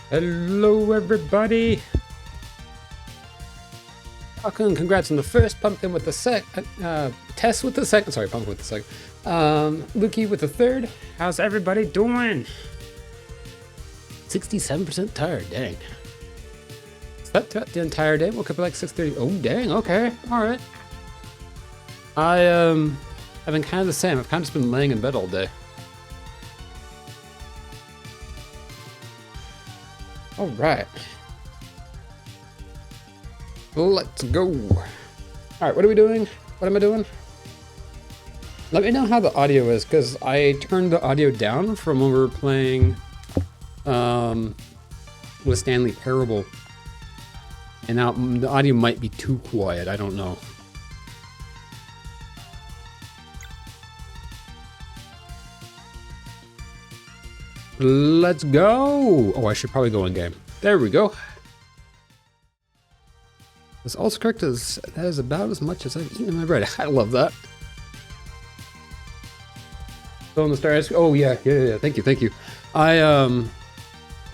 Hello, everybody. Falcon, congrats on the first. Pumpkin with the Tess with the second. Sorry, Pumpkin with the second. Lukey with the third. How's everybody doing? 67% tired. Dang. Slept throughout the entire day. Woke up at like 6:30. Oh, dang. Okay. All right. I've been kind of the same. I've kind of just been laying in bed all day. All right. Let's go. All right, what are we doing? What am I doing? Let me know how the audio is, because I turned the audio down from when we were playing with Stanley Parable. And now the audio might be too quiet. I don't know. Let's go. Oh, I should probably go in game. There we go. This also correct that is about as much as I've eaten in my bread. I love that. Still in the stars. Oh yeah. Thank you. I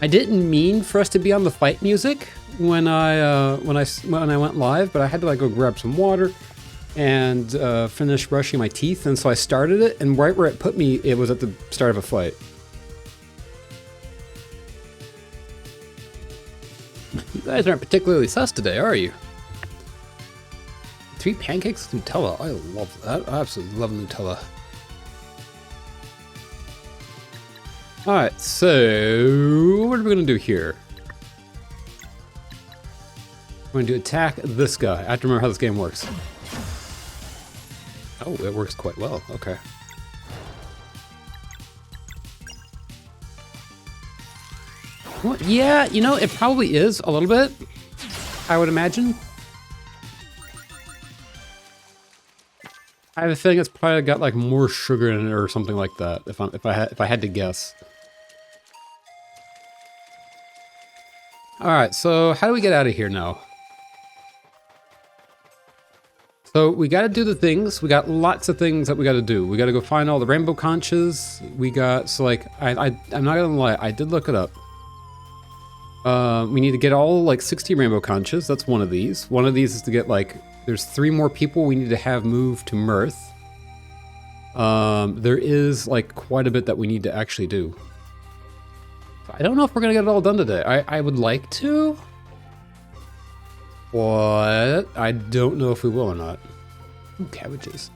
didn't mean for us to be on the fight music when I went live, but I had to like go grab some water and finish brushing my teeth, and so I started it, and right where it put me, it was at the start of a fight. You guys aren't particularly sus today, are you? 3 pancakes with Nutella. I love that. I absolutely love Nutella. Alright, so what are we going to do here? We're going to attack this guy. I have to remember how this game works. Oh, it works quite well. Okay. Well, yeah, you know, it probably is a little bit, I would imagine. I have a feeling it's probably got like more sugar in it or something like that, if I had to guess. All right, so how do we get out of here now? So we got to do the things. We got lots of things that we got to do. We got to go find all the rainbow conches. We got, so like, I'm not gonna lie, I did look it up. We need to get all like 60 rainbow conches. That's one of these. One of these is to get like, there's 3 more people we need to have move to Mirth. There is like quite a bit that we need to actually do. I don't know if we're gonna get it all done today. I would like to, but I don't know if we will or not. Ooh, cabbages.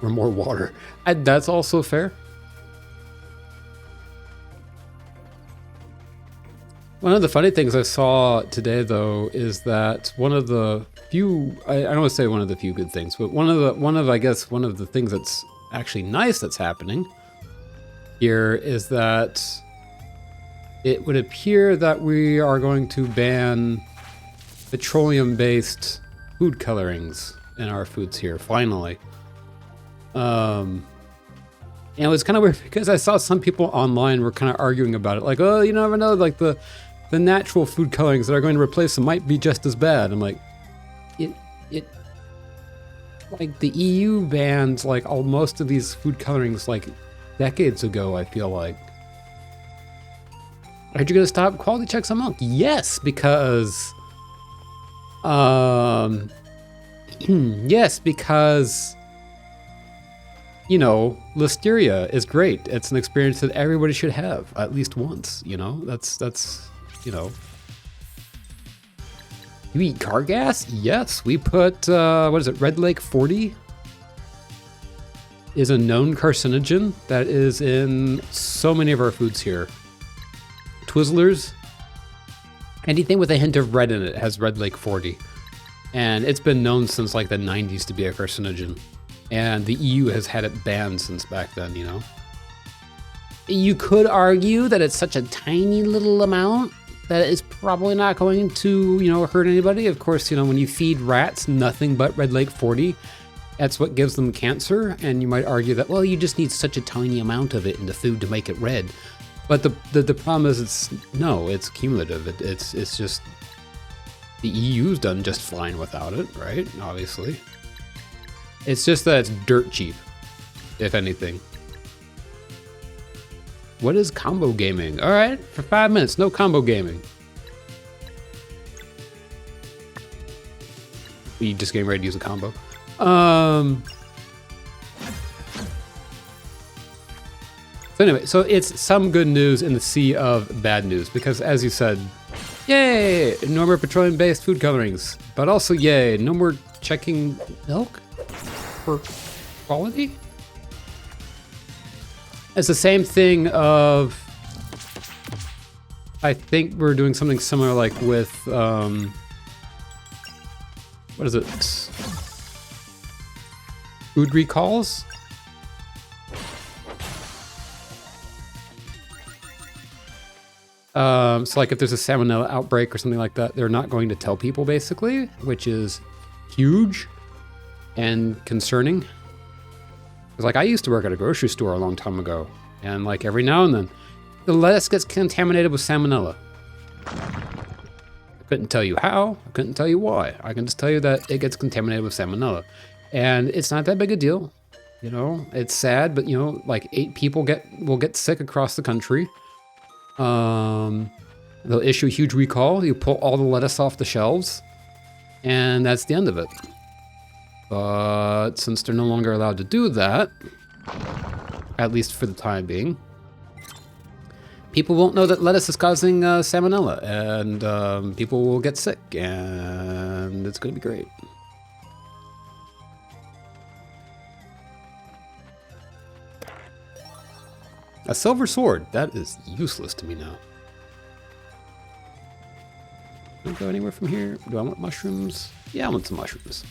Or more water. That's also fair. One of the funny things I saw today, though, is that one of the few, I don't want to say one of the few good things, but one of the things that's actually nice that's happening here is that it would appear that we are going to ban petroleum-based food colorings in our foods here, finally. And it was kind of weird because I saw some people online were kind of arguing about it, like, oh, you never know, like the natural food colorings that are going to replace them might be just as bad. I'm like, like the EU banned like most of these food colorings like decades ago, I feel like. Are you gonna stop quality checks on milk? Yes, because yes, because you know, Listeria is great. It's an experience that everybody should have at least once, you know? That's you know. You eat car gas? Yes, we put, what is it, Red Lake 40? Is a known carcinogen that is in so many of our foods here. Twizzlers, anything with a hint of red in it has Red Lake 40. And it's been known since like the 90s to be a carcinogen. And the EU has had it banned since back then, you know? You could argue that it's such a tiny little amount that it's probably not going to, you know, hurt anybody. Of course, you know, when you feed rats nothing but Red Lake 40, that's what gives them cancer. And you might argue that, well, you just need such a tiny amount of it in the food to make it red. But the problem is it's cumulative. It's just, the EU's done just fine without it, right? Obviously. It's just that it's dirt cheap, if anything. What is combo gaming? All right, for 5 minutes, no combo gaming. You just getting ready to use a combo. So anyway, so it's some good news in the sea of bad news, because as you said, yay, no more petroleum-based food colorings, but also yay, no more checking milk for quality? It's the same thing of, I think we're doing something similar like with, what is it? Food recalls? So like if there's a salmonella outbreak or something like that, they're not going to tell people basically, which is huge and concerning. Because like I used to work at a grocery store a long time ago, and like every now and then, the lettuce gets contaminated with salmonella. I couldn't tell you how, I couldn't tell you why. I can just tell you that it gets contaminated with salmonella. And it's not that big a deal. You know, it's sad, but you know, like 8 people will get sick across the country. They'll issue a huge recall. You pull all the lettuce off the shelves, and that's the end of it. But since they're no longer allowed to do that, at least for the time being, people won't know that lettuce is causing salmonella, and people will get sick, and it's going to be great. A silver sword, that is useless to me now. Can I go anywhere from here? Do I want mushrooms? Yeah, I want some mushrooms.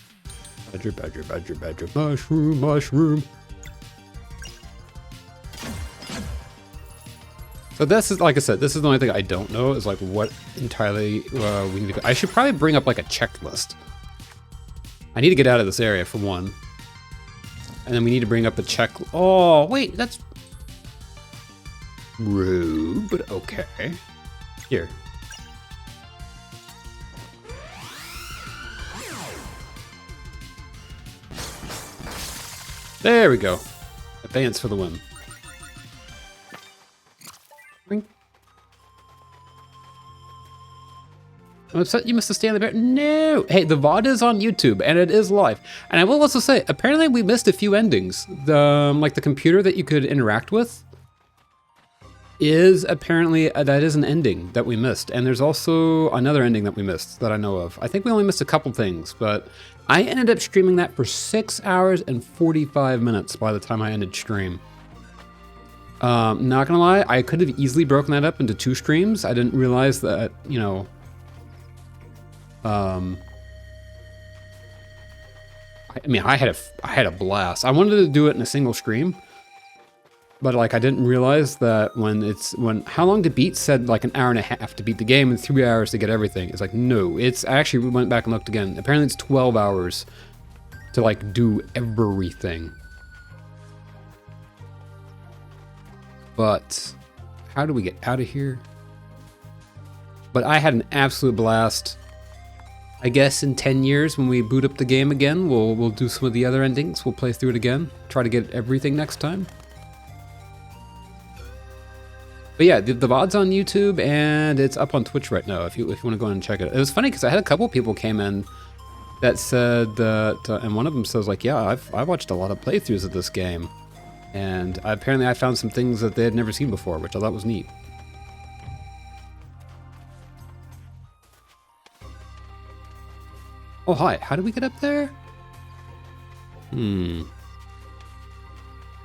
Badger, badger, badger, badger, mushroom, mushroom. So this is, like I said, this is the only thing I don't know is like what entirely we need to go. I should probably bring up like a checklist. I need to get out of this area for one. And then we need to bring up a check. Oh, wait, that's rude, but okay. Here. There we go. Advance for the win. Ring. I'm upset you missed the Stanley Bear. No! Hey, the VOD is on YouTube, and it is live. And I will also say, apparently we missed a few endings. The like the computer that you could interact with is apparently, that is an ending that we missed. And there's also another ending that we missed that I know of. I think we only missed a couple things, but I ended up streaming that for 6 hours and 45 minutes by the time I ended stream. Not gonna lie, I could have easily broken that up into 2 streams. I didn't realize that, you know, I mean, I had a blast. I wanted to do it in a single stream, but like I didn't realize that how long to beat said like an hour and a half to beat the game and 3 hours to get everything. It's like, no, it's actually, we went back and looked again. Apparently it's 12 hours to like do everything. But how do we get out of here? But I had an absolute blast. I guess in 10 years when we boot up the game again, we'll do some of the other endings. We'll play through it again. Try to get everything next time. But yeah, the VOD's on YouTube and it's up on Twitch right now if you want to go and check it. It was funny because I had a couple people came in that said that, and one of them says like, yeah, I've watched a lot of playthroughs of this game. And apparently I found some things that they had never seen before, which I thought was neat. Oh, hi. How do we get up there? We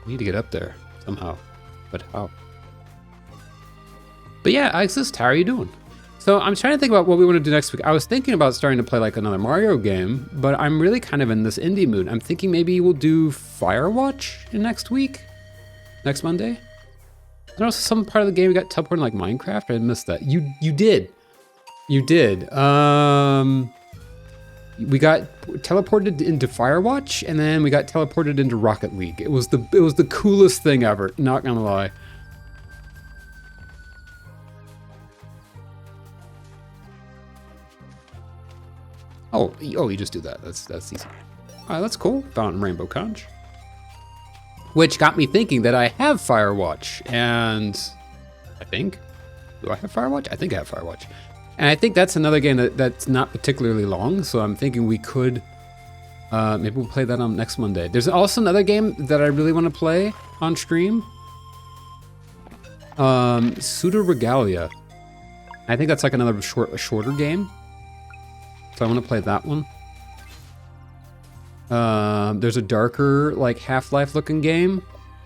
need to get up there somehow. But how? But yeah, Exist, how are you doing? So I'm trying to think about what we want to do next week. I was thinking about starting to play like another Mario game, but I'm really kind of in this indie mood. I'm thinking maybe we'll do Firewatch next week? Next Monday? I know some part of the game we got teleported like Minecraft. I missed that. You did. You did. We got teleported into Firewatch, and then we got teleported into Rocket League. It was the coolest thing ever, not gonna lie. Oh, you just do that. That's easy. All right, that's cool. Fountain Rainbow Conch. which got me thinking that I have Firewatch, and do I have Firewatch? I think I have Firewatch. And I think that's another game that's not particularly long, so I'm thinking we could, maybe we'll play that on next Monday. There's also another game that I really want to play on stream. Pseudo Regalia. I think that's like another shorter game. So I want to play that one. There's a darker, like Half-Life looking game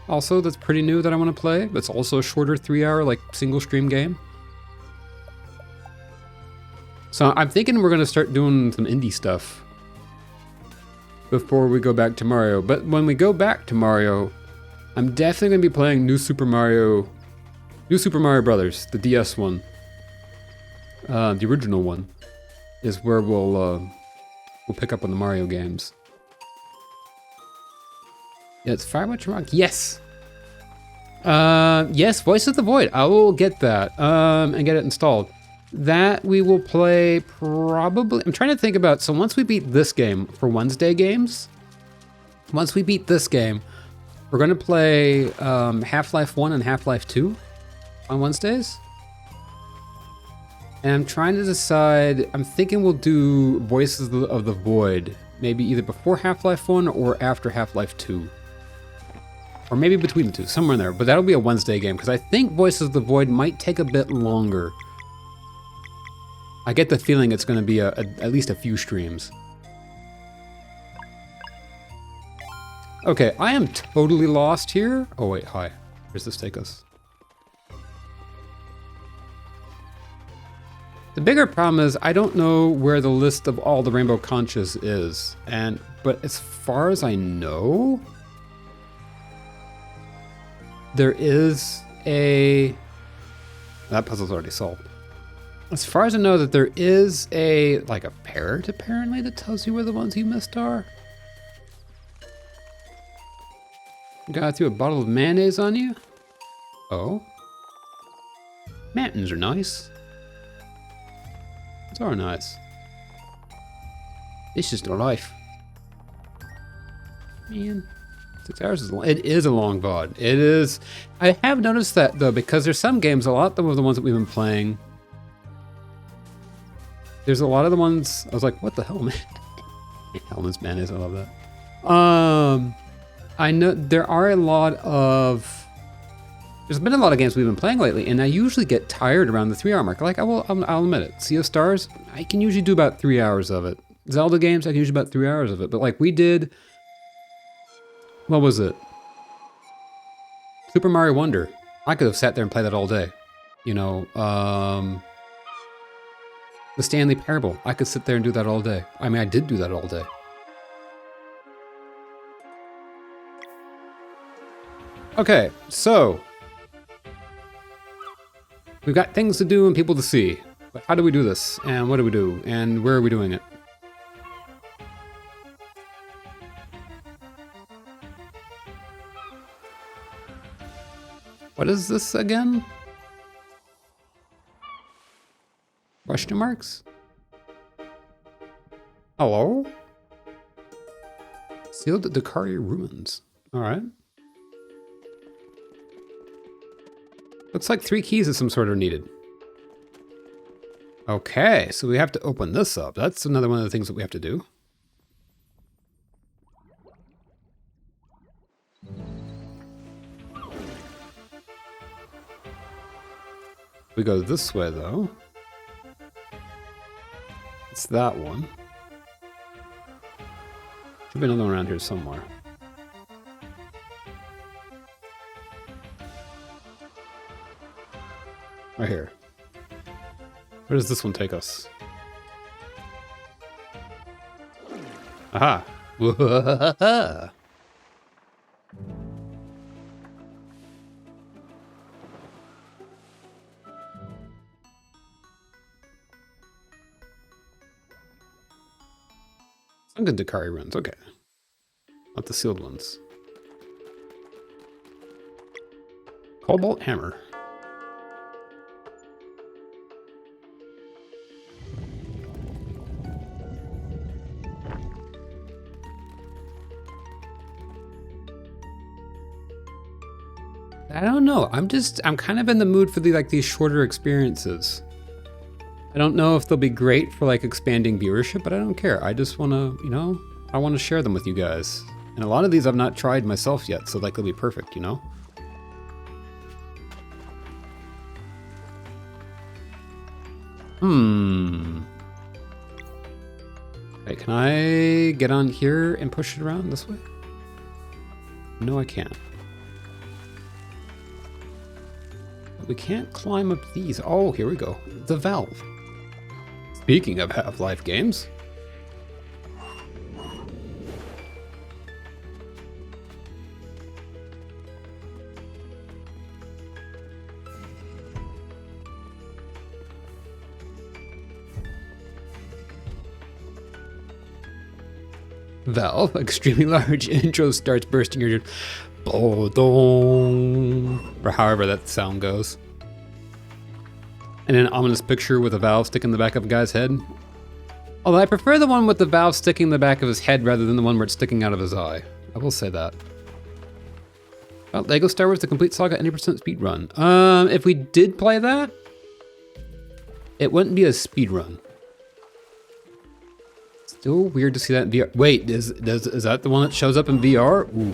also that's pretty new that I want to play. That's also a shorter 3-hour, like single stream game. So I'm thinking we're going to start doing some indie stuff before we go back to Mario. But when we go back to Mario, I'm definitely going to be playing New Super Mario Brothers, the DS one. The original one is where we'll pick up on the Mario games. Yeah, it's Firewatch Rock. Yes. Yes, Voice of the Void. I will get that and get it installed. That we will play probably. I'm trying to think about. So once we beat this game for Wednesday games, once we beat this game, we're gonna play Half-Life 1 and Half-Life 2 on Wednesdays. And I'm trying to decide. I'm thinking we'll do Voices of the Void, maybe either before Half-Life 1 or after Half-Life 2. Or maybe between the two, somewhere in there. But that'll be a Wednesday game, because I think Voices of the Void might take a bit longer. I get the feeling it's going to be at least a few streams. Okay, I am totally lost here. Oh wait, hi. Where does this take us? The bigger problem is I don't know where the list of all the Rainbow Conchas is. But as far as I know, there is a... That puzzle's already solved. As far as I know, that there is a parrot apparently that tells you where the ones you missed are. Got through a bottle of mayonnaise on you? Oh. Mountains are nice. It's all nice. It's just a life. Man. 6 hours is long. It is a long VOD. It is. I have noticed that though, because there's some games, a lot of the ones that we've been playing. There's a lot of the ones I was like, what the hell, man? Hellman's mayonnaise, I love that. I know there are a lot of. There's been a lot of games we've been playing lately, and I usually get tired around the 3-hour mark. Like I'll admit it. Sea of Stars, I can usually do about 3 hours of it. Zelda games, I can usually about 3 hours of it. But like we did. What was it? Super Mario Wonder. I could have sat there and played that all day. You know, the Stanley Parable. I could sit there and do that all day. I mean, I did do that all day. Okay, so we've got things to do and people to see. But how do we do this? And what do we do? And where are we doing it? What is this again? Question marks? Hello? Sealed Dakari ruins. All right. Looks like 3 keys of some sort are needed. Okay, so we have to open this up. That's another one of the things that we have to do. We go this way, though. It's that one. Should be another one around here somewhere. Right here. Where does this one take us? Aha! Sunken Dakari ruins, okay. Not the sealed ones. Cobalt hammer. I don't know. I'm kind of in the mood for these shorter experiences. I don't know if they'll be great for like expanding viewership, but I don't care. I just want to, I want to share them with you guys. And a lot of these I've not tried myself yet, so like they'll be perfect, Okay, can I get on here and push it around this way? No, I can't. But we can't climb up these. Oh, here we go. The valve. Speaking of Half-Life games. Valve, extremely large intro starts bursting your or however that sound goes. And an ominous picture with a valve sticking in the back of a guy's head. Although I prefer the one with the valve sticking in the back of his head rather than the one where it's sticking out of his eye. I will say that. Well, Lego Star Wars The Complete Saga 90% speed run. If we did play that, it wouldn't be a speed run. Still weird to see that in VR. Wait, is that the one that shows up in VR? Ooh.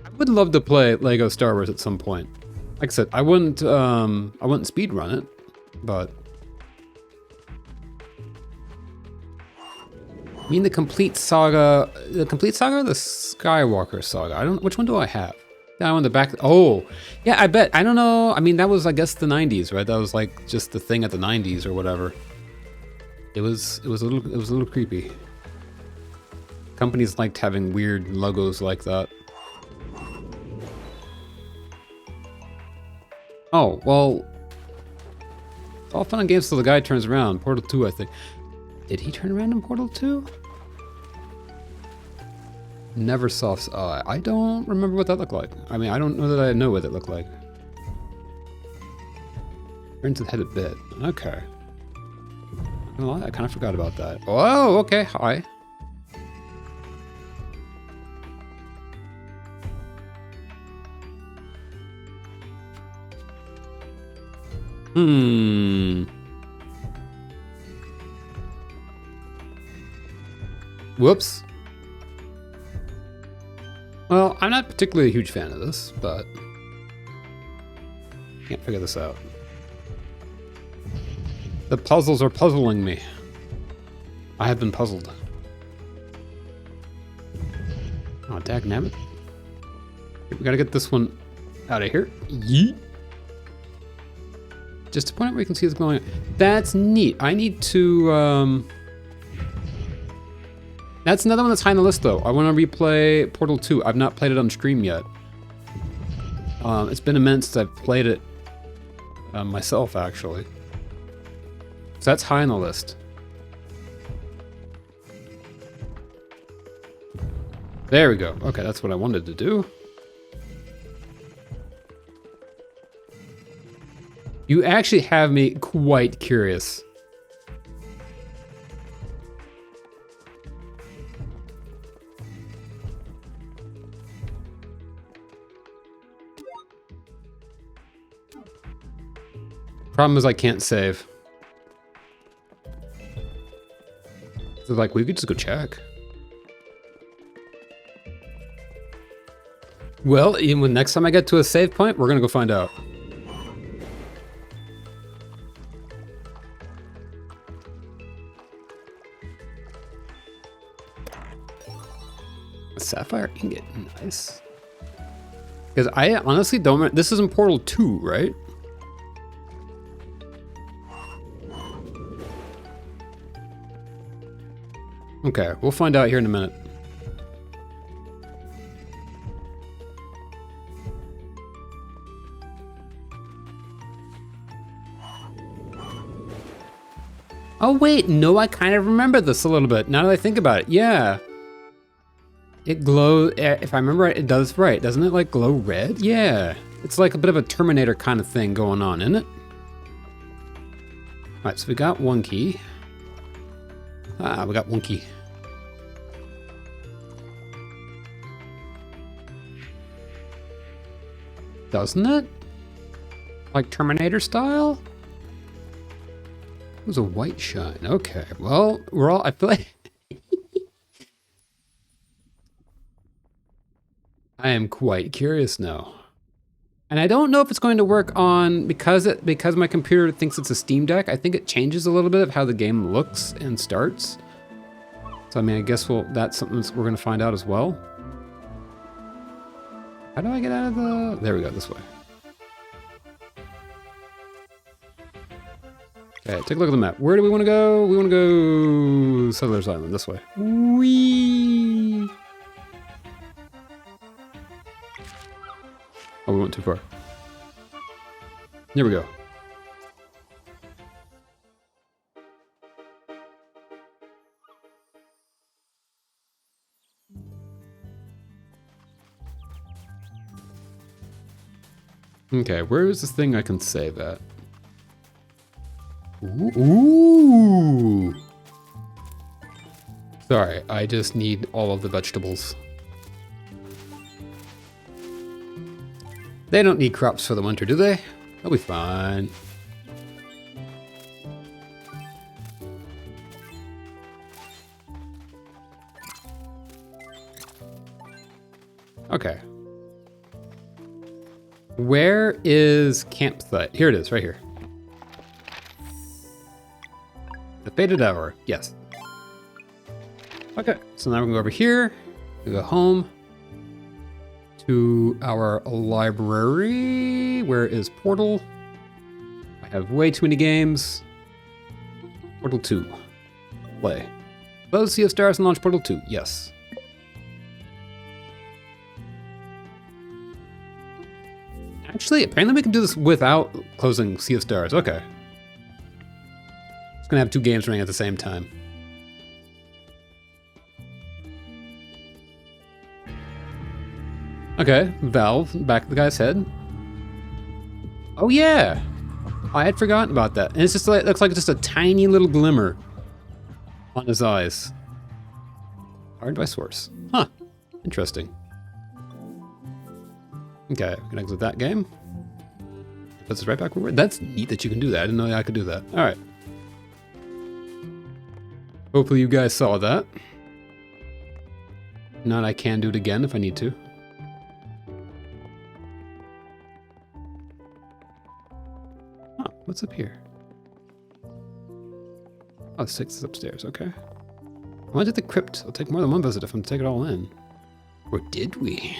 I would love to play Lego Star Wars at some point. Like I said, I wouldn't speed run it, but I mean the complete saga or the Skywalker saga. I don't. Which one do I have? That one, the back. Oh, yeah. I bet. I don't know. I mean, that was, I guess, the '90s, right? That was like just the thing at the '90s or whatever. It was a little creepy. Companies liked having weird logos like that. Oh, well, it's all fun and games till the guy turns around. Portal 2, I think. Did he turn around in Portal 2? Neversoft's eye. I don't remember what that looked like. I mean, I don't know that I know what it looked like. Turns the head a bit. Okay. I kind of forgot about that. Oh, okay. Hi. Whoops. Well, I'm not particularly a huge fan of this, but can't figure this out. The puzzles are puzzling me. I have been puzzled. Oh, dagnabbit. We gotta get this one out of here. Yeet. Just a point where you can see what's going on. That's neat. I need to, That's another one that's high on the list, though. I want to replay Portal 2. I've not played it on stream yet. It's been a minute since I've played it myself, actually. So that's high on the list. There we go. Okay, that's what I wanted to do. You actually have me quite curious. Problem is I can't save. So like, we could just go check. Well, even when next time I get to a save point, we're gonna go find out. A sapphire ingot, nice. Because I honestly don't remember, this is in Portal 2, right? Okay, we'll find out here in a minute. Oh wait, no, I kind of remember this a little bit, now that I think about it. Yeah. It glows, if I remember right, it does right. Doesn't it like glow red? Yeah. It's like a bit of a Terminator kind of thing going on, isn't it? All right, so we got one key. Ah, we got one key. Doesn't it? Like Terminator style? It was a white shine. Okay, well, we're all, I feel like I am quite curious now. And I don't know if it's going to work on, because my computer thinks it's a Steam Deck, I think it changes a little bit of how the game looks and starts. So I mean, I guess that's something we're gonna find out as well. How do I get out of the, there we go, this way. Okay, take a look at the map. Where do we wanna go? We wanna go Settlers Island, this way. Whee! Oh, we went too far. Here we go. Okay, where is this thing I can save at? Ooh! Sorry, I just need all of the vegetables. They don't need crops for the winter, do they? They'll be fine. Okay. Where is campsite? Here it is, right here. The Faded Hour, yes. Okay, so now we can go over here. We go home. To our library. Where is Portal? I have way too many games. Portal 2. Play. Close Sea of Stars and launch Portal 2. Yes. Actually, apparently we can do this without closing Sea of Stars. Okay. It's gonna have two games running at the same time. Okay, Valve, back of the guy's head. Oh yeah! I had forgotten about that. And it's just like, it looks like just a tiny little glimmer on his eyes. Powered by Source. Huh, interesting. Okay, we can exit that game. Puts us right back where we're. That's neat that you can do that. I didn't know I could do that. Alright. Hopefully you guys saw that. If not, I can do it again if I need to. What's up here? Oh, 6 is upstairs, okay. I went to the crypt. I'll take more than one visit if I'm to take it all in. Or did we?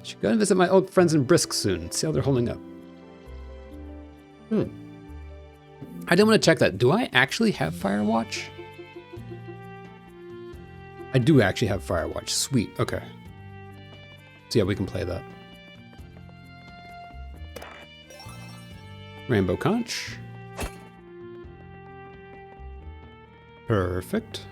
Should go and visit my old friends in Brisk soon. See how they're holding up. I didn't want to check that. Do I actually have Firewatch? I do actually have Firewatch. Sweet, okay. So yeah, we can play that. Rainbow Conch. Perfect.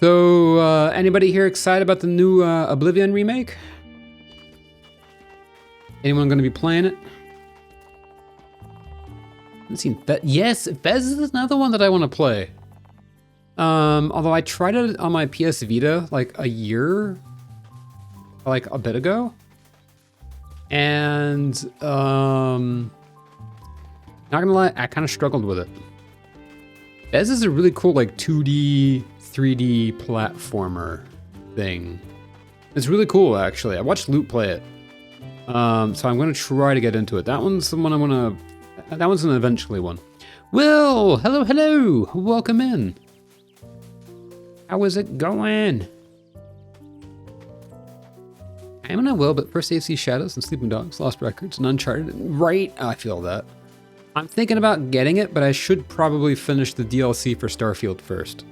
So, anybody here excited about the new Oblivion remake? Anyone going to be playing it? Haven't seen Fez. Yes, Fez is another one that I want to play. Although I tried it on my PS Vita like a bit ago. And, not gonna lie, I kind of struggled with it. Fez is a really cool, like, 2D, 3D platformer thing. It's really cool, actually. I watched Loot play it. So I'm gonna try to get into it. That one's the one that one's an eventually one. Will, hello, hello, welcome in. How is it going? I'm gonna Will, but first AFC Shadows and Sleeping Dogs, Lost Records, and Uncharted. Right, I feel that. I'm thinking about getting it, but I should probably finish the DLC for Starfield first.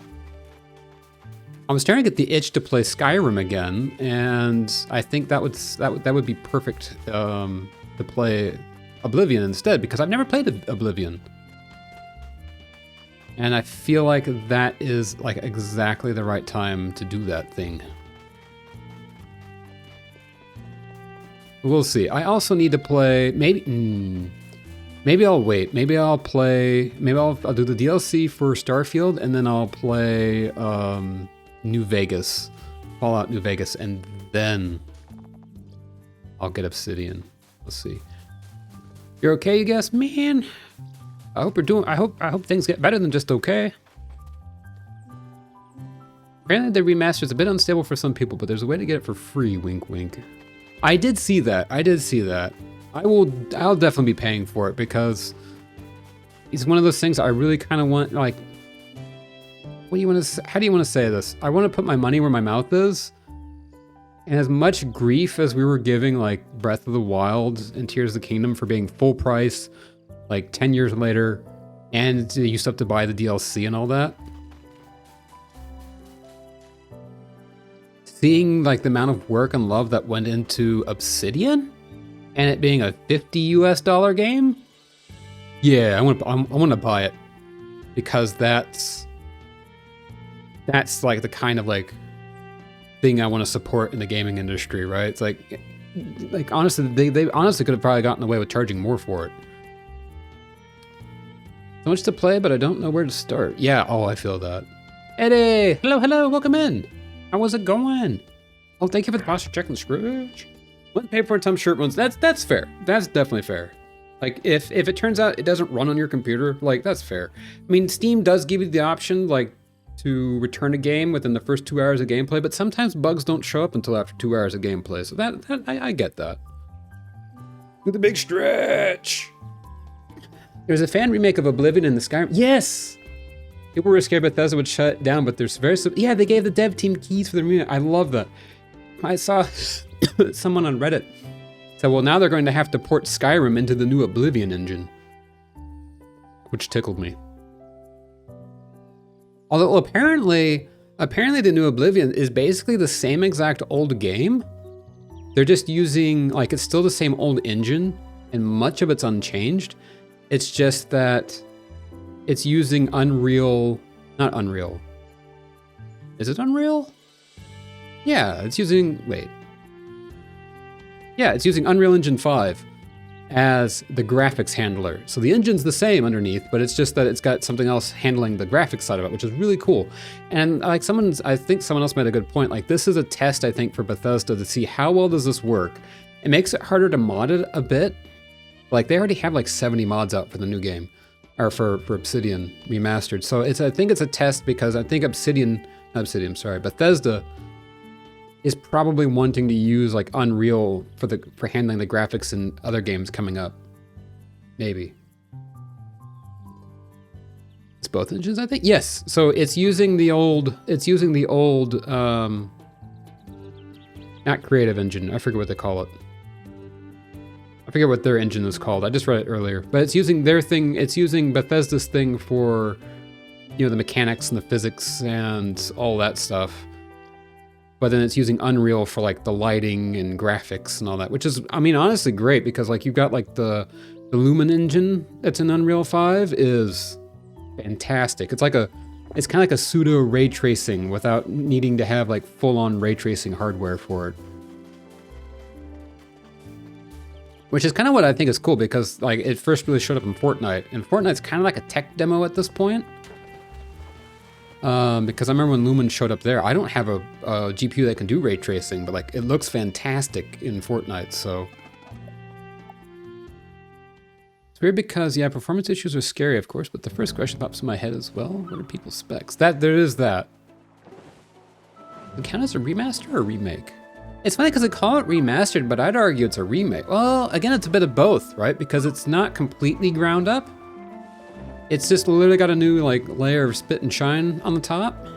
I was starting to get the itch to play Skyrim again, and I think that would be perfect to play Oblivion instead, because I've never played Oblivion. And I feel like that is like exactly the right time to do that thing. We'll see. I also need to play, maybe I'll wait. Maybe I'll do the DLC for Starfield, and then I'll play New Vegas Fallout New Vegas, and then I'll get Obsidian. Let's see. You're okay, you guess? Man, I hope you're doing, I hope things get better than just okay. Apparently the remaster is a bit unstable for some people, but there's a way to get it for free, wink wink. I did see that, I'll definitely be paying for it because it's one of those things I really kind of want, like, what do you want to, how do you want to say this? I want to put my money where my mouth is. And as much grief as we were giving like Breath of the Wild and Tears of the Kingdom for being full price, like 10 years later, and you still have to buy the DLC and all that. Seeing like the amount of work and love that went into Obsidian and it being a $50 game. Yeah, I want to buy it because that's like the kind of like thing I want to support in the gaming industry, right? It's like honestly, they honestly could have probably gotten away with charging more for it. So much to play, but I don't know where to start. Yeah, oh, I feel that. Eddie, hello, welcome in. How was it going? Oh, thank you for the posture check and Scrooge. Wouldn't pay for it some shirt ones. That's fair. That's definitely fair. Like if it turns out it doesn't run on your computer, like that's fair. I mean, Steam does give you the option like to return a game within the first 2 hours of gameplay, but sometimes bugs don't show up until after 2 hours of gameplay. So I get that. With the big stretch. There's a fan remake of Oblivion in the Skyrim. Yes. People were scared Bethesda would shut it down, but there's yeah, they gave the dev team keys for the remake. I love that. I saw someone on Reddit said, well, now they're going to have to port Skyrim into the new Oblivion engine, which tickled me. Although apparently the new Oblivion is basically the same exact old game. They're just using, like, it's still the same old engine, and much of it's unchanged. It's just that it's using Unreal, not Unreal. Is it Unreal? Yeah, it's using, wait. Yeah, it's using Unreal Engine 5 as the graphics handler. So the engine's the same underneath, but it's just that it's got something else handling the graphics side of it, which is really cool. And like I think someone else made a good point. Like this is a test, I think, for Bethesda to see how well does this work. It makes it harder to mod it a bit. Like they already have like 70 mods out for the new game, or for Obsidian Remastered. So I think it's a test because I think Bethesda is probably wanting to use like Unreal for handling the graphics in other games coming up. Maybe. It's both engines, I think. Yes. So it's using the old not creative engine. I forget what they call it. I forget what their engine is called. I just read it earlier. But it's using their thing, it's using Bethesda's thing for, you know, the mechanics and the physics and all that stuff. But then it's using Unreal for like the lighting and graphics and all that, which is, I mean, honestly great because like you've got like the Lumen engine that's in Unreal 5 is fantastic. It's kind of like a pseudo ray tracing without needing to have like full on ray tracing hardware for it. Which is kind of what I think is cool because like it first really showed up in Fortnite, and Fortnite's kind of like a tech demo at this point. Because I remember when Lumen showed up there, I don't have a GPU that can do ray tracing, but like it looks fantastic in Fortnite, so. It's weird because, yeah, performance issues are scary, of course, but the first question pops in my head as well. What are people's specs? There is that. Does it count as a remaster or a remake? It's funny because they call it remastered, but I'd argue it's a remake. Well, again, it's a bit of both, right? Because it's not completely ground up. It's just literally got a new like layer of spit and shine on the top.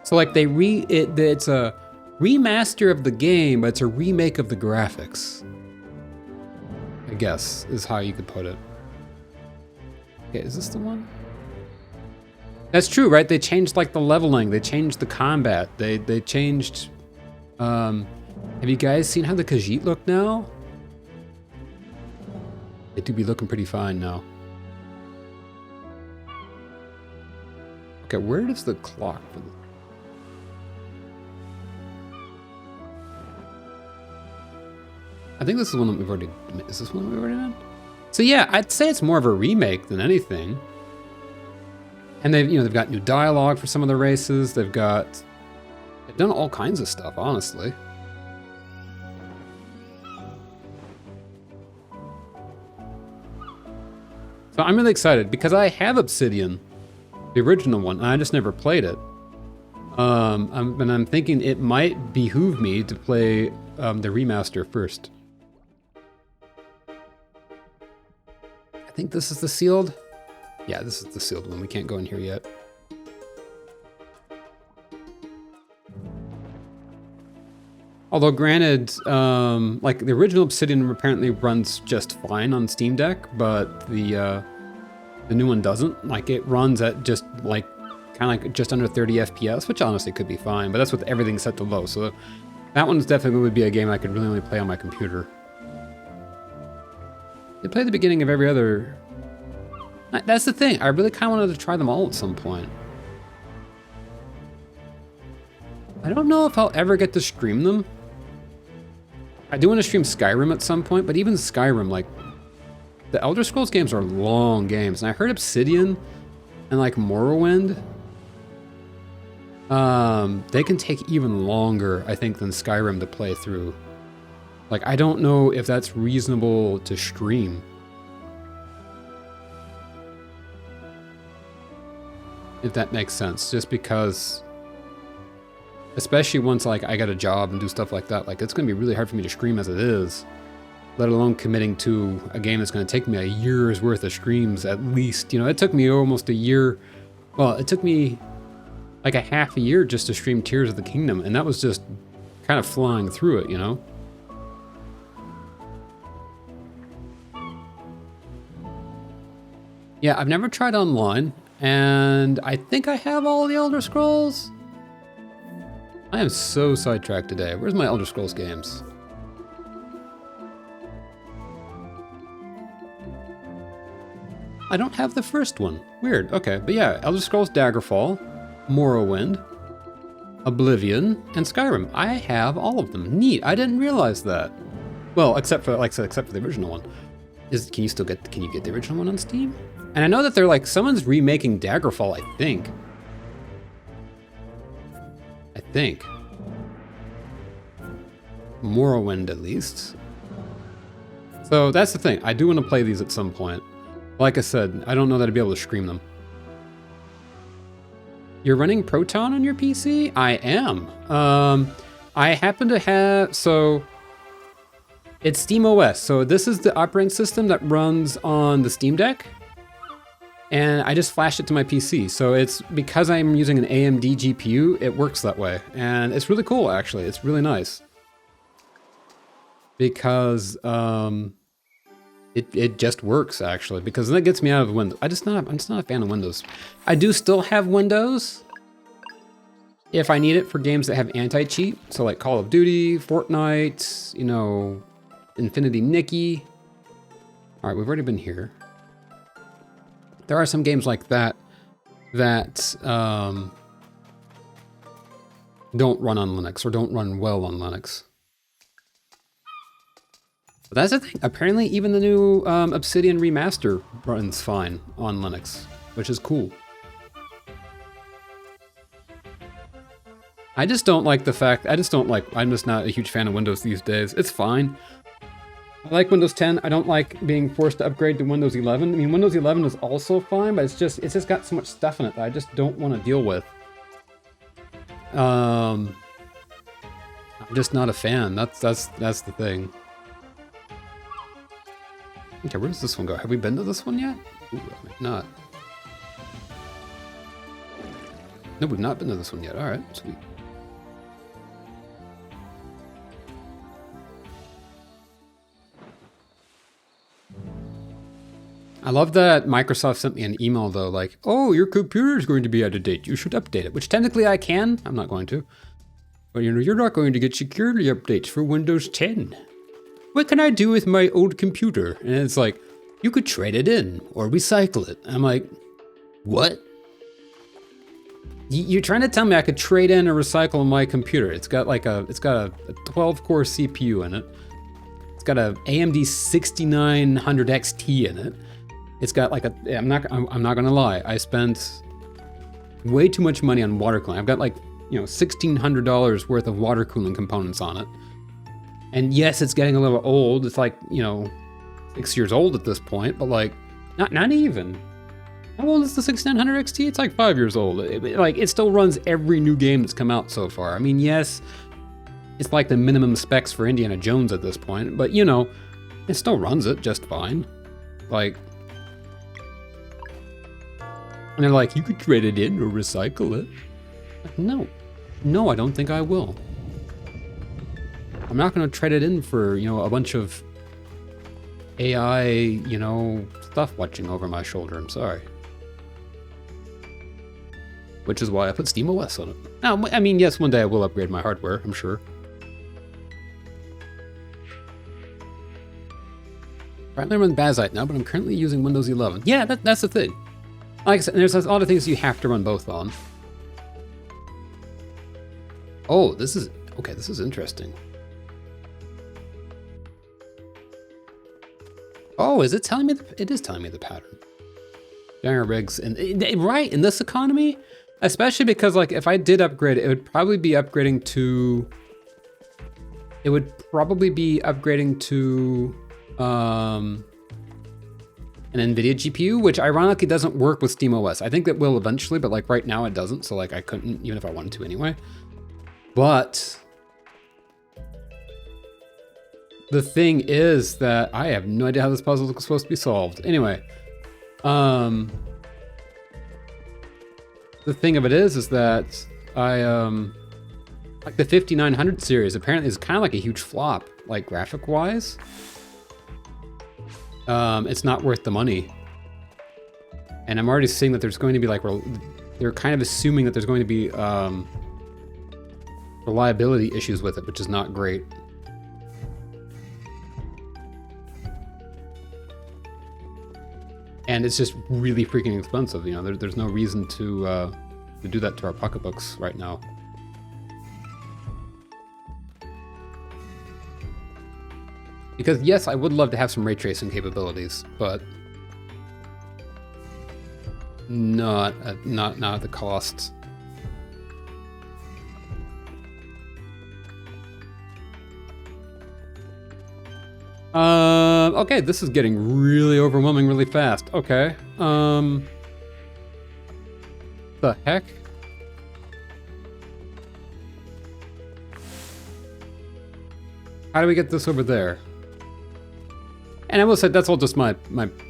So like it's a remaster of the game, but it's a remake of the graphics, I guess is how you could put it. Okay, is this the one? That's true, right? They changed like the leveling, they changed the combat, they changed. Have you guys seen how the Khajiit look now? They do be looking pretty fine now. Okay, where does the clock for the... I think this is one that we've already... Is this one that we've already done? So yeah, I'd say it's more of a remake than anything. And they've got new dialogue for some of the races. They've got I've done all kinds of stuff, honestly. So I'm really excited because I have Obsidian, the original one, and I just never played it. And I'm thinking it might behoove me to play the remaster first. I think this is the sealed. Yeah, this is the sealed one. We can't go in here yet. Although granted, like the original Obsidian apparently runs just fine on Steam Deck, but the new one doesn't. Like it runs at just like kind of like just under 30 FPS, which honestly could be fine, but that's with everything set to low. So that one's definitely would be a game I could really only play on my computer. They play the beginning of every other. That's the thing. I really kind of wanted to try them all at some point. I don't know if I'll ever get to stream them. I do want to stream Skyrim at some point, but even Skyrim, like, the Elder Scrolls games are long games, and I heard Obsidian and like Morrowind, they can take even longer, I think, than Skyrim to play through. Like, I don't know if that's reasonable to stream. If that makes sense, just because, especially once like I get a job and do stuff like that, like it's gonna be really hard for me to stream as it is, let alone committing to a game that's gonna take me a year's worth of streams at least. You know, it took me almost a year. Well, it took me like a half a year just to stream Tears of the Kingdom, and that was just kind of flying through it, you know? Yeah, I've never tried online, and I think I have all the Elder Scrolls. I am so sidetracked today. Where's my Elder Scrolls games? I don't have the first one. Weird. Okay, but yeah, Elder Scrolls Daggerfall, Morrowind, Oblivion, and Skyrim. I have all of them. Neat. I didn't realize that. Well, except for the original one. Can you get the original one on Steam? And I know that they're like, someone's remaking Daggerfall, I think. Morrowind, at least. So that's the thing. I do want to play these at some point. Like I said, I don't know that I'd be able to stream them. You're running Proton on your PC? I am. I happen to have, so it's SteamOS. So this is the operating system that runs on the Steam Deck. And I just flashed it to my PC. So it's because I'm using an AMD GPU, it works that way. And it's really cool, actually. It's really nice. Because it just works, actually. Because that gets me out of Windows. I'm just not a fan of Windows. I do still have Windows if I need it for games that have anti-cheat. So like Call of Duty, Fortnite, you know, Infinity Nikki. All right, we've already been here. There are some games like that that don't run on Linux or don't run well on Linux. But that's the thing. Apparently, even the new Obsidian remaster runs fine on Linux, which is cool. I just don't like the fact. I'm just not a huge fan of Windows these days. It's fine. I like Windows 10. I don't like being forced to upgrade to Windows 11. I mean, Windows 11 is also fine, but it's just got so much stuff in it that I just don't want to deal with. I'm just not a fan. That's the thing. Okay, where does this one go? Have we been to this one yet? Ooh, not. No, we've not been to this one yet. All right, sweet. I love that Microsoft sent me an email though, like, oh, your computer is going to be out of date. You should update it, which technically I can. I'm not going to. But you know, you're not going to get security updates for Windows 10. What can I do with my old computer? And it's like, you could trade it in or recycle it. I'm like, what? You're trying to tell me I could trade in or recycle my computer? It's got a 12-core CPU in it. It's got a AMD 6900 XT in it. It's got like I'm not gonna lie. I spent way too much money on water cooling. I've got like $1,600 worth of water cooling components on it. And yes, it's getting a little old. It's like, 6 years old at this point, but like, not even. How old is the 6900 XT? It's like 5 years old. It still runs every new game that's come out so far. I mean, yes, it's like the minimum specs for Indiana Jones at this point, but it still runs it just fine. Like, and they're like, you could trade it in or recycle it. Like, no, I don't think I will. I'm not going to trade it in for, a bunch of AI, stuff watching over my shoulder. I'm sorry. Which is why I put SteamOS on it. Now, I mean, yes, one day I will upgrade my hardware, I'm sure. Currently run Bazite now, but I'm currently using Windows 11. Yeah, that's the thing. Like I said, there's a lot of things you have to run both on. Oh, this is interesting. Oh, is it telling me? It is telling me the pattern. Banger rigs, and right in this economy, especially because like if I did upgrade, it would probably be upgrading to. It would probably be upgrading to an NVIDIA GPU, which ironically doesn't work with SteamOS. I think that will eventually, but like right now it doesn't. So like I couldn't, even if I wanted to anyway. But the thing is that I have no idea how this puzzle is supposed to be solved. Anyway, the thing of it is that I like the 5900 series apparently is kind of like a huge flop, like graphic wise. It's not worth the money. And I'm already seeing that there's going to be like, they're kind of assuming that there's going to be reliability issues with it, which is not great. And it's just really freaking expensive. There's no reason to do that to our pocketbooks right now. Because yes, I would love to have some ray tracing capabilities, but not at the cost. Okay, this is getting really overwhelming really fast. Okay. The heck? How do we get this over there? And I will say that's all just my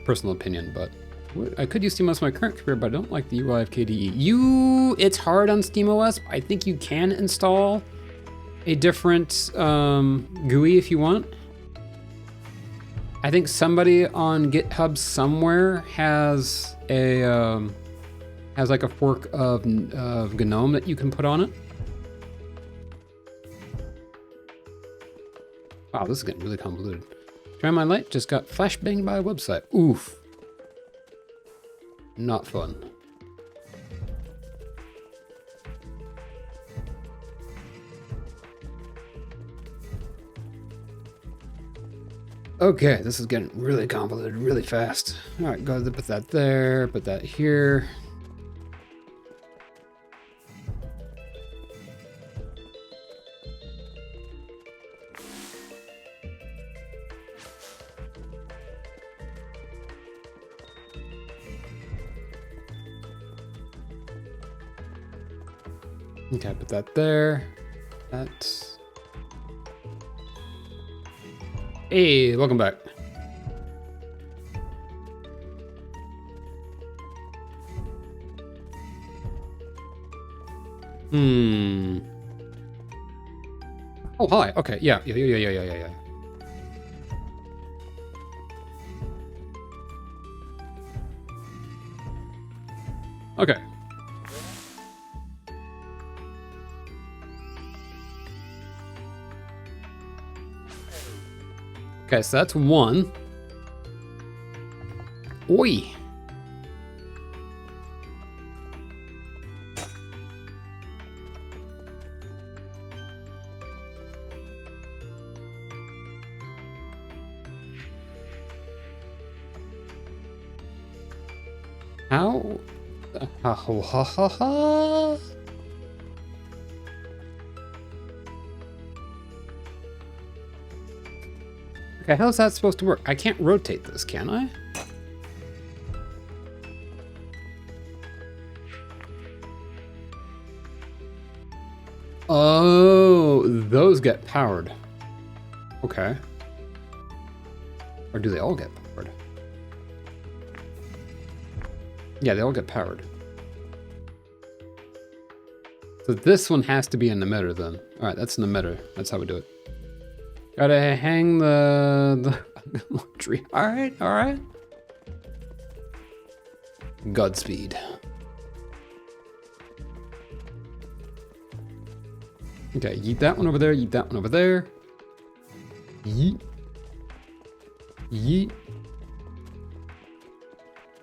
personal opinion, but I could use SteamOS in my current career, but I don't like the UI of KDE. It's hard on SteamOS. I think you can install a different GUI if you want. I think somebody on GitHub somewhere has like a fork of GNOME that you can put on it. Wow, this is getting really convoluted. Turn my light, just got flashbanged by a website. Oof. Not fun. Okay, this is getting really convoluted really fast. All right, go ahead and put that there, put that here. Okay, put that there. That's... Hey, welcome back. Oh, hi. Okay, yeah. Okay. Okay, so that's one. Oi. How? Ha ha ha ha. The hell is that supposed to work? I can't rotate this, can I? Oh, those get powered. Okay. Or do they all get powered? Yeah, they all get powered. So this one has to be an emitter then. All right, that's an emitter. That's how we do it. Gotta hang the tree. All right, all right. Godspeed. Okay, yeet that one over there, yeet that one over there. Yeet. Yeet.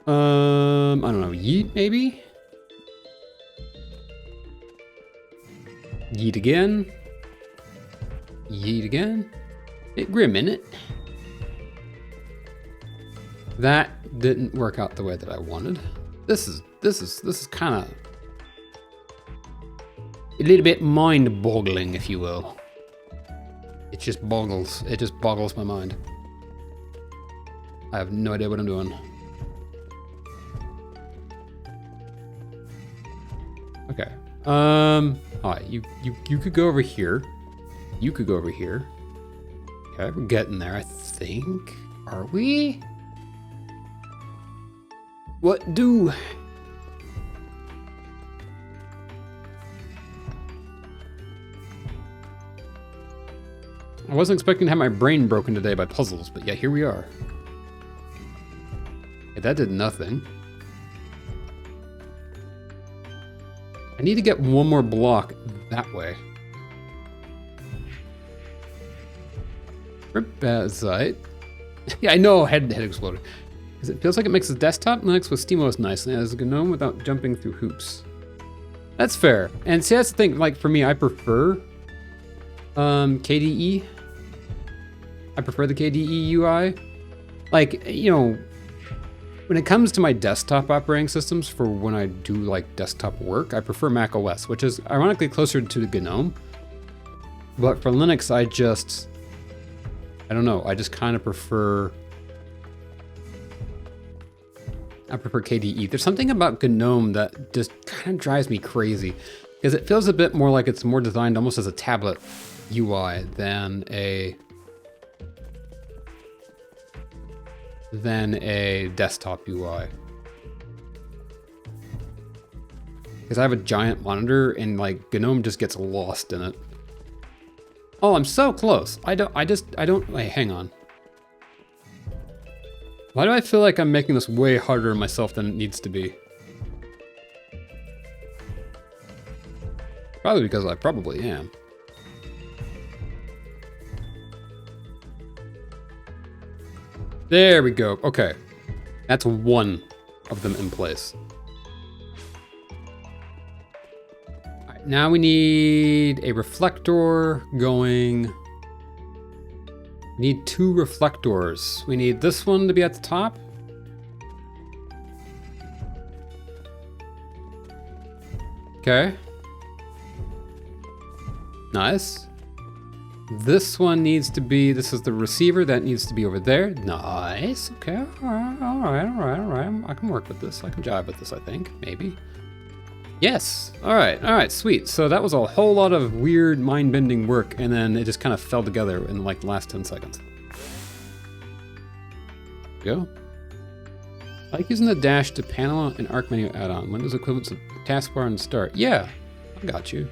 I don't know, yeet maybe? Yeet again. Yeet again. It grim, innit? That didn't work out the way that I wanted. This is kind of a little bit mind-boggling, if you will. It just boggles my mind. I have no idea what I'm doing. Okay. Alright, you could go over here. You could go over here. Okay, we're getting there, I think. Are we? What do? I wasn't expecting to have my brain broken today by puzzles, but yeah, here we are. Okay, that did nothing. I need to get one more block that way. Ribazite. Yeah, I know, head exploded. Because it feels like it mixes desktop Linux with SteamOS nicely as a GNOME without jumping through hoops. That's fair. And see, that's the thing, like for me, I prefer KDE. I prefer the KDE UI. Like, you know, when it comes to my desktop operating systems for when I do like desktop work, I prefer Mac OS, which is ironically closer to the GNOME. But for Linux, I don't know, I just kind of prefer KDE. There's something about GNOME that just kind of drives me crazy because it feels a bit more like it's more designed almost as a tablet UI than a desktop UI. Because I have a giant monitor and like GNOME just gets lost in it. Oh, I'm so close. I don't, wait, hang on. Why do I feel like I'm making this way harder on myself than it needs to be? Probably because I probably am. There we go. Okay. That's one of them in place. All right, now we need a reflector going. We need two reflectors. We need this one to be at the top. Okay. Nice. This one needs to be, this is the receiver, that needs to be over there. Nice. Okay. All right. I can work with this. I can jive with this, I think. Maybe. Yes. All right. Sweet. So that was a whole lot of weird mind-bending work, and then it just kind of fell together in like the last 10 seconds. Go. I like using the dash to panel and arc menu add-on. Windows equivalent to taskbar and start. Yeah, I got you.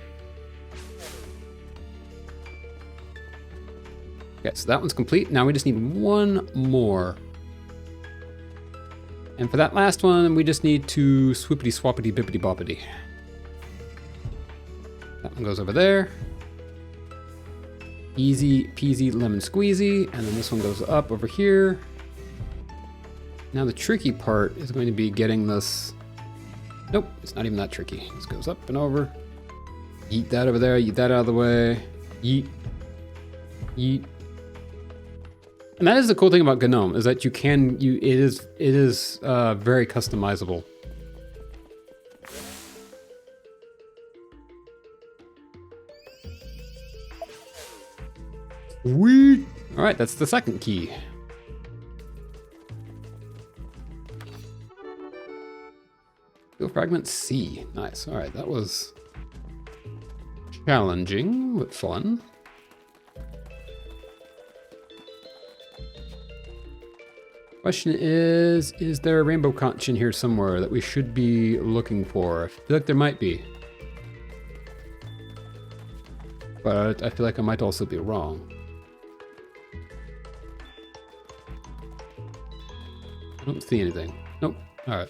Okay, so that one's complete. Now we just need one more. And for that last one, we just need to swoopity swappity bippity boppity. That one goes over there. Easy peasy lemon squeezy. And then this one goes up over here. Now the tricky part is going to be getting this. Nope, it's not even that tricky. This goes up and over. Yeet that over there, yeet that out of the way. Yeet. Yeet. And that is the cool thing about GNOME, is that it is very customizable. Sweet. All right, that's the second key. Steel fragment C. Nice. All right, that was challenging but fun. Question is there a rainbow conch in here somewhere that we should be looking for? I feel like there might be. But I feel like I might also be wrong. I don't see anything. Nope. All right.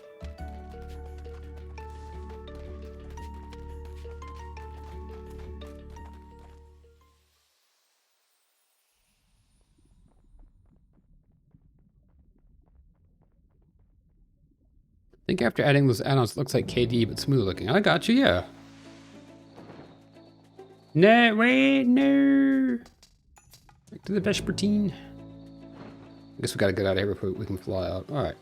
I think after adding those add-ons, it looks like KD, but smooth looking. I got you, yeah. No, wait, no. Back to the Vespertine. I guess we gotta get out of here before we can fly out. All right.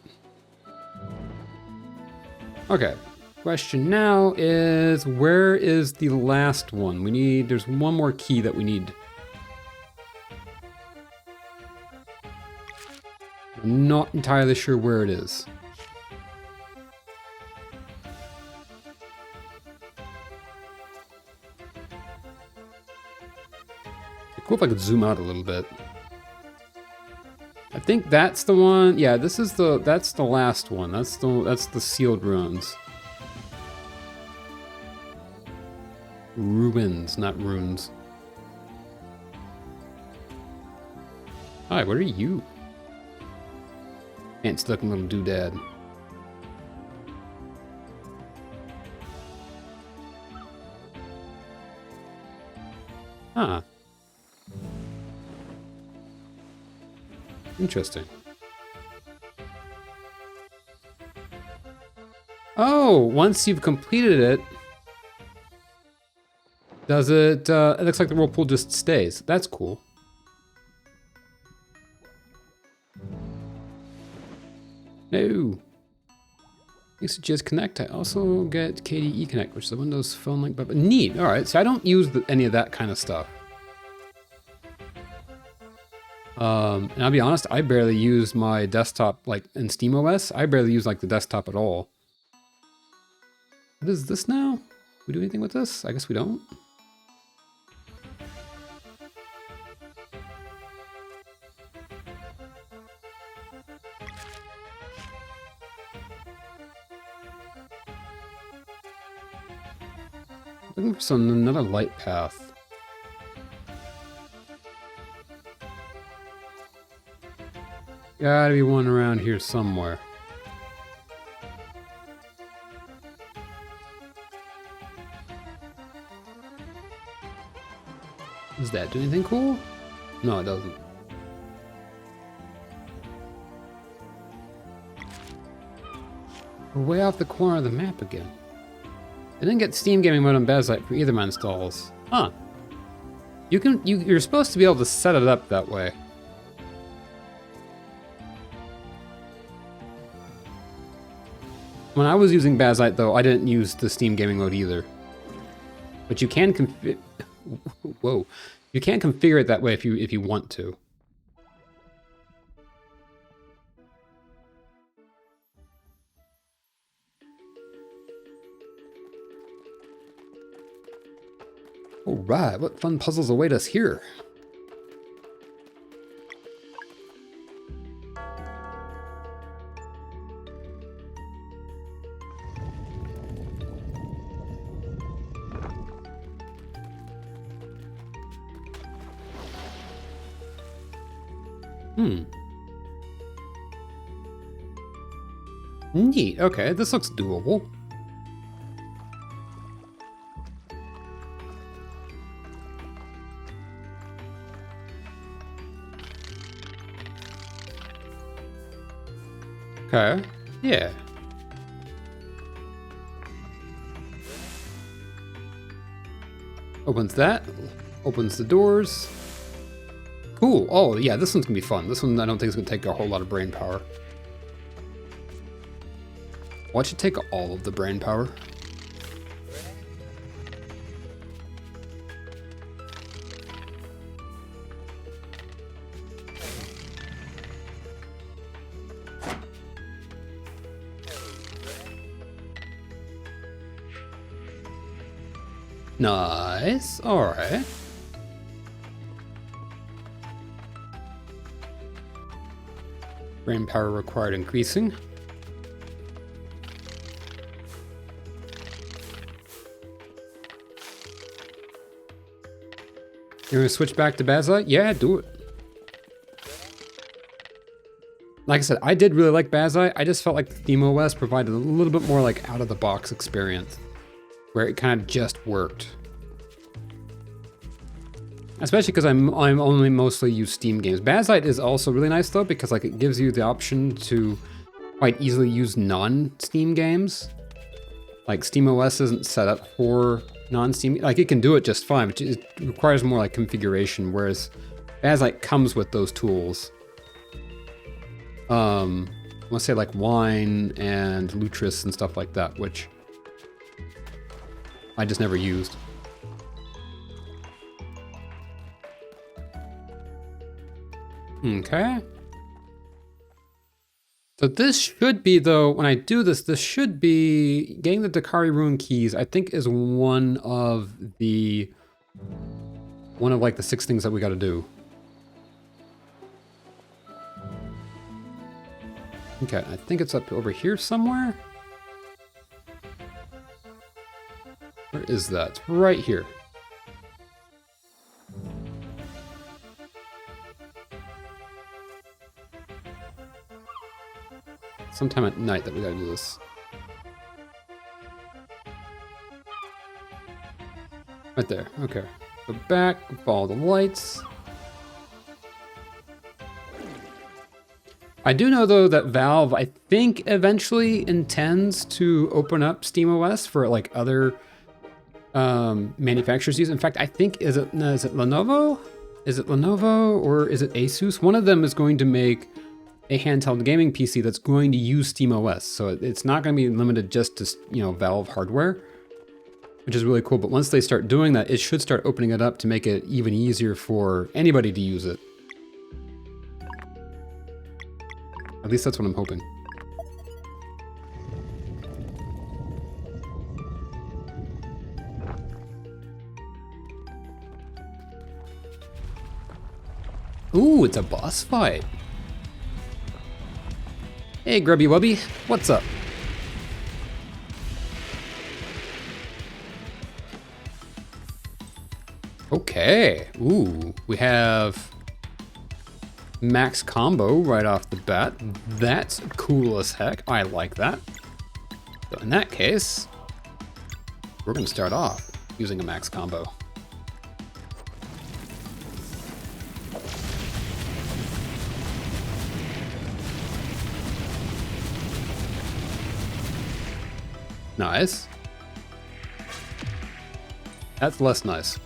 Okay. Question now is, where is the last one? There's one more key that we need. I'm not entirely sure where it is. Cool if I could zoom out a little bit. I think that's the one. Yeah, that's the last one. That's the sealed ruins. Ruins, not runes. Hi, what are you? Fancy looking little doodad. Huh. Interesting. Oh, once you've completed it, does it, it looks like the whirlpool just stays. That's cool. No. Thanks to Jizz Connect, I also get KDE Connect, which is the Windows phone link, but neat. All right, so I don't use any of that kind of stuff. And I'll be honest, I barely use my desktop, like in SteamOS, I barely use like the desktop at all. What is this now? We do anything with this? I guess we don't. Looking for another light path. Gotta be one around here somewhere. Does that do anything cool? No, it doesn't. We're way off the corner of the map again. I didn't get Steam Gaming Mode on Bazlight for either of my installs. Huh. You're supposed to be able to set it up that way. When I was using Bazlight, though, I didn't use the Steam Gaming Mode either. But you can whoa. You can configure it that way if you want to. All right, what fun puzzles await us here? Neat. Okay, this looks doable. Okay. Yeah. Opens that. Opens the doors. Cool. Oh, yeah, this one's gonna be fun. This one I don't think is gonna take a whole lot of brain power. Watch it take all of the brain power. Nice. All right. Brain power required increasing. You're gonna switch back to Bazlight? Yeah, do it. Like I said, I did really like Bazlight. I just felt like SteamOS provided a little bit more like out-of-the-box experience, where it kind of just worked. Especially because I'm only mostly use Steam games. Bazlight is also really nice though, because like it gives you the option to quite easily use non-Steam games. Like SteamOS isn't set up for non-Steam, like it can do it just fine, but it requires more like configuration, whereas Bazlight comes with those tools. Let's say like Wine and Lutris and stuff like that, which I just never used. Okay. So this should be, though, when I do this, this should be getting the Dakari Ruin keys, I think is one of like the 6 things that we got to do. Okay, I think it's up over here somewhere. Where is that? It's right here. Sometime at night that we gotta do this. Right there, okay. Go back, follow the lights. I do know though that Valve, I think, eventually intends to open up SteamOS for like other manufacturers use. In fact, I think, is it Lenovo? Is it Lenovo or is it Asus? One of them is going to make a handheld gaming PC that's going to use SteamOS. So it's not going to be limited just to, you know, Valve hardware, which is really cool. But once they start doing that, it should start opening it up to make it even easier for anybody to use it. At least that's what I'm hoping. Ooh, it's a boss fight. Hey, Grubby Wubby, what's up? Okay, ooh, we have max combo right off the bat. That's cool as heck. I like that. So in that case, we're gonna start off using a max combo. Nice. That's less nice.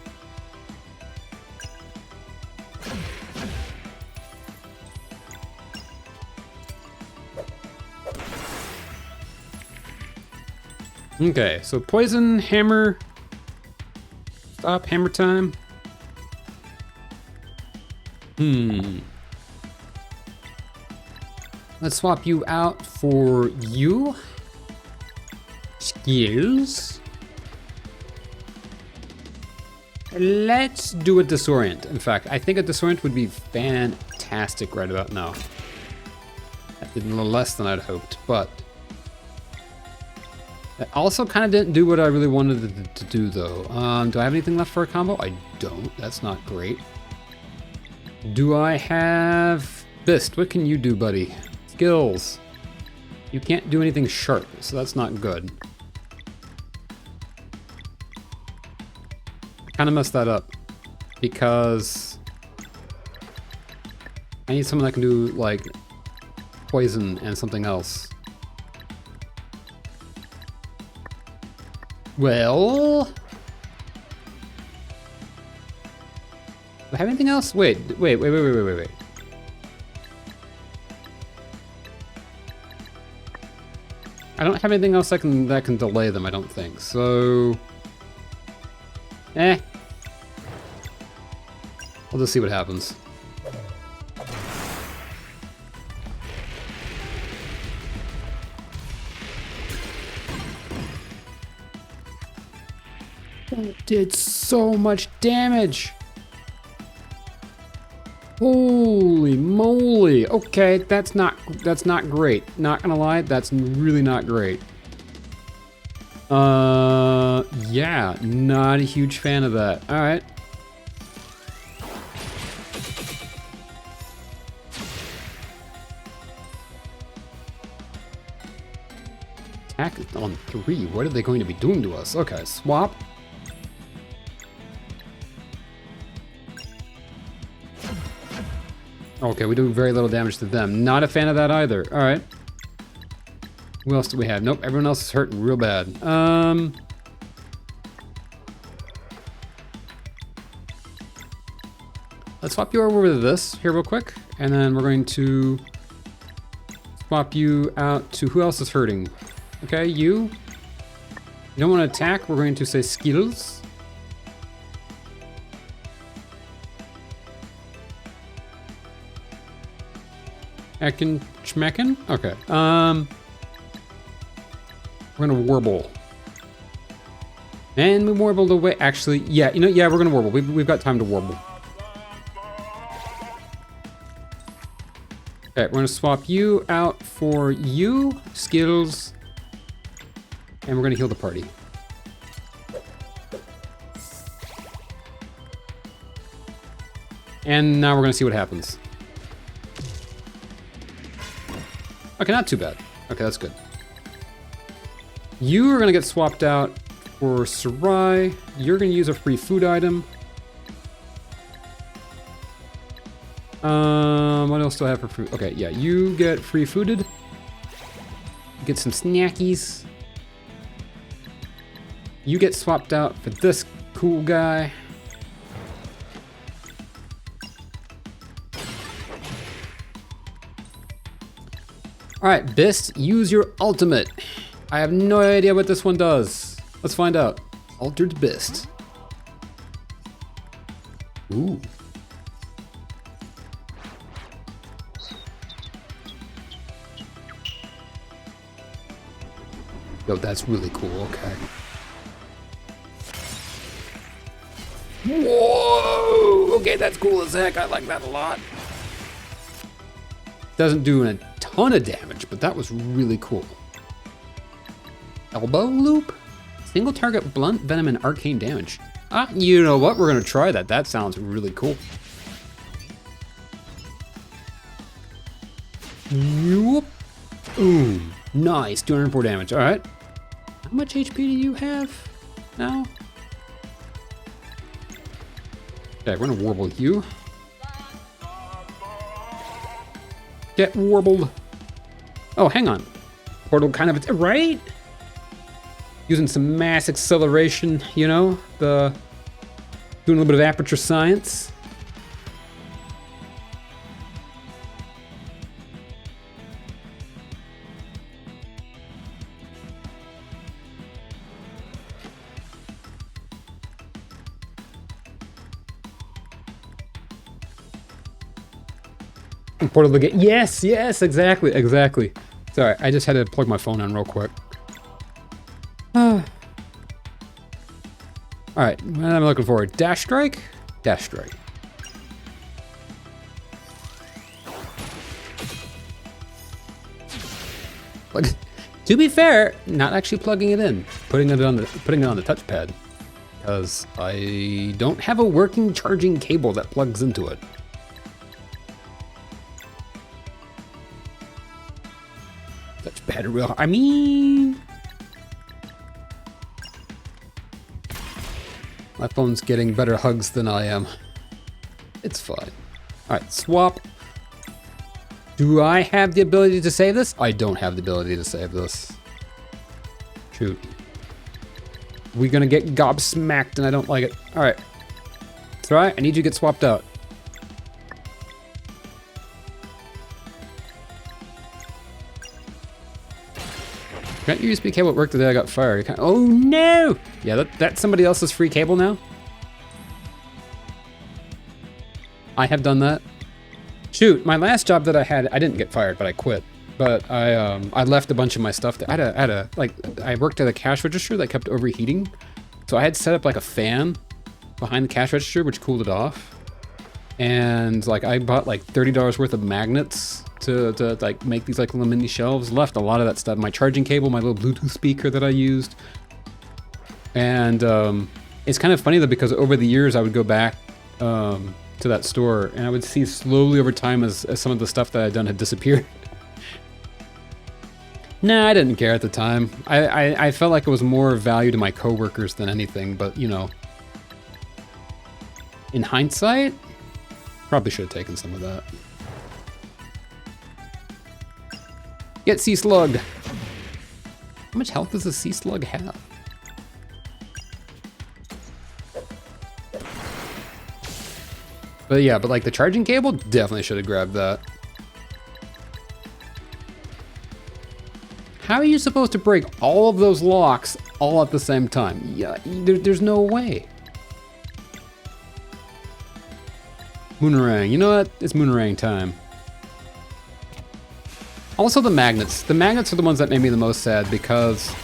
Okay, so poison, hammer, stop, hammer time. Let's swap you out for you. Skills. Let's do a disorient. In fact, I think a disorient would be fantastic right about now. That did a little less than I'd hoped, but that also kind of didn't do what I really wanted it to do, though. Do I have anything left for a combo? I don't. That's not great. Do I have Bist? What can you do, buddy? Skills. You can't do anything sharp, so that's not good. Kind of messed that up because I need someone that can do like poison and something else. Well, do I have anything else? Wait. I don't have anything else that can delay them, I don't think. So, I'll just see what happens. Did so much damage. Holy moly. Okay, that's not great. Not gonna lie, that's really not great. Yeah, not a huge fan of that. All right. Attack on 3. What are they going to be doing to us? Okay, swap. Okay, we do very little damage to them. Not a fan of that either. All right. Who else do we have? Nope, everyone else is hurting real bad. Let's swap you over to this here real quick. And then we're going to swap you out to who else is hurting? Okay, you. You don't want to attack. We're going to say skills. Ekin Schmecken? Okay. We're gonna warble. And we warbled away. Actually, yeah, yeah, we're gonna warble. We've got time to warble. Okay, we're gonna swap you out for you, skills, and we're gonna heal the party. And now we're gonna see what happens. Okay, not too bad. Okay, that's good. You are gonna get swapped out for Sarai. You're gonna use a free food item. What else do I have for fruit? Okay, yeah, you get free fooded. Get some snackies. You get swapped out for this cool guy. All right, Bist, use your ultimate. I have no idea what this one does. Let's find out. Altered Bist. Ooh. Yo, that's really cool, okay. Whoa! Okay, that's cool as heck. I like that a lot. Doesn't do a ton of damage, but that was really cool. Elbow loop? Single target blunt venom and arcane damage. Ah, you know what? We're gonna try that. That sounds really cool. Whoop. Ooh, nice. 204 damage. All right. How much HP do you have now? Okay, we're gonna warble you. Get warbled. Oh, hang on. Portal kind of, right? Using some mass acceleration, you know? Doing a little bit of aperture science. Portal to get, yes, exactly. Sorry, I just had to plug my phone in real quick. All right, what am I looking for? Dash strike? Dash strike. Like, to be fair, not actually plugging it in, putting it on the touchpad, because I don't have a working charging cable that plugs into it. Touchpad real. I mean. My phone's getting better hugs than I am. It's fine. All right, swap. Do I have the ability to save this? I don't have the ability to save this. Shoot. We're gonna get gobsmacked and I don't like it. All right. It's all right, I need you to get swapped out. Can't your USB cable work the day I got fired? Oh no! Yeah, that's somebody else's free cable now. I have done that. Shoot, my last job that I had, I didn't get fired, but I quit. But I left a bunch of my stuff there. I worked at a cash register that kept overheating. So I had set up like a fan behind the cash register, which cooled it off. And like I bought like $30 worth of magnets to like make these like little mini shelves. Left a lot of that stuff. My charging cable, my little Bluetooth speaker that I used. And it's kind of funny though, because over the years I would go back to that store and I would see slowly over time as some of the stuff that I'd done had disappeared. Nah, I didn't care at the time. I felt like it was more value to my coworkers than anything, but you know, in hindsight, probably should have taken some of that. Get Sea Slug. How much health does a Sea Slug have? But yeah, but like the charging cable, definitely should have grabbed that. How are you supposed to break all of those locks all at the same time? Yeah, there's no way. Moonerang, you know what? It's Moonerang time. Also the magnets. The magnets are the ones that made me the most sad because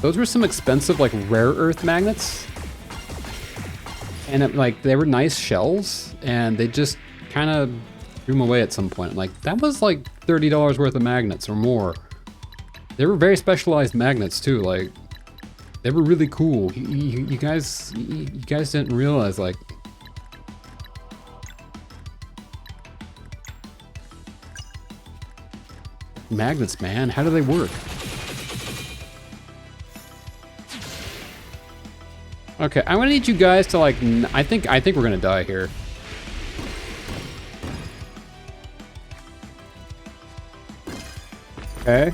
those were some expensive like rare earth magnets. And like they were nice shells and they just kind of threw them away at some point. Like that was like $30 worth of magnets or more. They were very specialized magnets too. Like they were really cool. You guys didn't realize like magnets, man. How do they work? Okay, I'm gonna need you guys to like. I think we're gonna die here. Okay,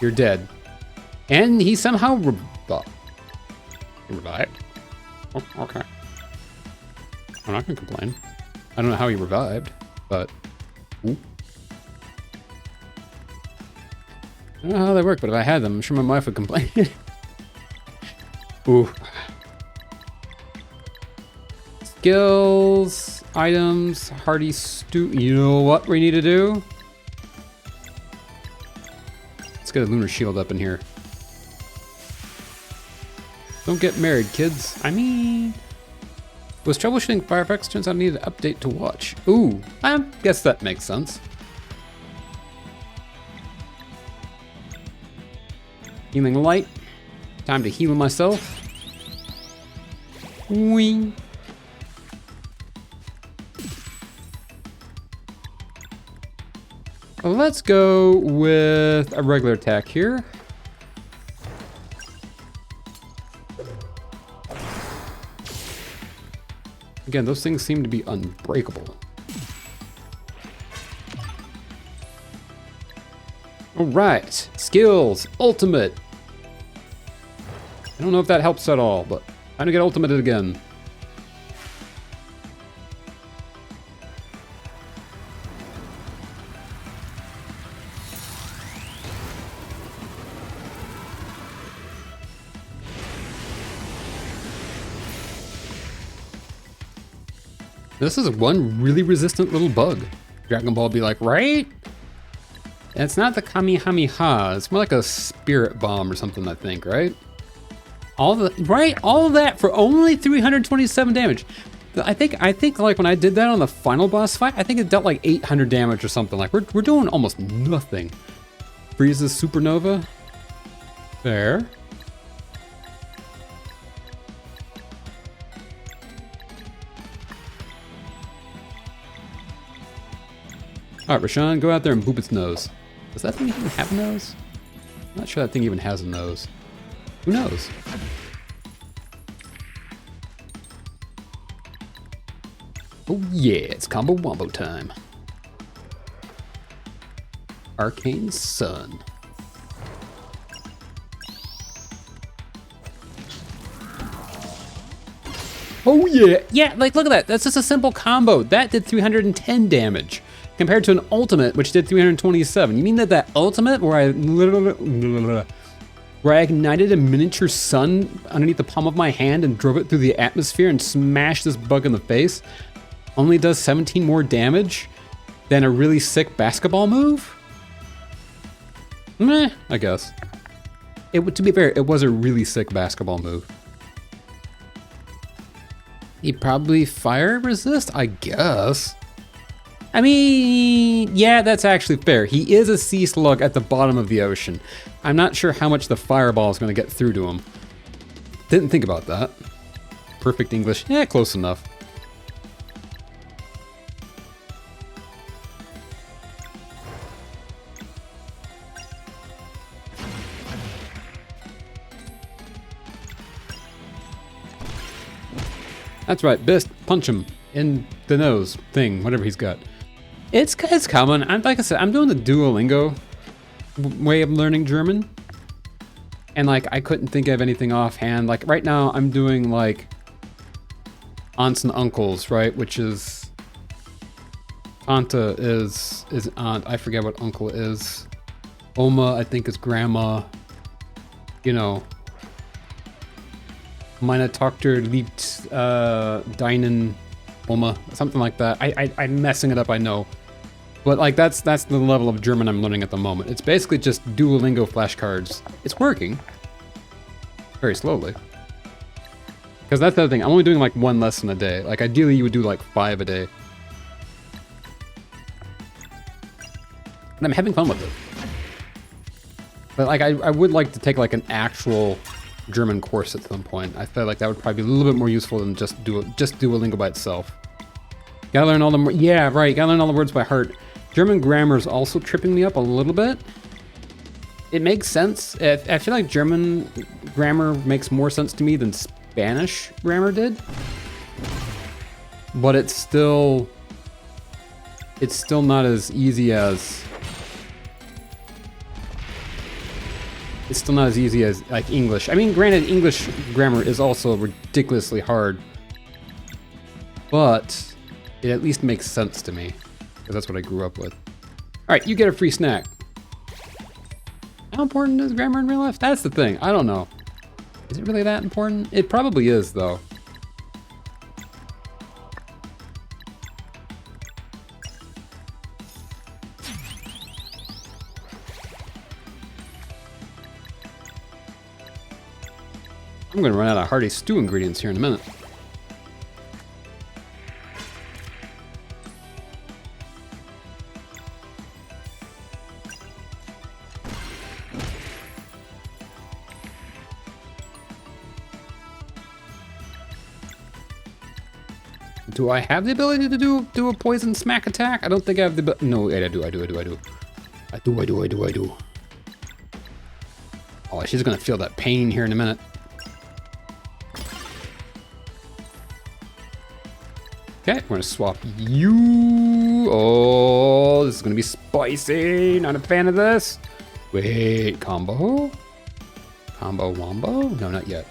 you're dead, and he somehow he revived. Oh, okay, I'm not gonna complain. I don't know how he revived, but. Ooh. I don't know how they work, but if I had them, I'm sure my wife would complain. Ooh. Skills, items, hearty stew. You know what we need to do? Let's get a lunar shield up in here. Don't get married, kids. I mean, was troubleshooting Firefox. Turns out I needed an update to watch. Ooh, I guess that makes sense. Healing light. Time to heal myself. Wing. Let's go with a regular attack here. Again, those things seem to be unbreakable. All right, skills, ultimate. I don't know if that helps at all, but time to get ultimated again. This is one really resistant little bug. Dragon Ball be like, right? And it's not the Kamehameha, it's more like a spirit bomb or something, I think, right? All of that for only 327 damage. I think like when I did that on the final boss fight, I think it dealt like 800 damage or something. Like we're doing almost nothing. Frieza's supernova. There. All right, Rashawn, go out there and boop its nose. Does that thing even have a nose? I'm not sure that thing even has a nose. Who knows? Oh yeah, it's combo wombo time. Arcane Sun. Oh yeah, yeah, like look at that. That's just a simple combo. That did 310 damage. Compared to an ultimate, which did 327. You mean that ultimate where I ignited a miniature sun underneath the palm of my hand and drove it through the atmosphere and smashed this bug in the face only does 17 more damage than a really sick basketball move? Meh, I guess. To be fair, it was a really sick basketball move. He probably fire resist, I guess. I mean, yeah, that's actually fair. He is a sea slug at the bottom of the ocean. I'm not sure how much the fireball is going to get through to him. Didn't think about that. Perfect English. Yeah, close enough. That's right, Bist, punch him in the nose thing, whatever he's got. It's coming. Like I said, I'm doing the Duolingo way of learning German. And like, I couldn't think of anything offhand. Like right now I'm doing like aunts and uncles, right? Which is, Tante is aunt. I forget what uncle is. Oma, I think, is grandma. You know, Meine Tochter liebt deinen Oma, something like that. I'm messing it up, I know. But like that's the level of German I'm learning at the moment. It's basically just Duolingo flashcards. It's working. Very slowly. Because that's the other thing, I'm only doing like one lesson a day. Like ideally you would do like 5 a day. And I'm having fun with it. But like I would like to take like an actual German course at some point. I feel like that would probably be a little bit more useful than just Duolingo by itself. Gotta learn all the yeah, right, gotta learn all the words by heart. German grammar is also tripping me up a little bit. It makes sense. I feel like German grammar makes more sense to me than Spanish grammar did. But it's still not as easy as like English. I mean, granted, English grammar is also ridiculously hard, but it at least makes sense to me, because that's what I grew up with. All right, you get a free snack. How important is grammar in real life? That's the thing, I don't know. Is it really that important? It probably is, though. I'm gonna run out of hearty stew ingredients here in a minute. Do I have the ability to do a poison smack attack? I don't think I have the ability. No, I do. Oh, she's gonna feel that pain here in a minute. Okay, we're gonna swap you. Oh, this is gonna be spicy. Not a fan of this. Wait, combo? Combo wombo? No, not yet.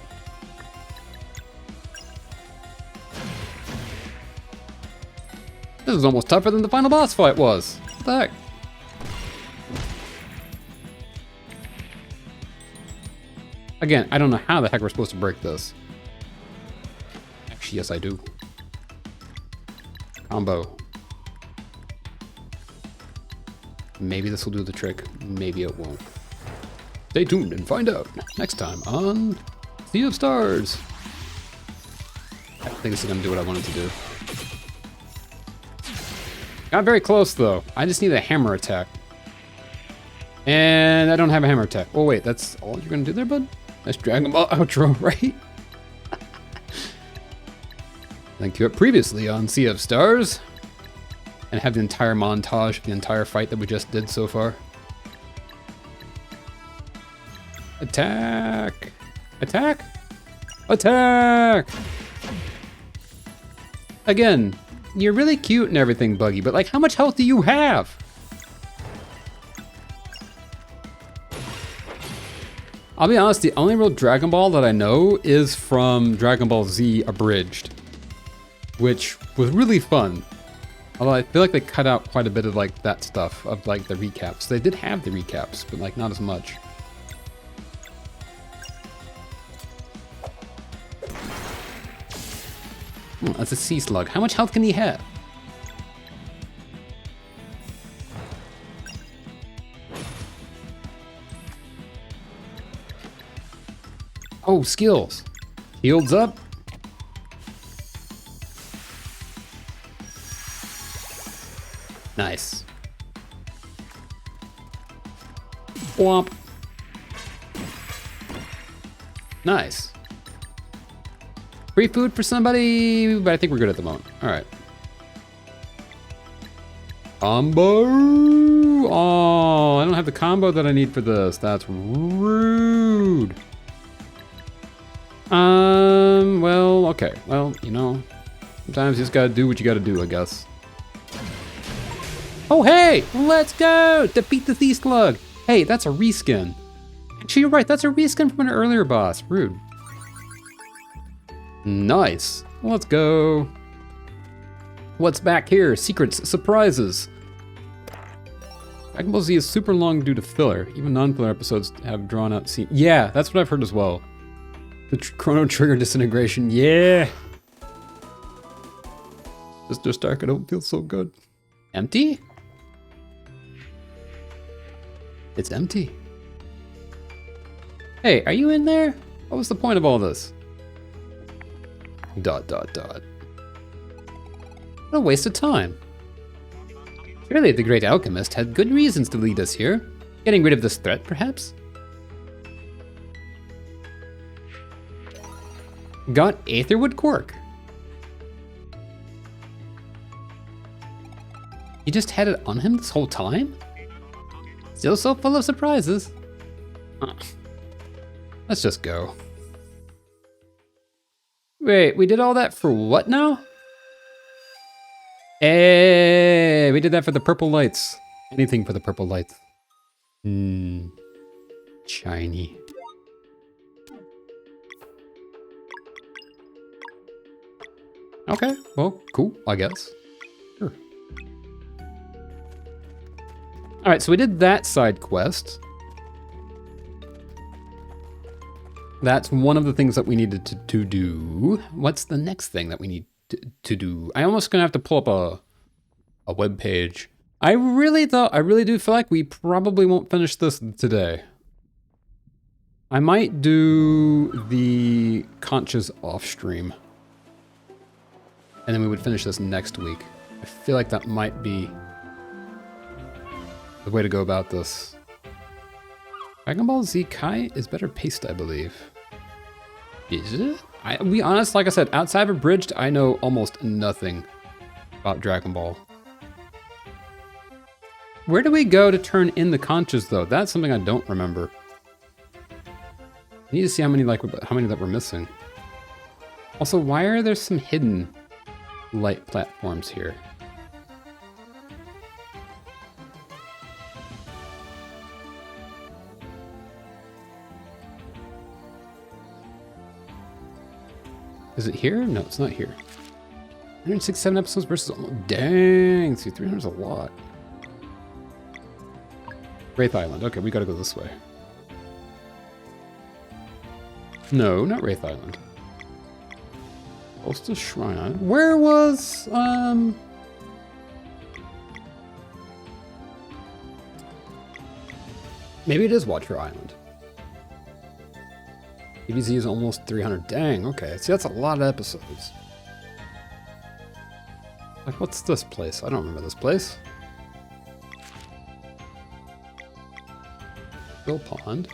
This is almost tougher than the final boss fight was. What the heck? Again, I don't know how the heck we're supposed to break this. Actually, yes, I do. Combo. Maybe this will do the trick. Maybe it won't. Stay tuned and find out next time on Sea of Stars. I think this is gonna do what I wanted to do. Got very close though. I just need a hammer attack. And I don't have a hammer attack. Oh wait, that's all you're gonna do there, bud? Nice Dragon Ball outro, right? Thank you previously on Sea of Stars. And have the entire montage of the entire fight that we just did so far. Attack! Attack! Attack! Again, you're really cute and everything, Buggy, but like, how much health do you have? I'll be honest, the only real Dragon Ball that I know is from Dragon Ball Z Abridged, which was really fun. Although I feel like they cut out quite a bit of like that stuff, of like the recaps. They did have the recaps, but like not as much. Oh, that's a sea slug. How much health can he have? Oh, skills. Shields up. Nice. Womp. Nice. Free food for somebody, but I think we're good at the moment. All right. Combo. Oh, I don't have the combo that I need for this. That's rude. Well, okay. Well, you know, sometimes you just gotta do what you gotta do, I guess. Oh, hey, let's go. Defeat the Thief Slug. Hey, that's a reskin. Actually, you're right. That's a reskin from an earlier boss. Rude. Nice. Let's go. What's back here? Secrets, surprises. Dragon Ball Z is super long due to filler. Even non-filler episodes have drawn out scenes. Yeah, that's what I've heard as well. The Chrono Trigger disintegration. Yeah. Mr. Stark, I don't feel so good. Empty? It's empty. Hey, are you in there? What was the point of all this? ... What a waste of time. Surely the great alchemist had good reasons to lead us here. Getting rid of this threat, perhaps? Got Aetherwood Cork. He just had it on him this whole time? Still so full of surprises. Let's just go. Wait, we did all that for what now? Hey, we did that for the purple lights. Anything for the purple lights. Shiny. Okay, well, cool, I guess. Sure. All right, so we did that side quest. That's one of the things that we needed to do. What's the next thing that we need to do? I'm almost gonna have to pull up a web page. I really do feel like we probably won't finish this today. I might do the Conchas off stream. And then we would finish this next week. I feel like that might be the way to go about this. Dragon Ball Z Kai is better paced, I believe. Is it? I'll be honest, like I said, outside of Abridged, I know almost nothing about Dragon Ball. Where do we go to turn in the conchas, though? That's something I don't remember. I need to see how many that we're missing. Also, why are there some hidden light platforms here? Is it here? No, it's not here. 167 episodes versus... Dang, see, 300 is a lot. Wraith Island. Okay, we gotta go this way. No, not Wraith Island. Solstice Shrine Island. Where was... Maybe it is Watcher Island. DBZ is almost 300. Dang, okay. See, that's a lot of episodes. Like, what's this place? I don't remember this place. Bill Pond.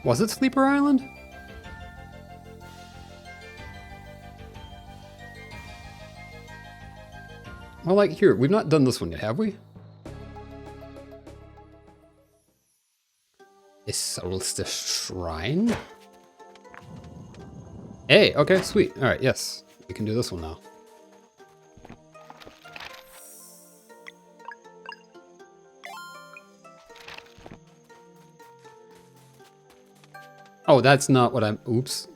Was it Sleeper Island? Well, like, here, we've not done this one yet, have we? A Solstice Shrine? Hey, okay, sweet. All right, yes. We can do this one now. Oh, that's not what I'm... Oops.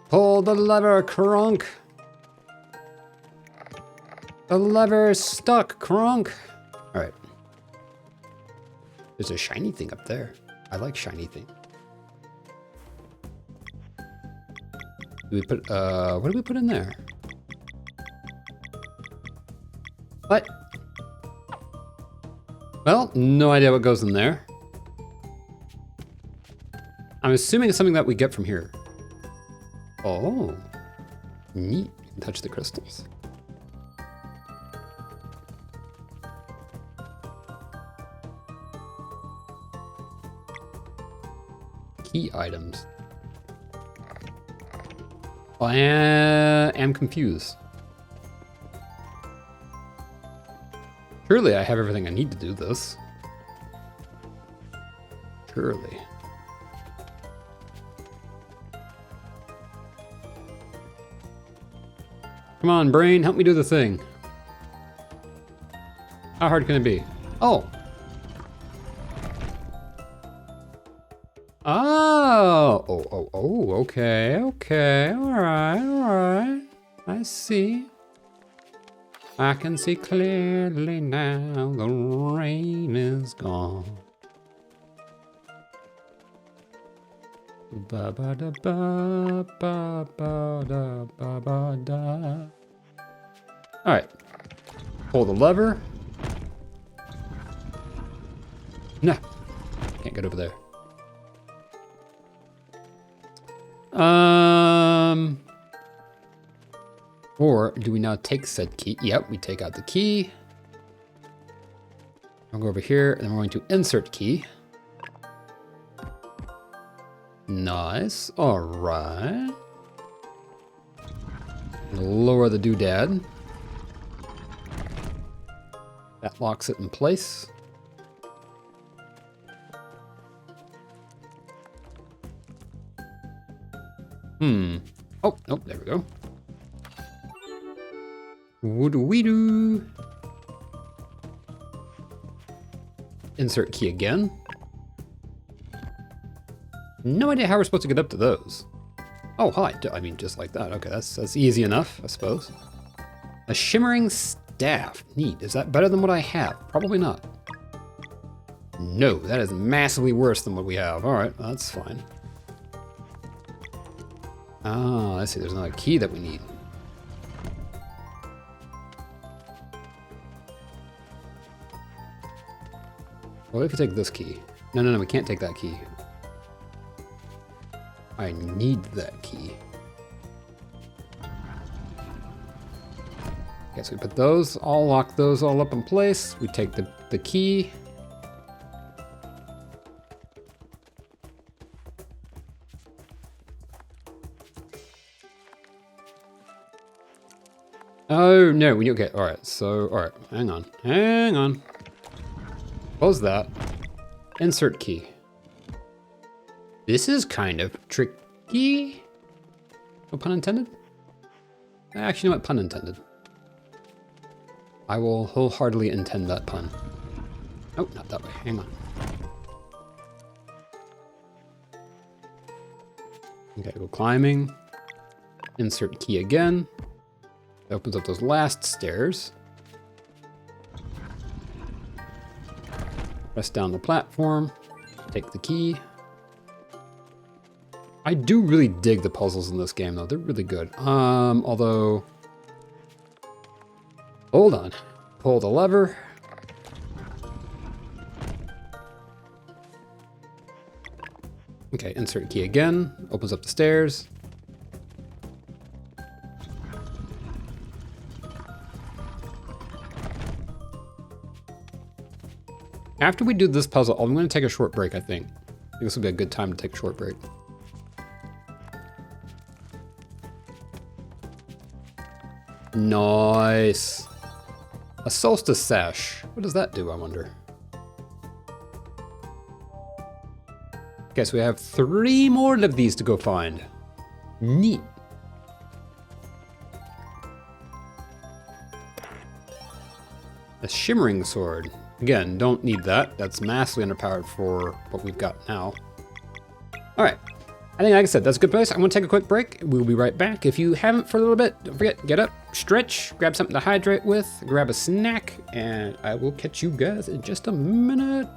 Pull the lever, Kronk. The lever is stuck, Kronk. All right. There's a shiny thing up there. I like shiny things. Do we put, what did we put in there? What? Well, no idea what goes in there. I'm assuming it's something that we get from here. Oh, neat. You can touch the crystals. Key items. Oh, I am confused. Surely I have everything I need to do this. Surely. Come on, brain, help me do the thing. How hard can it be? Oh. Oh, okay, all right. I see. I can see clearly now, the rain is gone. Ba ba da ba ba ba da ba ba da. All right, pull the lever. No, can't get over there. Or do we now take said key? Yep, we take out the key. I'll go over here and we're going to insert key. Nice, all right. Lower the doodad. That locks it in place. Oh, nope, there we go. What do we do? Insert key again. No idea how we're supposed to get up to those. Oh, hi. I mean, just like that. Okay, that's easy enough, I suppose. A shimmering staff. Neat. Is that better than what I have? Probably not. No, that is massively worse than what we have. All right, that's fine. Ah, I see. There's another key that we need. What if we take this key? No, we can't take that key. I need that key. Okay, so we put those, all lock those all up in place. We take the key. Oh, no, we need, okay, all right, so, all right, hang on. Close that. Insert key. This is kind of tricky. No pun intended? Actually, no, what, pun intended. I will wholeheartedly intend that pun. Oh, not that way, hang on. Okay, go climbing. Insert key again. That opens up those last stairs. Press down the platform. Take the key. I do really dig the puzzles in this game, though. They're really good. Although... Hold on. Pull the lever. Okay, insert key again. Opens up the stairs. After we do this puzzle, I'm going to take a short break, I think. This will be a good time to take a short break. Nice. A solstice sash. What does that do, I wonder? Okay, so we have 3 more of these to go find. Neat. A shimmering sword. Again, don't need that. That's massively underpowered for what we've got now. All right. I think, like I said, that's a good place. I'm going to take a quick break. We'll be right back. If you haven't for a little bit, don't forget, get up, stretch, grab something to hydrate with, grab a snack, and I will catch you guys in just a minute.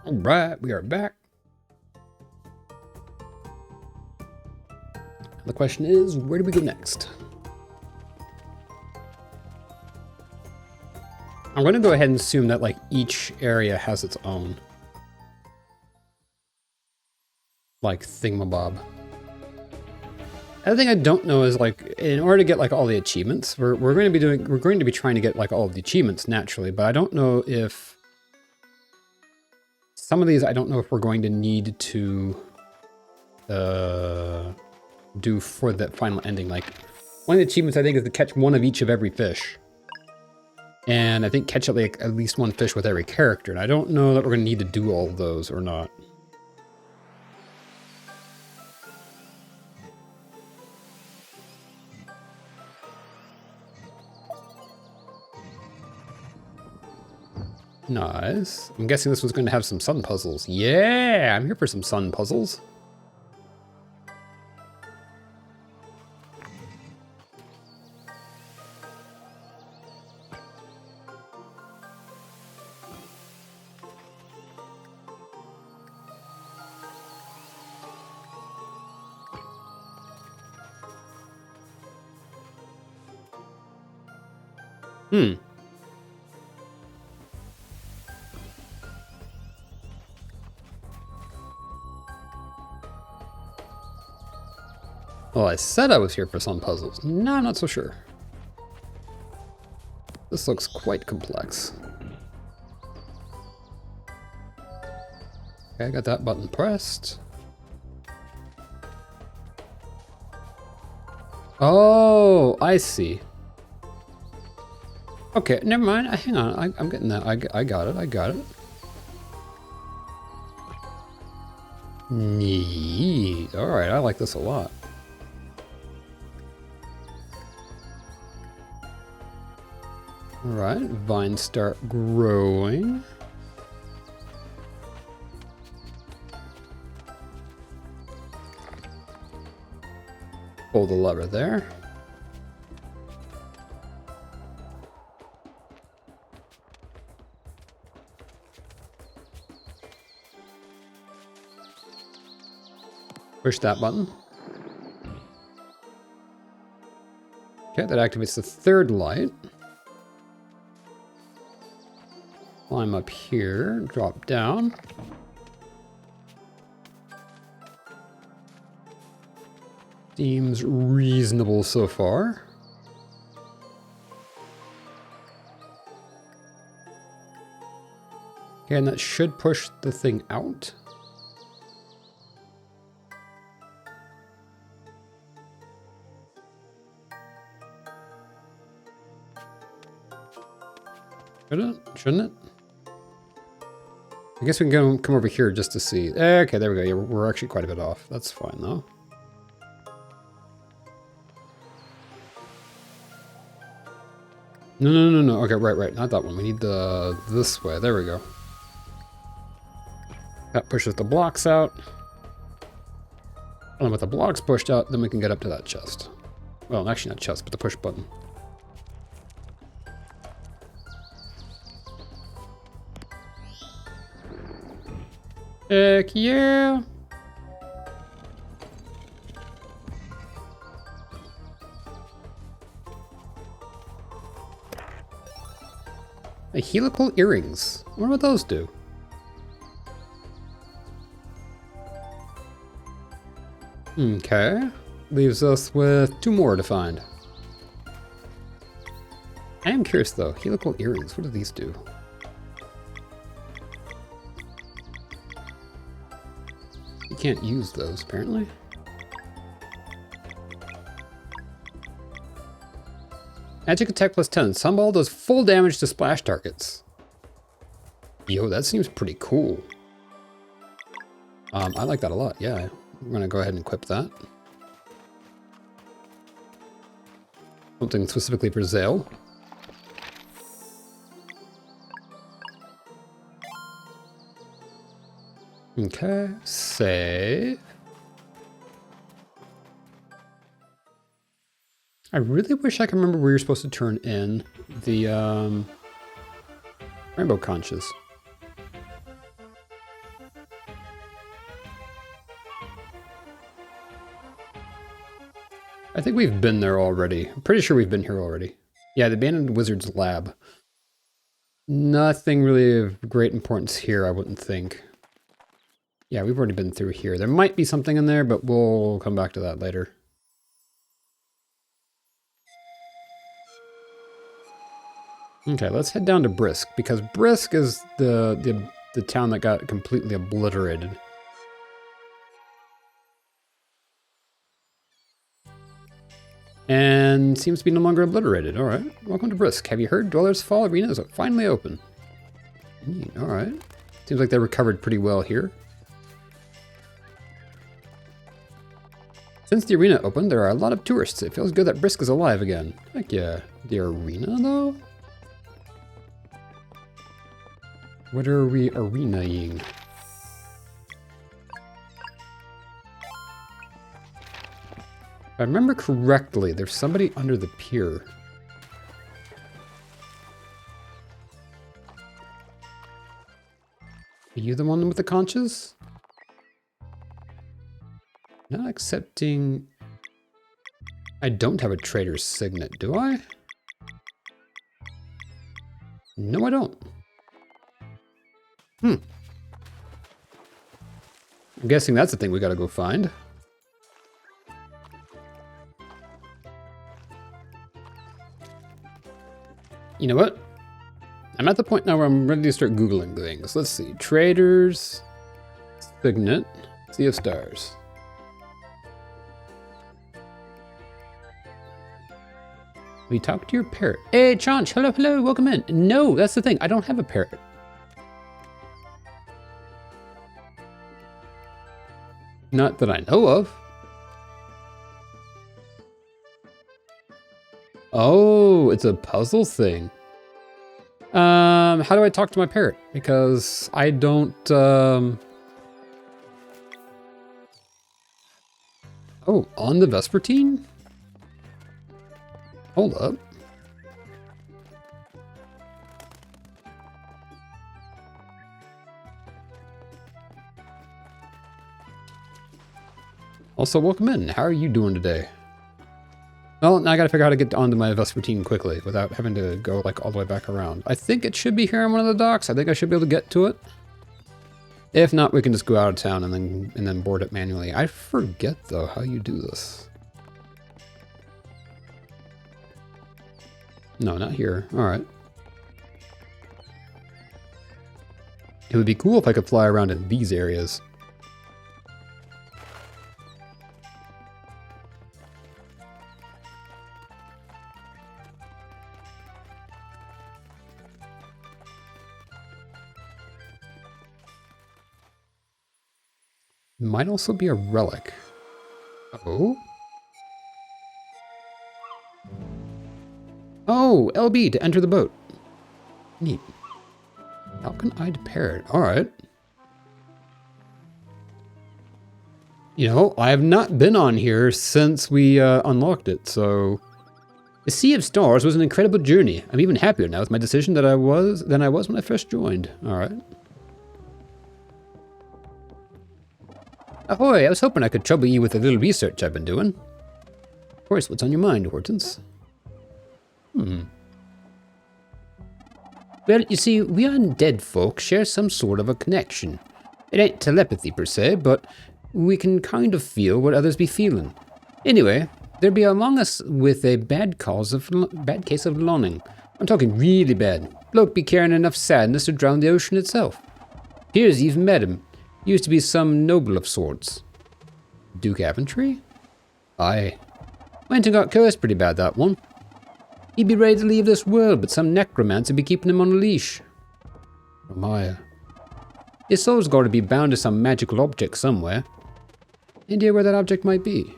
All right, we are back. The question is, where do we go next? I'm going to go ahead and assume that like each area has its own like thingamabob. Other thing I don't know is like in order to get like all the achievements, we're going to be trying to get like all of the achievements naturally, but I don't know if some of these I don't know if we're going to need to do for the final ending. Like one of the achievements I think is to catch one of each of every fish. And I think catch up like at least one fish with every character. And I don't know that we're going to need to do all of those or not. Nice. I'm guessing this was going to have some sun puzzles. Yeah, I'm here for some sun puzzles. Well, I said I was here for sun puzzles. No, I'm not so sure. This looks quite complex. Okay, I got that button pressed. Oh, I see. Okay, never mind. Hang on, I'm getting that. I got it. I got it. Neat. All right, I like this a lot. All right, vines start growing. Pull the lever there. Push that button. Okay, that activates the third light. Climb up here, drop down. Seems reasonable so far. Okay, and that should push the thing out. Shouldn't it? I guess we can come over here just to see. Okay, there we go. Yeah, we're actually quite a bit off. That's fine, though. No. Okay, right. Not that one. We need the this way. There we go. That pushes the blocks out. And with the blocks pushed out, then we can get up to that chest. Well, actually not chest, but the push button. Heck yeah! A helical earrings. I wonder what those do. Okay. Leaves us with 2 more to find. I am curious though. Helical earrings. What do these do? You can't use those apparently. Magic attack plus 10. Sunball does full damage to splash targets. Yo, that seems pretty cool. I like that a lot. Yeah, I'm gonna go ahead and equip that. Something specifically for Zale. Okay, save. I really wish I could remember where you're supposed to turn in the rainbow conches. I think we've been there already. I'm pretty sure we've been here already. Yeah, the Abandoned Wizard's Lab. Nothing really of great importance here, I wouldn't think. Yeah, we've already been through here. There might be something in there, but we'll come back to that later. Okay, let's head down to Brisk, because Brisk is the town that got completely obliterated. And seems to be no longer obliterated. All right, welcome to Brisk. Have you heard? Dweller's Fall Arena is finally open. All right. Seems like they recovered pretty well here. Since the arena opened, there are a lot of tourists. It feels good that Brisk is alive again. Heck yeah. The arena, though? What are we arenaing? If I remember correctly, there's somebody under the pier. Are you the one with the conches? Not accepting... I don't have a trader's signet, do I? No, I don't. I'm guessing that's the thing we gotta go find. You know what? I'm at the point now where I'm ready to start Googling things. Let's see. Traders, Signet, Sea of Stars. We talk to your parrot. Hey, Chaunch, hello, hello, welcome in. No, that's the thing. I don't have a parrot. Not that I know of. Oh, it's a puzzle thing. How do I talk to my parrot? Because I don't, Oh, on the Vespertine? Hold up. Also, welcome in. How are you doing today? Well, now I gotta figure out how to get onto my Vespertine quickly without having to go like all the way back around. I think it should be here on one of the docks. I think I should be able to get to it. If not, we can just go out of town and then board it manually. I forget though how you do this. No, not here. All right. It would be cool if I could fly around in these areas. Might also be a relic. Oh? Oh, LB to enter the boat. Neat. Falcon-eyed parrot. All right. You know, I have not been on here since we unlocked it, so... The Sea of Stars was an incredible journey. I'm even happier now with my decision than I was when I first joined. All right. Ahoy, I was hoping I could trouble you with a little research I've been doing. Of course, what's on your mind, Hortense? Well, you see, we undead folk share some sort of a connection. It ain't telepathy per se, but we can kind of feel what others be feeling. Anyway, there be among us with a bad case of longing. I'm talking really bad. Bloke be carrying enough sadness to drown the ocean itself. Here's you've met him. Used to be some noble of sorts. Duke Aventry? Aye. Went and got cursed pretty bad, that one. He'd be ready to leave this world, but some necromancer be keeping him on a leash. Oh my. His soul's got to be bound to some magical object somewhere. Any idea where that object might be?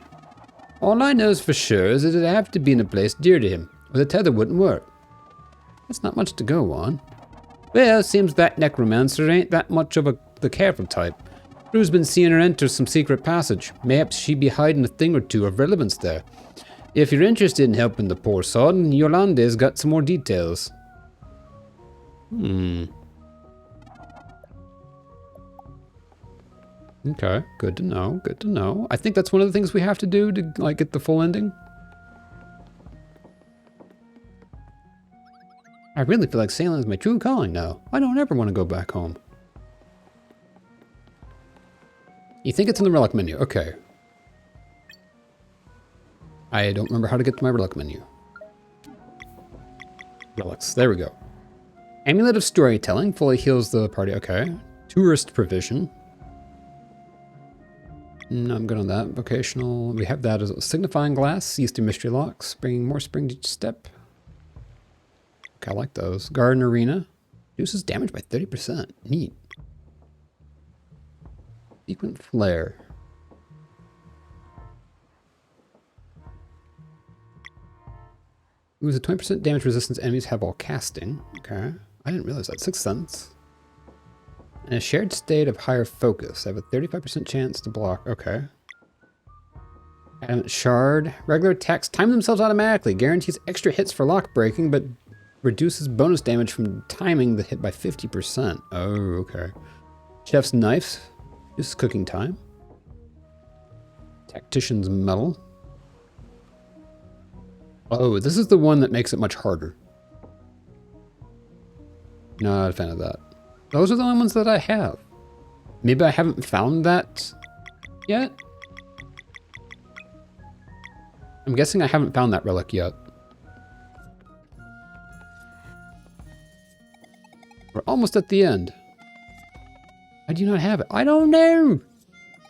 All I knows for sure is that it'd have to be in a place dear to him, or the tether wouldn't work. That's not much to go on. Well, seems that necromancer ain't that much of the careful type. Drew's been seeing her enter some secret passage. Mayhaps she be hiding a thing or two of relevance there. If you're interested in helping the poor sod, Yolande's got some more details. Okay, good to know, good to know. I think that's one of the things we have to do to, like, get the full ending. I really feel like sailing is my true calling now. I don't ever want to go back home. You think it's in the relic menu? Okay. I don't remember how to get to my relic menu. Relics. There we go. Amulet of Storytelling fully heals the party. Okay. Tourist provision. I'm good on that. Vocational. We have that as a signifying glass. Used to mystery locks. Bringing more spring to each step. Okay, I like those. Garden Arena. Reduces damage by 30%. Neat. Frequent Flare. Ooh, a 20% damage resistance enemies have while casting. Okay. I didn't realize that. 6 cents. And a shared state of higher focus. I have a 35% chance to block. Okay. Adamant Shard. Regular attacks time themselves automatically. Guarantees extra hits for lock breaking, but reduces bonus damage from timing the hit by 50%. Oh, okay. Chef's Knife. Reduces cooking time. Tactician's Medal. Oh, this is the one that makes it much harder. Not a fan of that. Those are the only ones that I have. Maybe I haven't found that yet? I'm guessing I haven't found that relic yet. We're almost at the end. Why do you not have it? I don't know!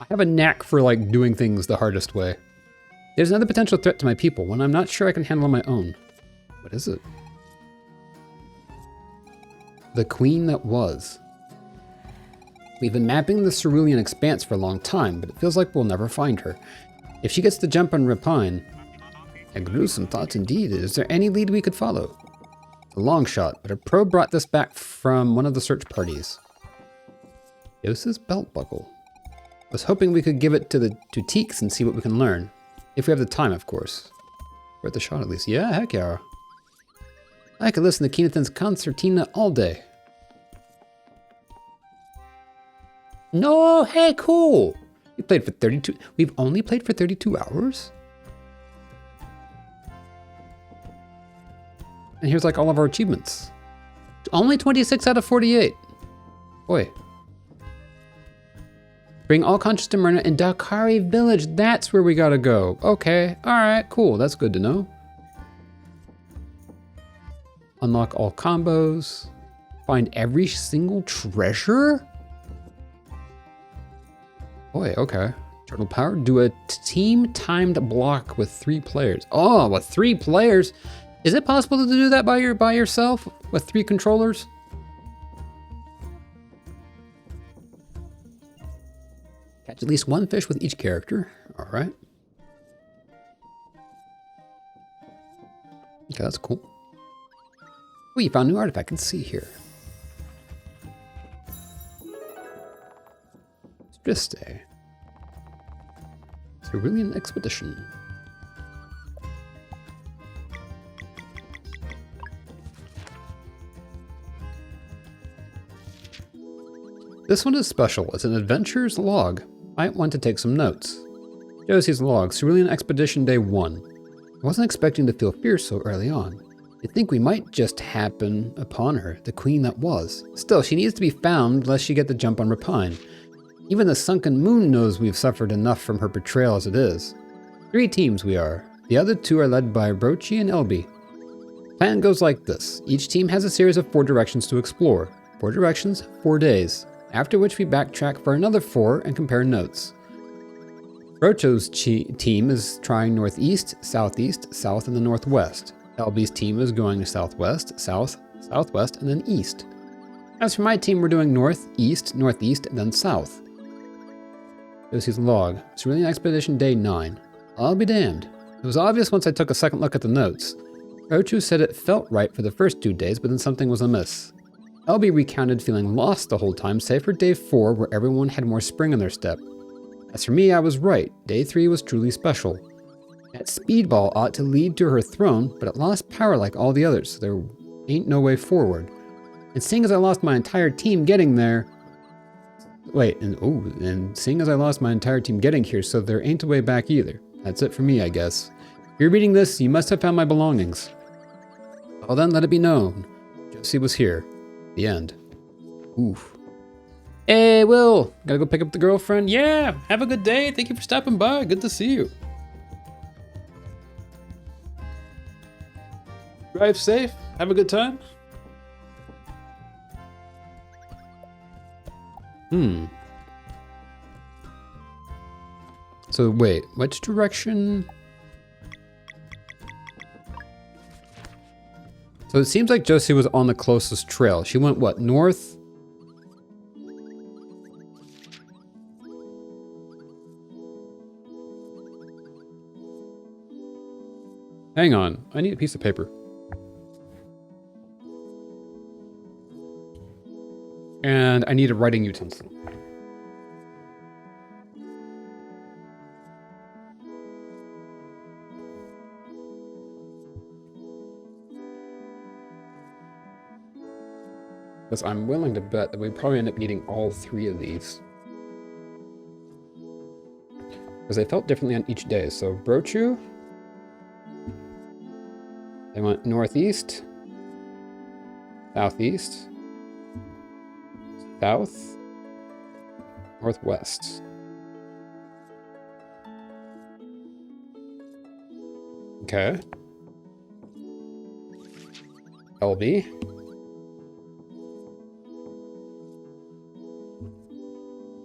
I have a knack for, like, doing things the hardest way. There's another potential threat to my people, one I'm not sure I can handle on my own. What is it? The Queen That Was. We've been mapping the Cerulean Expanse for a long time, but it feels like we'll never find her. If she gets the jump on Rapine... A gruesome thought indeed. Is there any lead we could follow? A long shot, but a pro brought this back from one of the search parties. Yos's belt buckle. I was hoping we could give it to Teeks and see what we can learn. If we have the time, of course. Worth the shot at least. Yeah, heck yeah. I could listen to Keenathan's concertina all day. No, hey, cool. We played for 32. We've only played for 32 hours? And here's like all of our achievements. Only 26 out of 48. Boy. Bring all conscious to Myrna in Dakari Village. That's where we gotta go. Okay. Alright, cool. That's good to know. Unlock all combos. Find every single treasure? Boy, okay. Turtle power. Do a team-timed block with 3 players. Oh, with 3 players? Is it possible to do that by yourself with 3 controllers? Catch at least 1 fish with each character. All right. Okay, that's cool. Oh, you found a new artifact. Let's see here. Striste. Cerulean Expedition. This one is special. It's an adventurer's log. Might want to take some notes. Josie's log, Cerulean Expedition Day 1. I wasn't expecting to feel fear so early on. You'd think we might just happen upon her, the queen that was. Still, she needs to be found lest she get the jump on Rapine. Even the sunken moon knows we've suffered enough from her betrayal as it is. 3 teams we are. The other 2 are led by Brochi and Elby. Plan goes like this. Each team has a series of 4 directions to explore. 4 directions, 4 days. After which we backtrack for another 4 and compare notes. Brocho's team is trying northeast, southeast, south, and the northwest. Elby's team is going to southwest, south, southwest, and then east. As for my team, we're doing north, east, northeast, and then south. Josie's log, Cerulean Expedition Day 9. I'll be damned. It was obvious once I took a second look at the notes. Brochu said it felt right for the first 2 days, but then something was amiss. Elby recounted feeling lost the whole time, save for day 4 where everyone had more spring in their step. As for me, I was right. Day 3 was truly special. That speedball ought to lead to her throne, but it lost power like all the others, so there ain't no way forward. And seeing as I lost my entire team getting there... and seeing as I lost my entire team getting here, so there ain't a way back either. That's it for me, I guess. If you're reading this, you must have found my belongings. Well then, let it be known. Josie was here. The end. Oof. Hey, Will. Gotta go pick up the girlfriend. Yeah, have a good day. Thank you for stopping by. Good to see you. Drive safe. Have a good time. So wait, which direction? So it seems like Josie was on the closest trail. She went what, north? Hang on, I need a piece of paper. And I need a writing utensil. Because I'm willing to bet that we probably end up needing all 3 of these. Because they felt differently on each day. So Brochu, they went northeast, southeast, south, northwest. Okay. LB.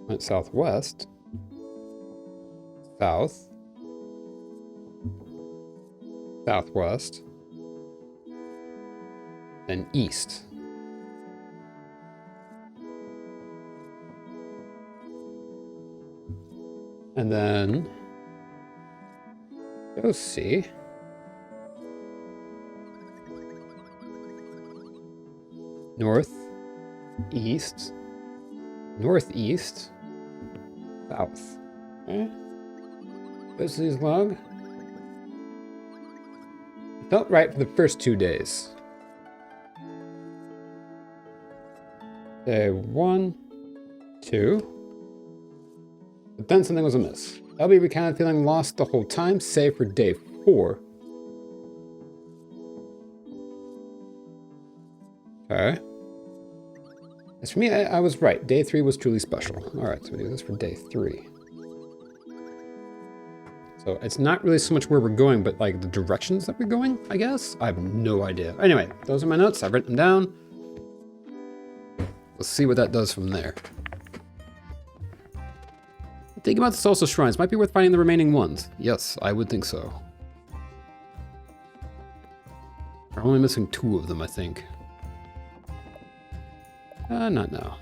Went southwest, south, southwest, then east. And then go see. North, east, northeast, south. Okay. Leslie's log. Felt right for the first 2 days. Day 1, 2. But then something was amiss. LB recounted feeling lost the whole time, save for day 4. Okay. As for me, I was right. Day 3 was truly special. All right, so we do this for day 3. So it's not really so much where we're going, but like the directions that we're going, I guess? I have no idea. Anyway, those are my notes. I've written them down. Let's see what that does from there. Think about the Solstice Shrines. Might be worth finding the remaining ones. Yes, I would think so. We're only missing 2 of them, I think. Not now.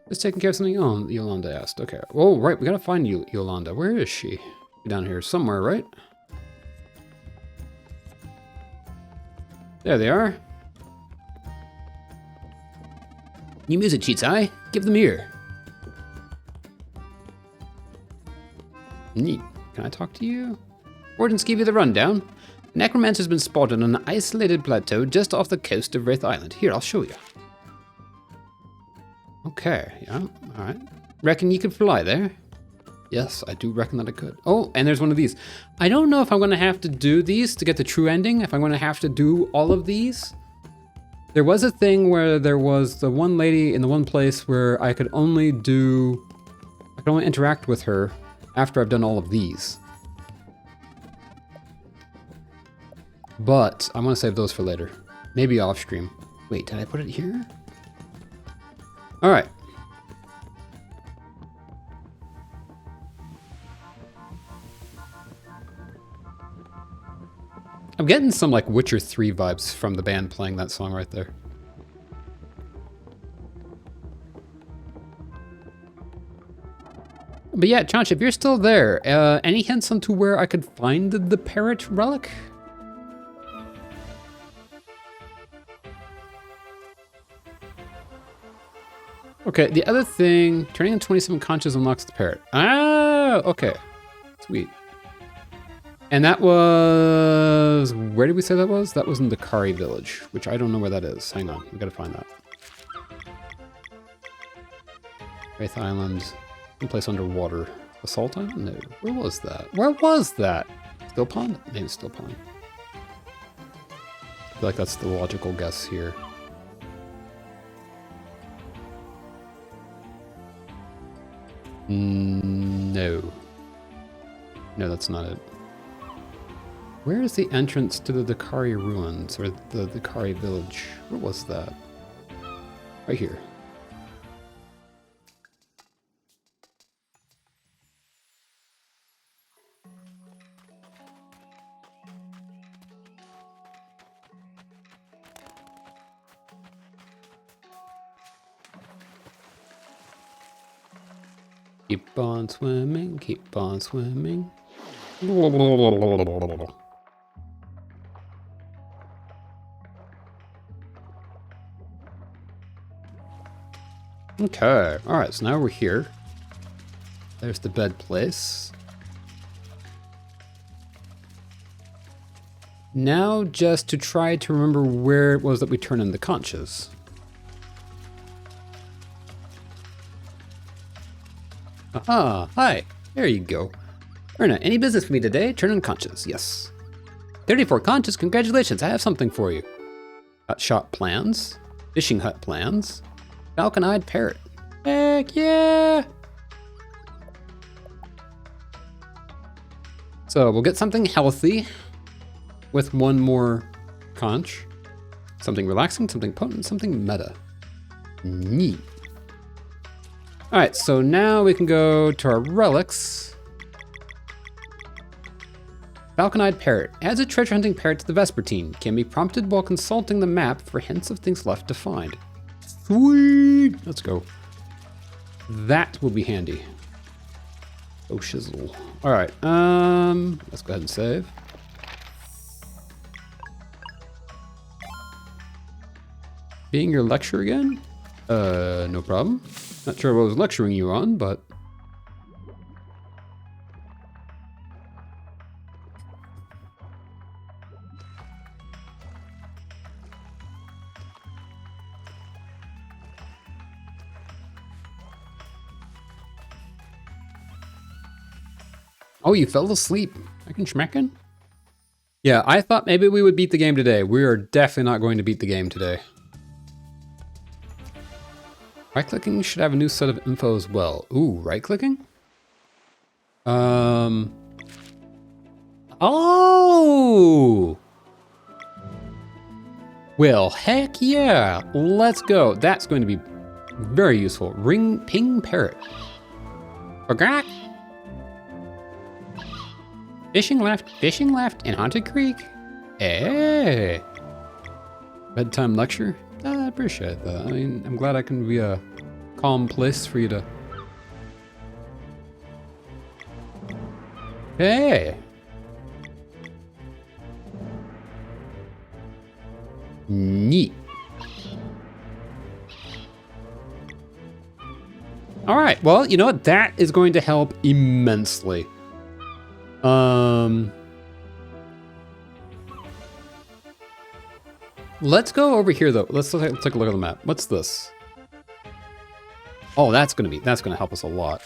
Just taking care of something? Oh, Yolanda asked. Okay. Oh, right. We gotta find Yolanda. Where is she? Down here somewhere, right? There they are. New music cheats, I give them here. Neat. Can I talk to you? Ordnance give you the rundown. Necromancer's been spotted on an isolated plateau just off the coast of Wraith Island. Here, I'll show you. Okay, yeah, alright. Reckon you could fly there? Yes, I do reckon that I could. Oh, and there's one of these. I don't know if I'm gonna have to do these to get the true ending, if I'm gonna have to do all of these. There was a thing where there was the one lady in the one place where I could only interact with her after I've done all of these. But I want to save those for later. Maybe off stream. Wait, did I put it here? All right. I'm getting some like Witcher 3 vibes from the band playing that song right there. But yeah, Chanch, if you're still there, any hints onto where I could find the parrot relic? Okay, the other thing, turning on 27 conscious unlocks the parrot. Ah, okay. Sweet. And that was, where did we say that was? That was in the Kari village, which I don't know where that is. Hang on, we gotta find that. Wraith Island. Someplace underwater. Assault Island? No. Where was that? Where was that? Still Pond? Maybe Still Pond. I feel like that's the logical guess here. No. No, that's not it. Where is the entrance to the Dakari ruins, or the Dakari village? Where was that? Right here. Keep on swimming, keep on swimming. Okay, alright, so now we're here. There's the bed place. Now just to try to remember where it was that we turned in the conches. Aha, hi, there you go. Erna, any business for me today? Turn in conches, yes. 34 conches, congratulations, I have something for you. Hut shop plans, fishing hut plans, falcon-eyed parrot. Heck yeah! So we'll get something healthy with one more conch. Something relaxing, something potent, something meta. Neat. All right, so now we can go to our relics. Falcon-eyed parrot. Adds a treasure hunting parrot to the Vespertine. Can be prompted while consulting the map for hints of things left to find. Sweet! Let's go. That will be handy. Oh, shizzle. All right, let's go ahead and save. Being your lecturer again? No problem. Not sure what I was lecturing you on, but... Oh, you fell asleep. I can schmecken? Yeah, I thought maybe we would beat the game today. We are definitely not going to beat the game today. Right-clicking should have a new set of info as well. Ooh, right-clicking? Oh! Well, heck yeah! Let's go. That's going to be very useful. Ping parrot. Bagrak. Fishing left in Haunted Creek. Hey! Bedtime lecture? I appreciate that. I mean, I'm glad I can be a calm place for you to... Hey! Neat. All right, well, you know what? That is going to help immensely. Let's go over here though. Let's take a look at the map. What's this? Oh, that's gonna help us a lot.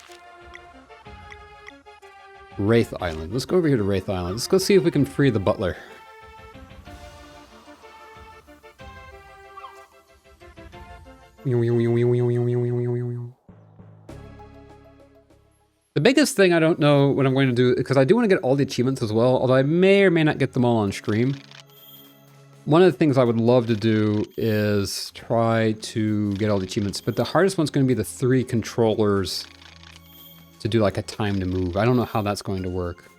Wraith Island. Let's go over here to Wraith Island. Let's go see if we can free the butler. The biggest thing I don't know what I'm going to do, because I do want to get all the achievements as well, although I may or may not get them all on stream. One of the things I would love to do is try to get all the achievements, but the hardest one's going to be the 3 controllers to do like a time to move. I don't know how that's going to work.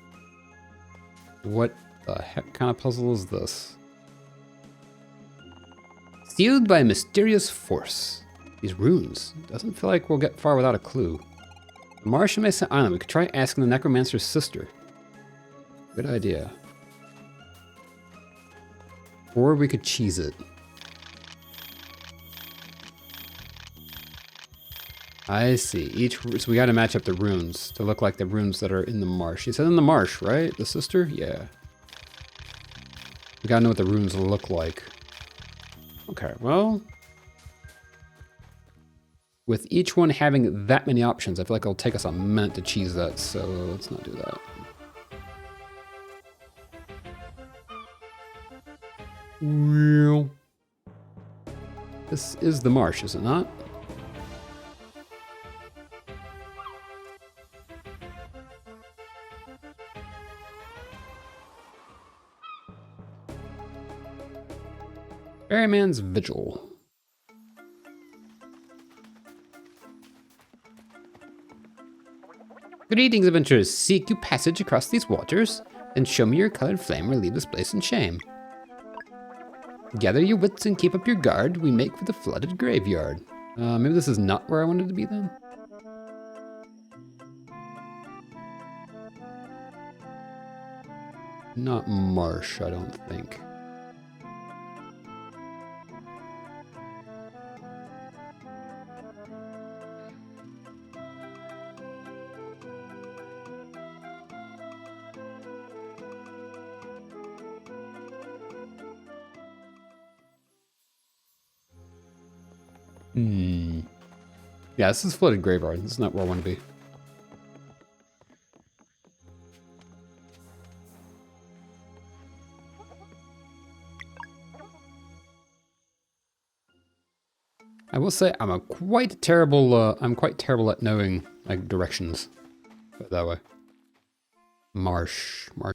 What the heck kind of puzzle is this? Sealed by a mysterious force. These runes. Doesn't feel like we'll get far without a clue. The Marsh and Mesa Island. We could try asking the Necromancer's sister. Good idea. Or we could cheese it. I see. So we got to match up the runes to look like the runes that are in the marsh. You said in the marsh, right? The sister? Yeah. We got to know what the runes look like. Okay, well. with each one having that many options, I feel like it'll take us a minute to cheese that, so let's not do that. Well, this is the marsh, is it not? Ferryman's Vigil. Greetings, adventurers. Seek you passage across these waters, then show me your colored flame or leave this place in shame. Gather your wits and keep up your guard. We make for the flooded graveyard. Maybe this is not where I wanted to be then? Not marsh, I don't think. Yeah, this is flooded graveyard. This is not where I want to be. I will say I'm quite terrible at knowing like directions. Put it that way. Marsh. I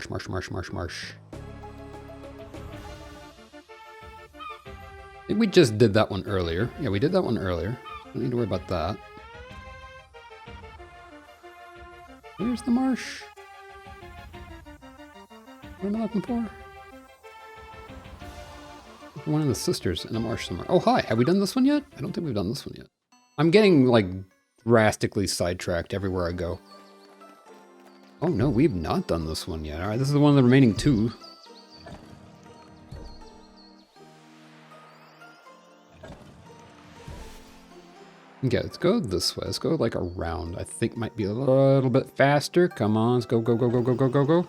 think we just did that one earlier. Yeah, we did that one earlier. Don't need to worry about that. Where's the marsh? What am I looking for? One of the sisters in a marsh somewhere. Oh, hi. Have we done this one yet? I don't think we've done this one yet. I'm getting, like, drastically sidetracked everywhere I go. Oh, no, we've not done this one yet. All right, this is one of the remaining two. Okay, let's go this way. Let's go, like, around. I think might be a little bit faster. Come on, let's go, go, go, go, go, go, go, go.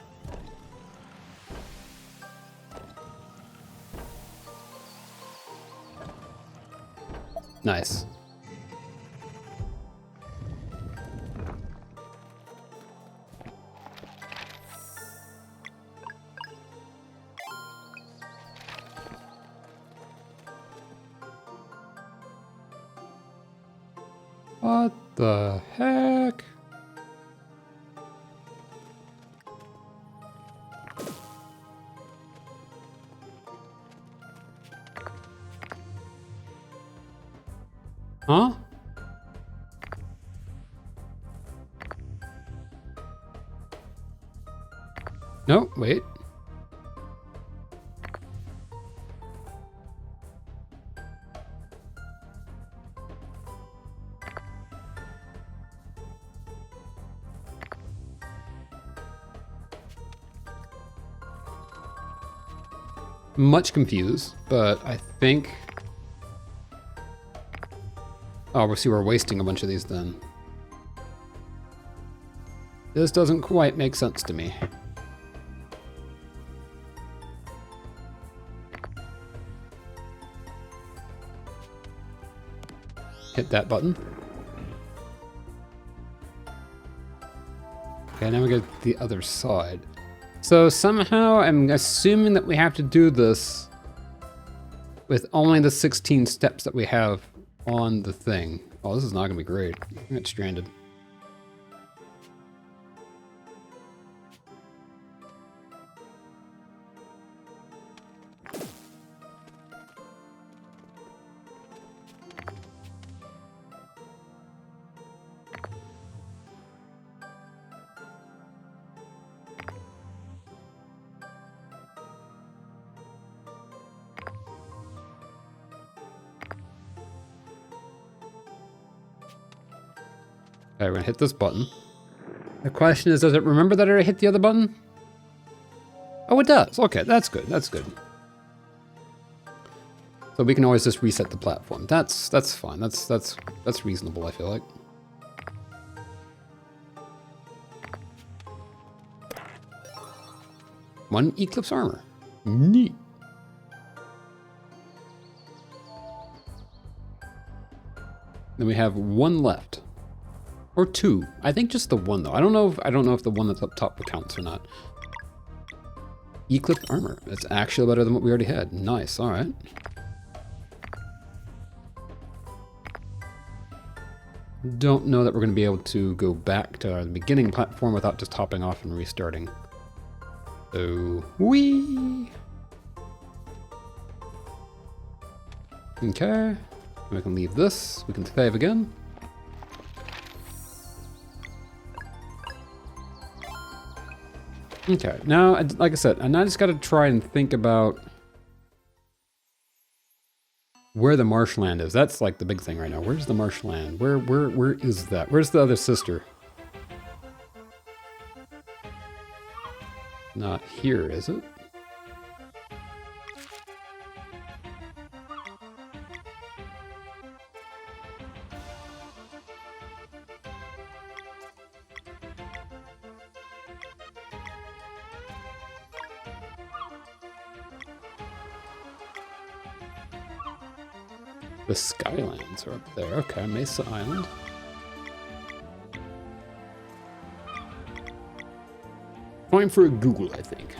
Nice. What the heck? Huh? No, wait. Much confused, but I think... Oh, we'll see, we're wasting a bunch of these then. This doesn't quite make sense to me. Hit that button. Okay, now we go to the other side. So somehow I'm assuming that we have to do this with only the 16 steps that we have on the thing. Oh, this is not gonna be great. I get stranded. Okay, we're gonna hit this button. The question is, does it remember that I hit the other button? Oh, it does. Okay, that's good. That's good. So we can always just reset the platform. That's fine. That's reasonable, I feel like. One Eclipse armor. Neat. Then we have one left. Or two. I think just the one though. I don't know if the one that's up top counts or not. Eclipse armor. It's actually better than what we already had. Nice, alright. Don't know that we're going to be able to go back to the beginning platform without just hopping off and restarting. So, whee! Okay, we can leave this. We can save again. Okay, now, like I said, and I just got to try and think about where the marshland is. That's like the big thing right now. Where's the marshland? Where is that? Where's the other sister? Not here, is it? The Skylands are up there. Okay, Mesa Island. Time for a Google, I think.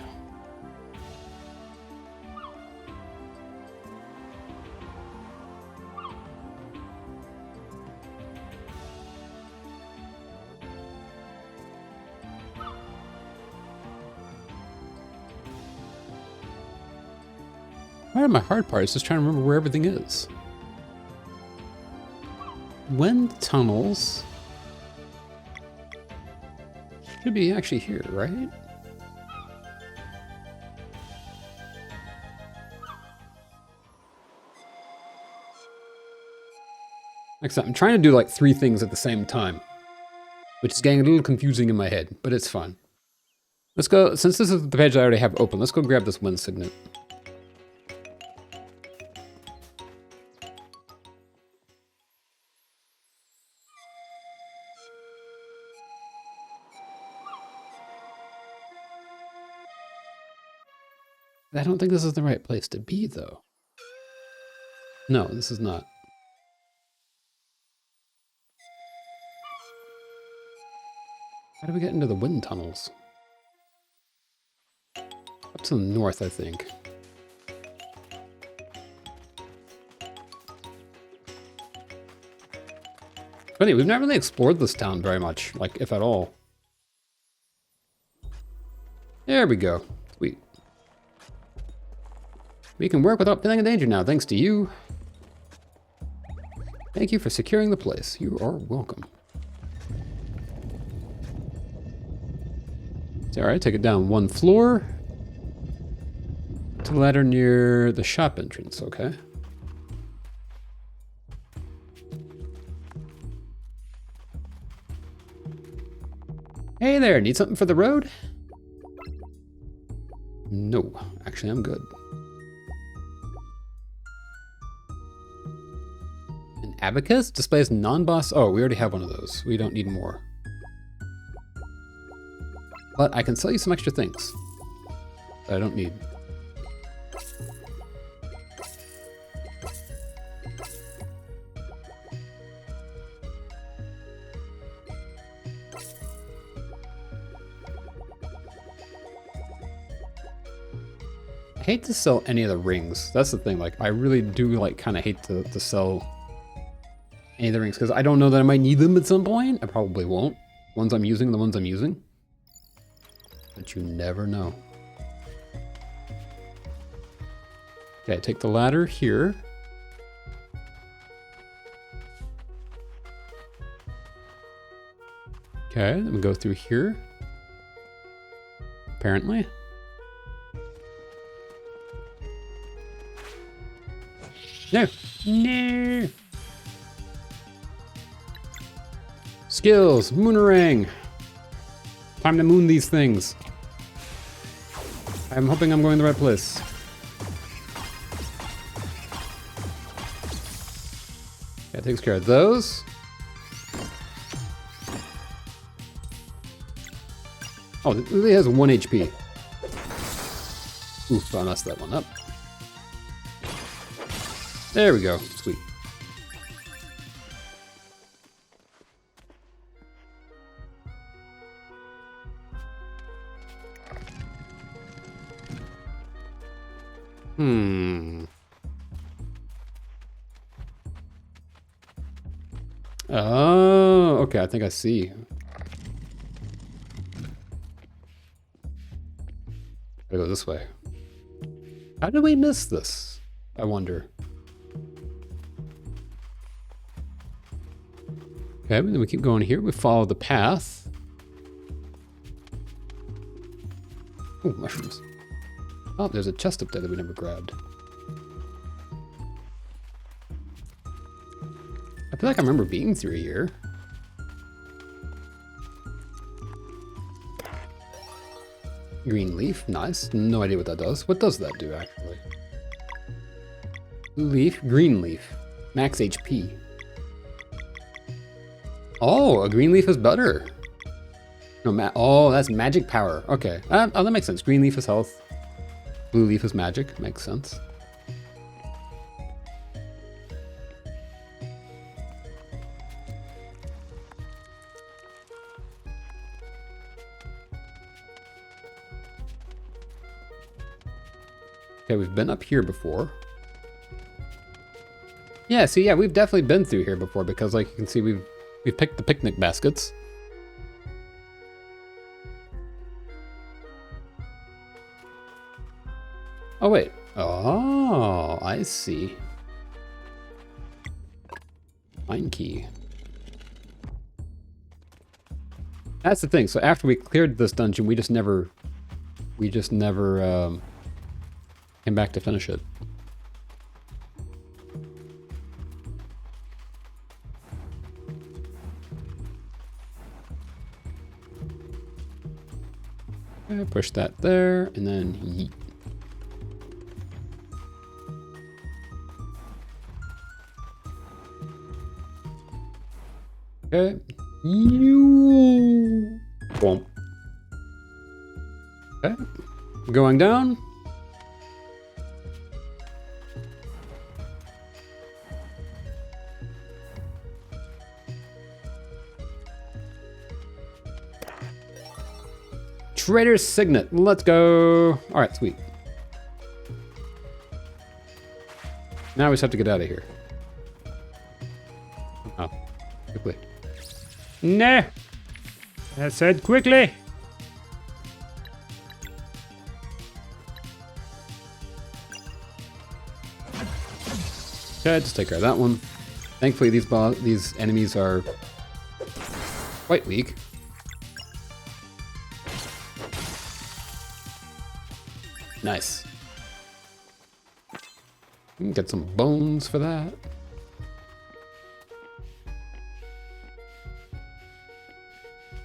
Part of my hard part is just trying to remember where everything is. Wind tunnels should be actually here, right? Like I'm trying to do like 3 things at the same time, which is getting a little confusing in my head, but it's fun. Let's go, since this is the page I already have open, let's go grab this wind signet. I don't think this is the right place to be, though. No, this is not. How do we get into the wind tunnels? Up to the north, I think. Funny, we've not really explored this town very much, like, if at all. There we go. Sweet. We can work without feeling in danger now, thanks to you. Thank you for securing the place. You are welcome. It's alright, take it down 1 floor. To the ladder near the shop entrance, okay. Hey there, need something for the road? No, actually I'm good. An abacus displays non-boss. Oh, we already have one of those. We don't need more. But I can sell you some extra things that I don't need. I hate to sell any of the rings. That's the thing. Like, I really do like kind of hate to sell any of the rings because I don't know that I might need them at some point. I probably won't. Ones I'm using, the ones I'm using. But you never know. Okay, take the ladder here. Okay, then we go through here. Apparently. No. No. Skills. Moonerang. Time to moon these things. I'm hoping I'm going the right place. That takes care of those. Oh, it really has 1 HP. Oof, I messed that one up. There we go. Sweet. Hmm. Oh, okay, I think I see. Gotta go this way. How did we miss this? I wonder. Okay, then we keep going here. We follow the path. Oh, mushrooms. Oh, there's a chest up there that we never grabbed. I feel like I remember being through here. Green leaf, nice. No idea what that does. What does that do, actually? Blue leaf, green leaf. Max HP. Oh, a green leaf is better. No, oh, that's magic power. Okay, oh, that makes sense. Green leaf is health. Blue leaf is magic. Makes sense. Okay, we've been up here before. Yeah, see, yeah, we've definitely been through here before because, like, you can see we've picked the picnic baskets. Oh, wait. Oh, I see. Mine key. That's the thing. So after we cleared this dungeon, we just never came back to finish it. Okay, push that there, and then yeet. Okay. You. Boom. Okay. Going down. Trader's Signet. Let's go. All right, sweet. Now we just have to get out of here. Oh, quickly. Nah. I said quickly. Okay, just take care of that one. Thankfully, these enemies are quite weak. Nice. We can get some bones for that.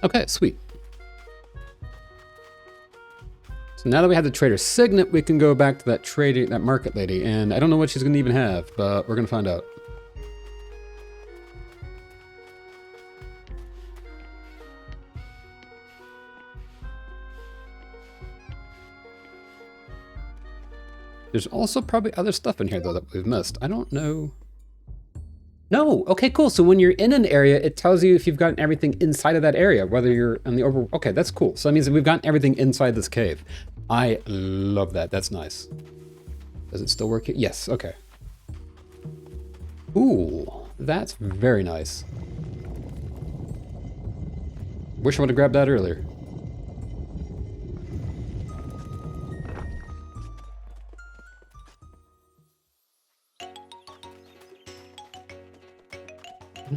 Okay, sweet. So now that we have the Trader's Signet, we can go back to that market lady, and I don't know what she's gonna even have, but we're gonna find out. There's also probably other stuff in here, though, that we've missed. I don't know. No, okay, cool. So when you're in an area, it tells you if you've gotten everything inside of that area, whether you're in the over... Okay, that's cool. So that means that we've gotten everything inside this cave. I love that. That's nice. Does it still work here? Yes, okay. Ooh, that's very nice. Wish I would have grabbed that earlier.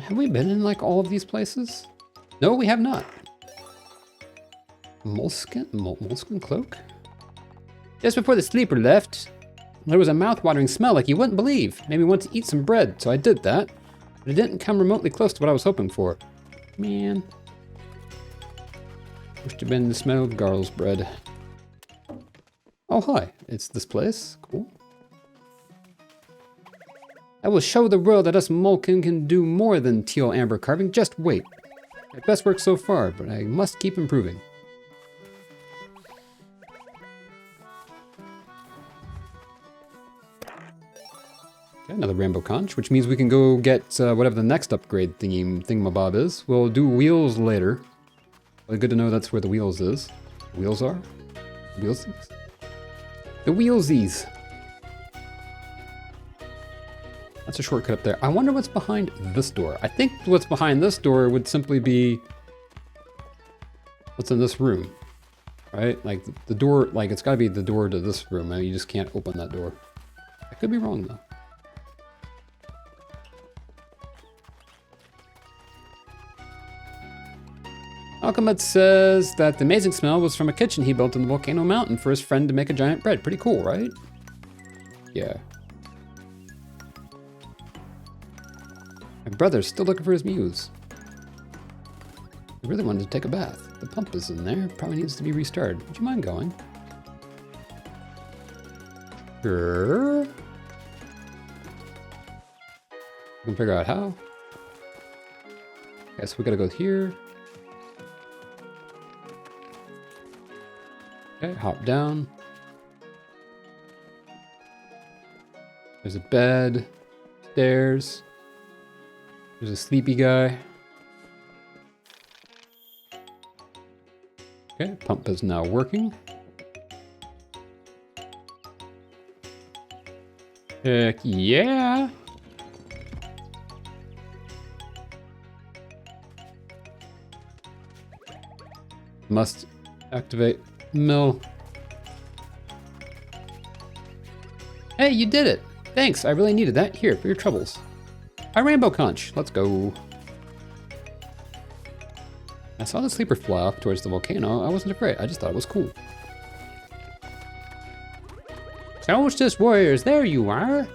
Have we been in like all of these places? No, we have not. Moleskin cloak? Just before the sleeper left, there was a mouth-watering smell like you wouldn't believe. Made me want to eat some bread, so I did that. But it didn't come remotely close to what I was hoping for. Man. Wish to have been the smell of Garl's bread. Oh, hi. It's this place. Cool. I will show the world that us Molken can do more than teal amber carving. Just wait. My best work so far, but I must keep improving. Okay, another Rainbow Conch, which means we can go get whatever the next upgrade thingamabob is. We'll do wheels later. But good to know that's where the wheels is. Wheels are? Wheelsies? The wheelsies. That's a shortcut up there. I wonder what's behind this door. I think what's behind this door would simply be what's in this room, right? Like the door, like it's gotta be the door to this room. You just can't open that door. I could be wrong though. Alchemist says that the amazing smell was from a kitchen he built in the volcano mountain for his friend to make a giant bread. Pretty cool, right? Yeah. My brother's still looking for his muse. I really wanted to take a bath. The pump is in there. Probably needs to be restarted. Would you mind going? Sure. I can figure out how. Okay, so we gotta go here. Okay, hop down. There's a bed, stairs. There's a sleepy guy. Okay, pump is now working. Heck yeah! Must activate mill. Hey, you did it! Thanks, I really needed that. Here, for your troubles. A rainbow conch. Let's go. I saw the sleeper fly off towards the volcano. I wasn't afraid. I just thought it was cool. Solstice warriors, there you are.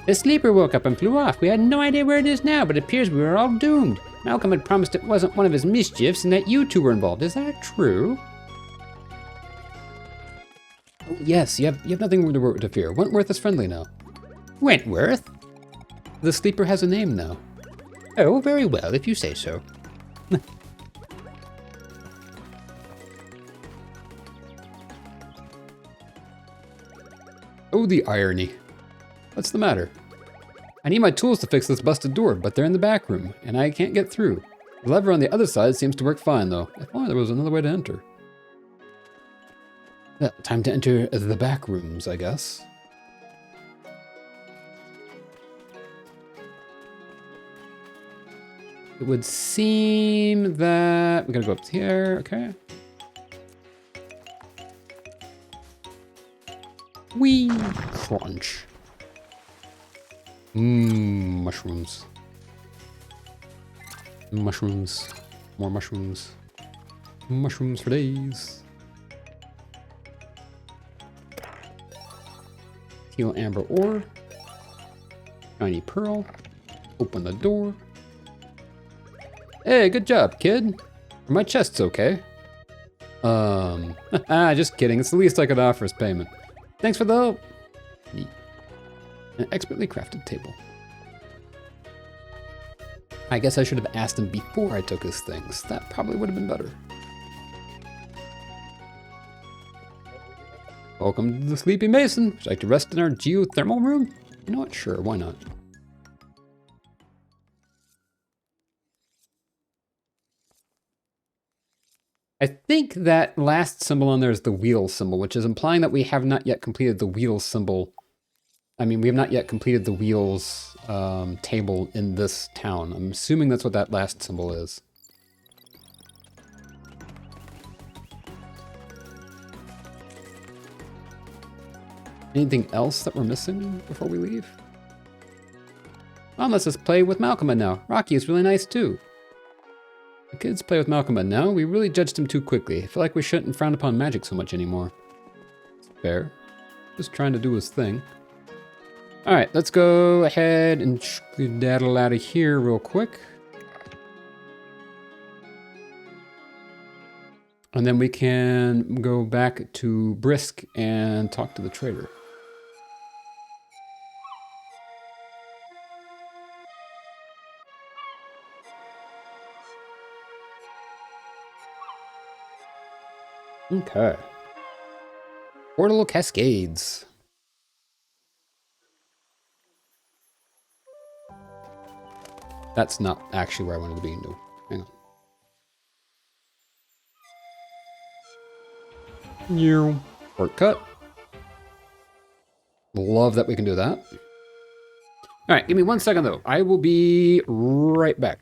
The sleeper woke up and flew off. We had no idea where it is now, but it appears we were all doomed. Malcolm had promised it wasn't one of his mischiefs and that you two were involved. Is that true? Oh, yes, you have nothing to fear. Wentworth is friendly now. Wentworth? The sleeper has a name now. Oh, very well, if you say so. Oh, the irony. What's the matter? I need my tools to fix this busted door, but they're in the back room, and I can't get through. The lever on the other side seems to work fine, though. If only there was another way to enter. Well, time to enter the back rooms, I guess. It would seem that we gotta go up here, okay. Wee crunch. Mushrooms. Mushrooms. More mushrooms. Mushrooms for days. Teal amber ore. Shiny pearl. Open the door. Hey, good job, kid. My chest's okay. Just kidding. It's the least I could offer as payment. Thanks for the help. Neat. An expertly crafted table. I guess I should have asked him before I took his things. That probably would have been better. Welcome to the Sleepy Mason. Would you like to rest in our geothermal room? You know what? Sure, why not? I think that last symbol on there is the wheel symbol, which is implying that we have not yet completed the wheel symbol. I mean, we have not yet completed the wheels table in this town. I'm assuming that's what that last symbol is. Anything else that we're missing before we leave? Let's just play with Malcolm now. Rocky is really nice too. The kids play with Malcolm now. We really judged him too quickly. I feel like we shouldn't frown upon magic so much anymore. It's fair. Just trying to do his thing. Alright, let's go ahead and skedaddle out of here real quick. And then we can go back to Brisk and talk to the trader. Okay. Portal Cascades. That's not actually where I wanted to be. No. Hang on. New shortcut. Love that we can do that. All right, give me 1 second though. I will be right back.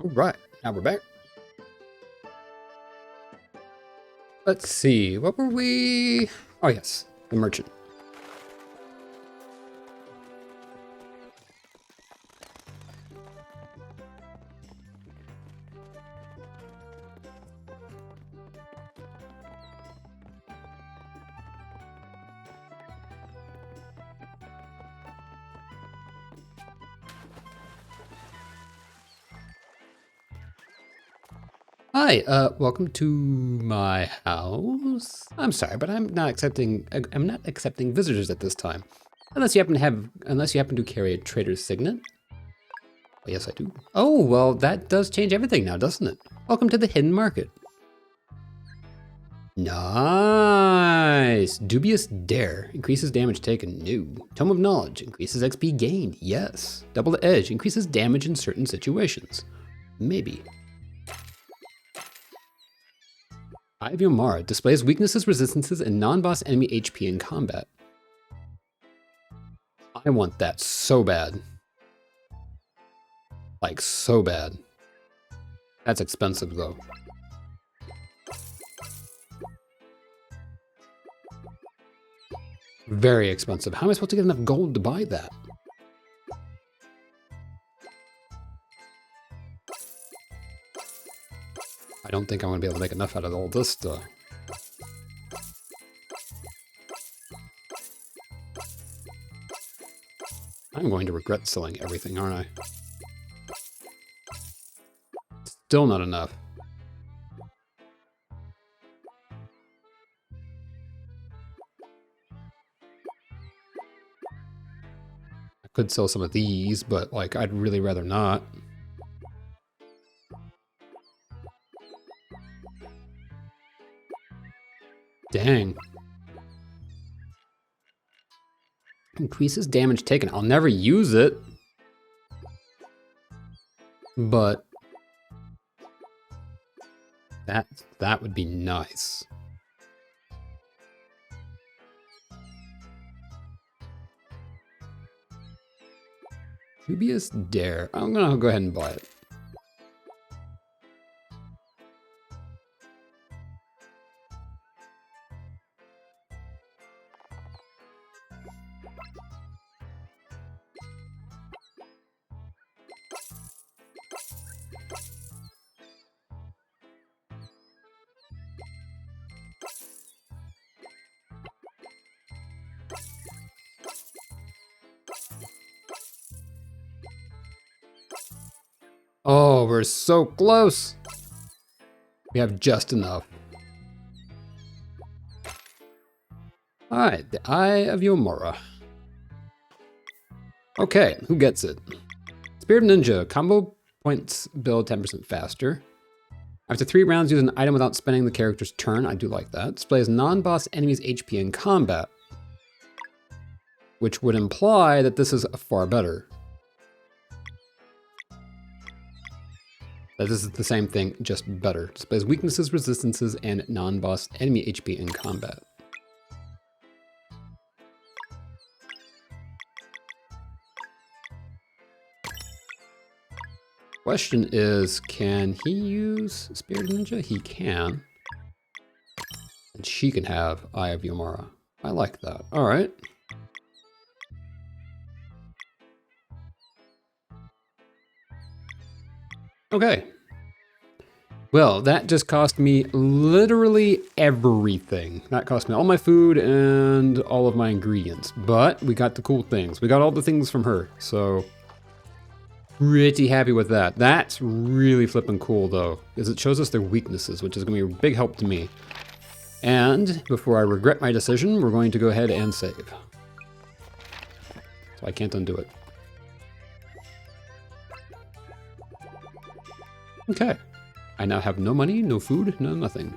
All right, now we're back. Let's see, what were we? Oh yes, the merchant. Hi, welcome to my house. I'm sorry, but I'm not accepting visitors at this time. Unless you happen to carry a trader's signet. Oh, yes, I do. Oh, well, that does change everything now, doesn't it? Welcome to the hidden market. Nice. Dubious Dare increases damage taken. No. Tome of Knowledge increases XP gained. Yes. Double Edge increases damage in certain situations. Maybe. Eye of Yomara displays weaknesses, resistances, and non-boss enemy HP in combat. I want that so bad. Like, so bad. That's expensive, though. Very expensive. How am I supposed to get enough gold to buy that? I don't think I'm going to be able to make enough out of all this stuff. I'm going to regret selling everything, aren't I? Still not enough. I could sell some of these, but like I'd really rather not. Dang. Increases damage taken. I'll never use it. But that would be nice. Dubious Dare. I'm gonna go ahead and buy it. Oh, we're so close. We have just enough. All right, the Eye of Yomara. Okay, who gets it? Spirit Ninja. Combo points build 10% faster. After 3 rounds, use an item without spending the character's turn. I do like that. Displays non-boss enemies' HP in combat. Which would imply that this is far better. That this is the same thing, just better. Displays weaknesses, resistances, and non-boss enemy HP in combat. Question is, can he use Spirit Ninja? He can. And she can have Eye of Yomara. I like that. All right. Okay. Well, that just cost me literally everything. That cost me all my food and all of my ingredients. But we got the cool things. We got all the things from her. So pretty happy with that. That's really flipping cool though, because it shows us their weaknesses, which is going to be a big help to me. And before I regret my decision, we're going to go ahead and save. So I can't undo it. Okay. I now have no money, no food, no nothing.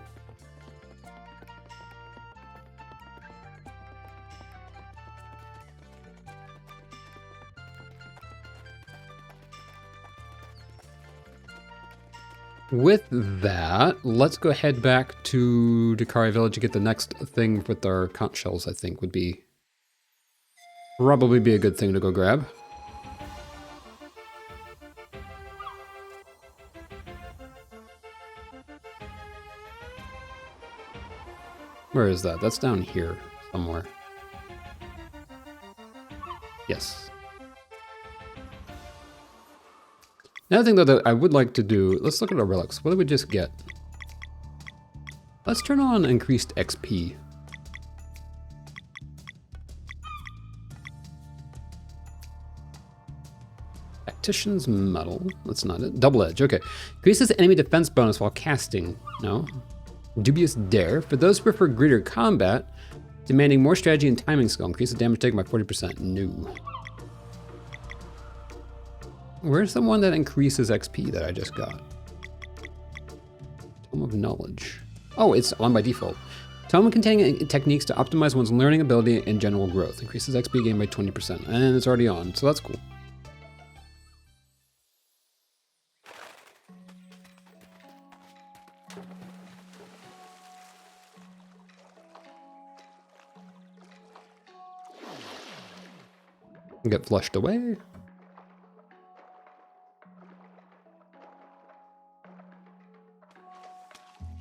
With that, let's go head back to Dakari Village to get the next thing with our conch shells, I think would be probably be a good thing to go grab. Where is that? That's down here somewhere. Yes. Another thing though that I would like to do, let's look at our relics. What did we just get? Let's turn on increased XP. Tactician's Medal. That's not it. Double Edge. Okay. Increases enemy defense bonus while casting. No. Dubious Dare. For those who prefer greater combat, demanding more strategy and timing skill. Increases damage taken by 40%. No. Where's the one that increases XP that I just got? Tome of Knowledge. Oh, it's on by default. Tome containing techniques to optimize one's learning ability and general growth. Increases XP gain by 20%. And it's already on, so that's cool. Get flushed away.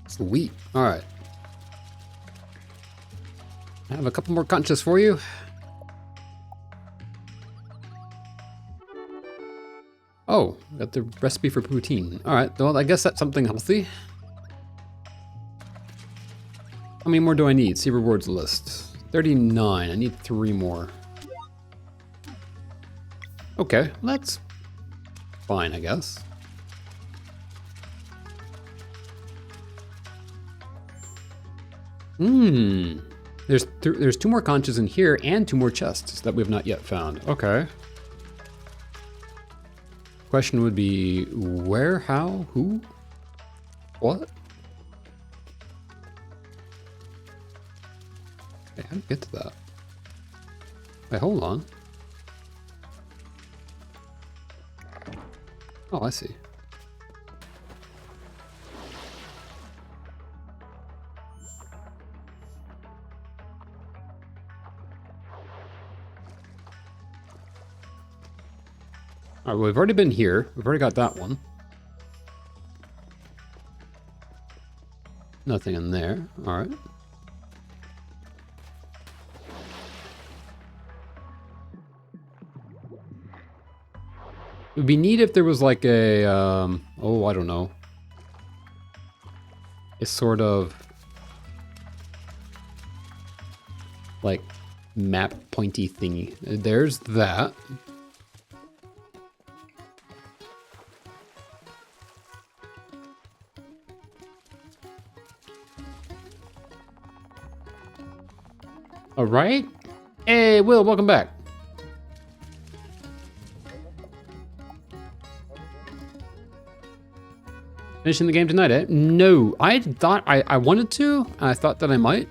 Sweet. All right. I have a couple more conchas for you. Oh, got the recipe for poutine. All right. Well, I guess that's something healthy. How many more do I need? See rewards list. 39. I need 3 more. Okay, that's fine, I guess. There's 2 more conchas in here and 2 more chests that we've not yet found. Okay. Question would be where, how, who, what? Okay, how do you get to that? Wait, hold on. Oh, I see. All right, well, we've already been here. We've already got that one. Nothing in there. All right. It would be neat if there was like a, oh, I don't know. A sort of like map pointy thingy. There's that. All right. Hey, Will, welcome back. Finishing the game tonight, eh? No, I thought I wanted to. I thought that I might.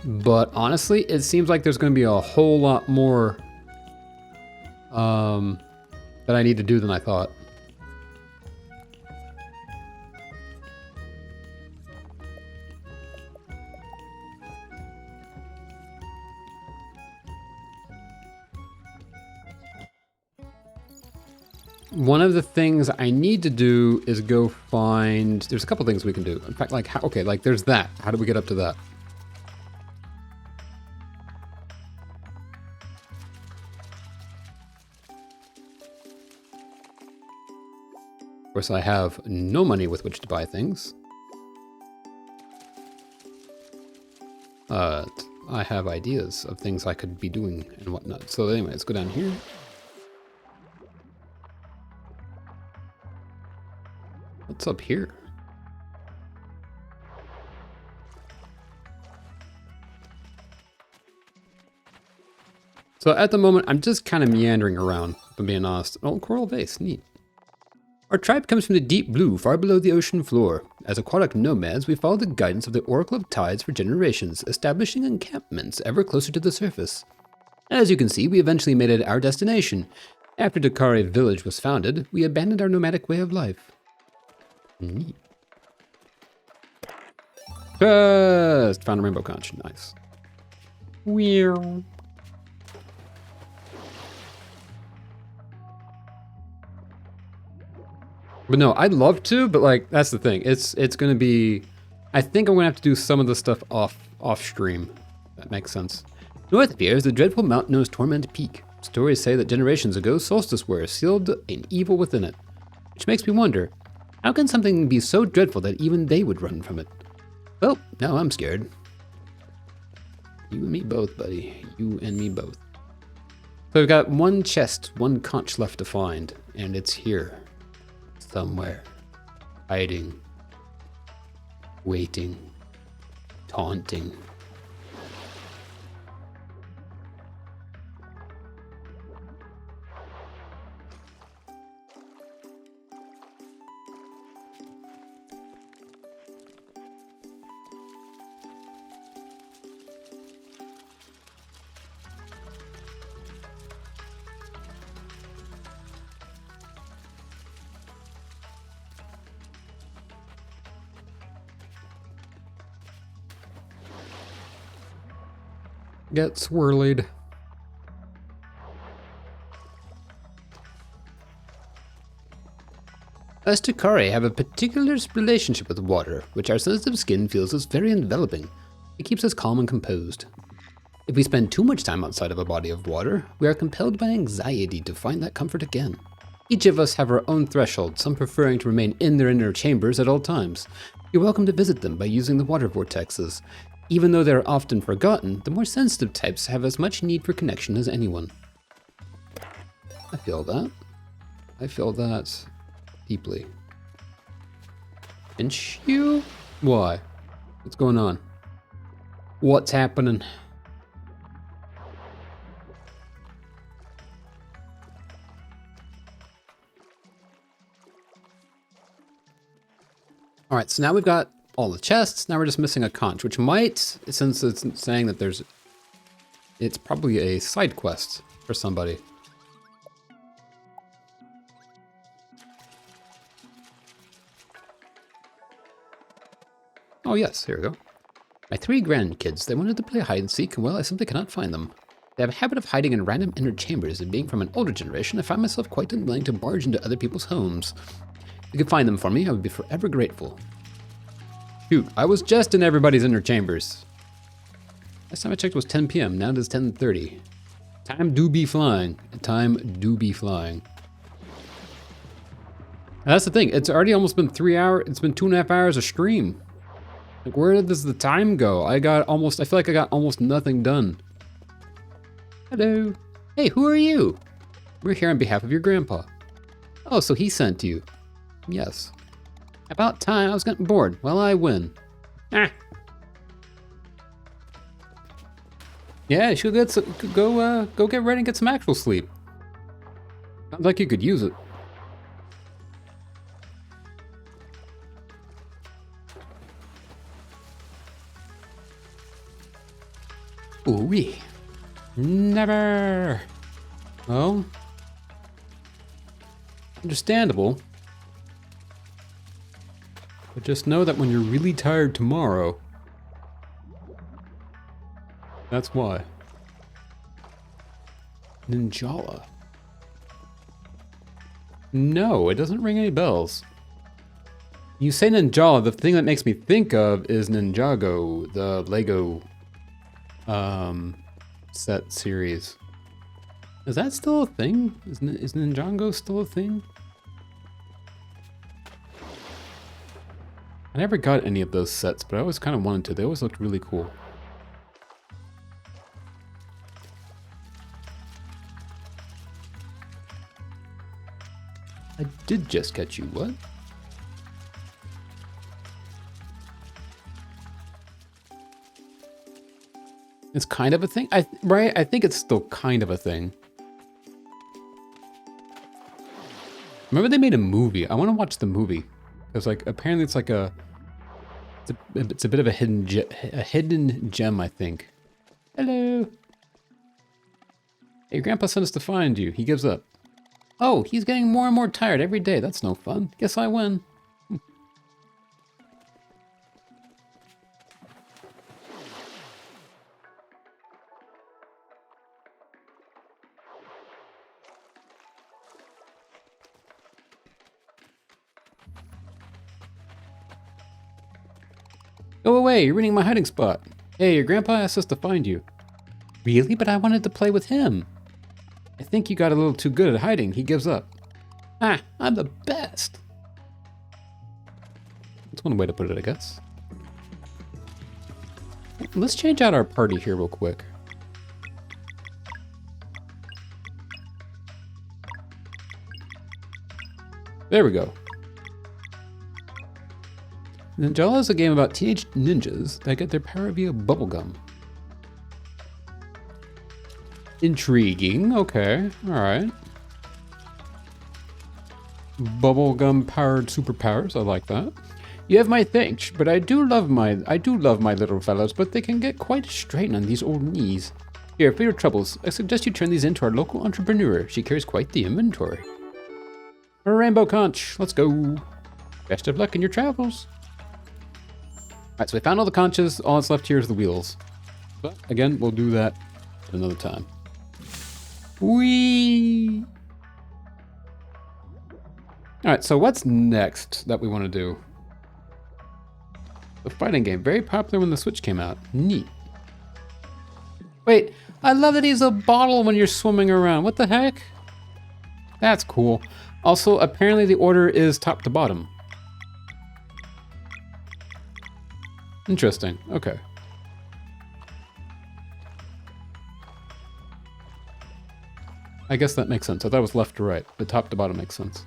But honestly, it seems like there's going to be a whole lot more that I need to do than I thought. one of the things I need to do is go find, there's a couple things we can do. In fact, like, okay, like there's that. How do we get up to that? Of course, I have no money with which to buy things. I have ideas of things I could be doing and whatnot. So anyway, let's go down here. What's up here? So at the moment, I'm just kind of meandering around, if I'm being honest. Oh, coral vase, neat. Our tribe comes from the deep blue, far below the ocean floor. As aquatic nomads, we follow the guidance of the Oracle of Tides for generations, establishing encampments ever closer to the surface. As you can see, we eventually made it our destination. After Dakari village was founded, we abandoned our nomadic way of life. Neat. Just found a rainbow conch. Nice. Weird. But no, I'd love to, but like that's the thing. It's gonna be. I think I'm gonna have to do some of the stuff off stream. That makes sense. North of here is the dreadful mountain known as Torment Peak. Stories say that generations ago, Solsticeware sealed an evil within it, which makes me wonder, how can something be so dreadful that even they would run from it? Well, now I'm scared. You and me both, buddy. You and me both. So we've got one chest, one conch left to find, and it's here. Somewhere. Hiding. Waiting. Taunting. Get swirlied. Us Takari have a particular relationship with water, which our sensitive skin feels is very enveloping. It keeps us calm and composed. If we spend too much time outside of a body of water, we are compelled by anxiety to find that comfort again. Each of us have our own threshold, some preferring to remain in their inner chambers at all times. You're welcome to visit them by using the water vortexes. Even though they're often forgotten, the more sensitive types have as much need for connection as anyone. I feel that. I feel that deeply. Pinch you? Why? What's going on? What's happening? All right, so now we've got all the chests. Now we're just missing a conch, which might, since it's saying that there's, it's probably a side quest for somebody. Oh yes, here we go. My 3 grandkids, they wanted to play hide and seek, and well, I simply cannot find them. They have a habit of hiding in random inner chambers, and being from an older generation, I find myself quite unwilling to barge into other people's homes. If you could find them for me, I would be forever grateful. Shoot, I was just in everybody's inner chambers. Last time I checked was 10 p.m., now it is 10:30. Time do be flying. Time do be flying. And that's the thing, it's already almost been 3 hours, it's been 2.5 hours of stream. Like, where does the time go? I feel like I got almost nothing done. Hello. Hey, who are you? We're here on behalf of your grandpa. Oh, so he sent you. Yes. About time, I was getting bored. Well, I win. Ah. Yeah, you should go get ready and get some actual sleep. Sounds like you could use it. Ooh-wee. Never. Well, understandable. But just know that when you're really tired tomorrow, that's why. Ninjala. No, it doesn't ring any bells. You say Ninjala, the thing that makes me think of is Ninjago, the Lego set series. Is that still a thing? Is Ninjago still a thing? I never got any of those sets, but I always kind of wanted to. They always looked really cool. I did just catch you, what? It's kind of a thing, right? I think it's still kind of a thing. Remember they made a movie. I want to watch the movie. Because like apparently it's like it's a bit of a hidden gem, I think. Hello. Hey, your grandpa sent us to find you. He gives up. Oh, he's getting more and more tired every day. That's no fun. Guess I win. Go away, you're ruining my hiding spot. Hey, your grandpa asked us to find you. Really? But I wanted to play with him. I think you got a little too good at hiding. He gives up. Ah, I'm the best. That's one way to put it, I guess. Let's change out our party here real quick. There we go. Ninjala is a game about teenage ninjas that get their power via bubblegum. Intriguing, okay, alright. Bubblegum powered superpowers, I like that. You have my thanks, but I do love my little fellows, but they can get quite a strain on these old knees. Here, for your troubles, I suggest you turn these into our local entrepreneur. She carries quite the inventory. A rainbow conch, let's go. Best of luck in your travels. Alright, so we found all the conches. All that's left here is the wheels. But again, we'll do that another time. Whee! Alright, so what's next that we want to do? The fighting game. Very popular when the Switch came out. Neat. Wait, I love that he's a bottle when you're swimming around. What the heck? That's cool. Also, apparently the order is top to bottom. Interesting. Okay. I guess that makes sense. I thought it was left to right. The top to bottom makes sense.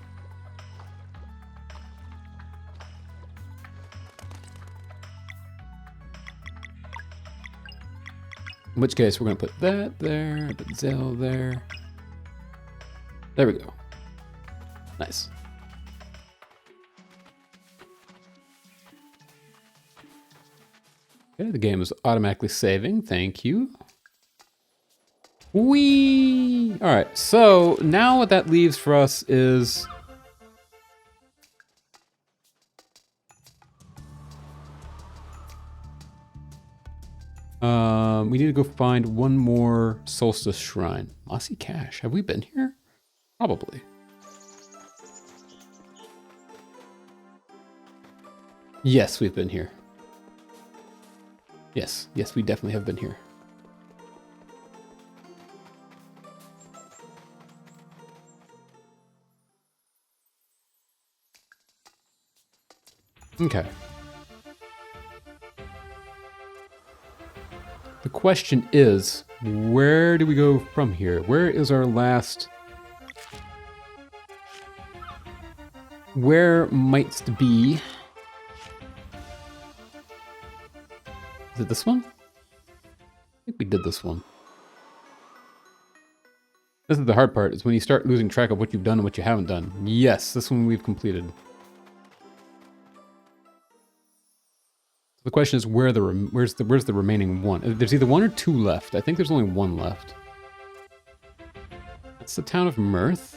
In which case, we're going to put that there, put Zell there. There we go. Nice. Okay, the game is automatically saving. Thank you. Whee! All right, so now what that leaves for us is... we need to go find one more Solstice Shrine. Mossy Cache. Have we been here? Probably. Yes, we've been here. Yes, we definitely have been here. Okay. The question is, where do we go from here? Where is our last... Where might's to be? Is it this one? I think we did this one. This is the hard part, is when you start losing track of what you've done and what you haven't done. Yes, this one we've completed. The question is, where's the remaining one? There's either one or two left. I think there's only one left. It's the town of Mirth.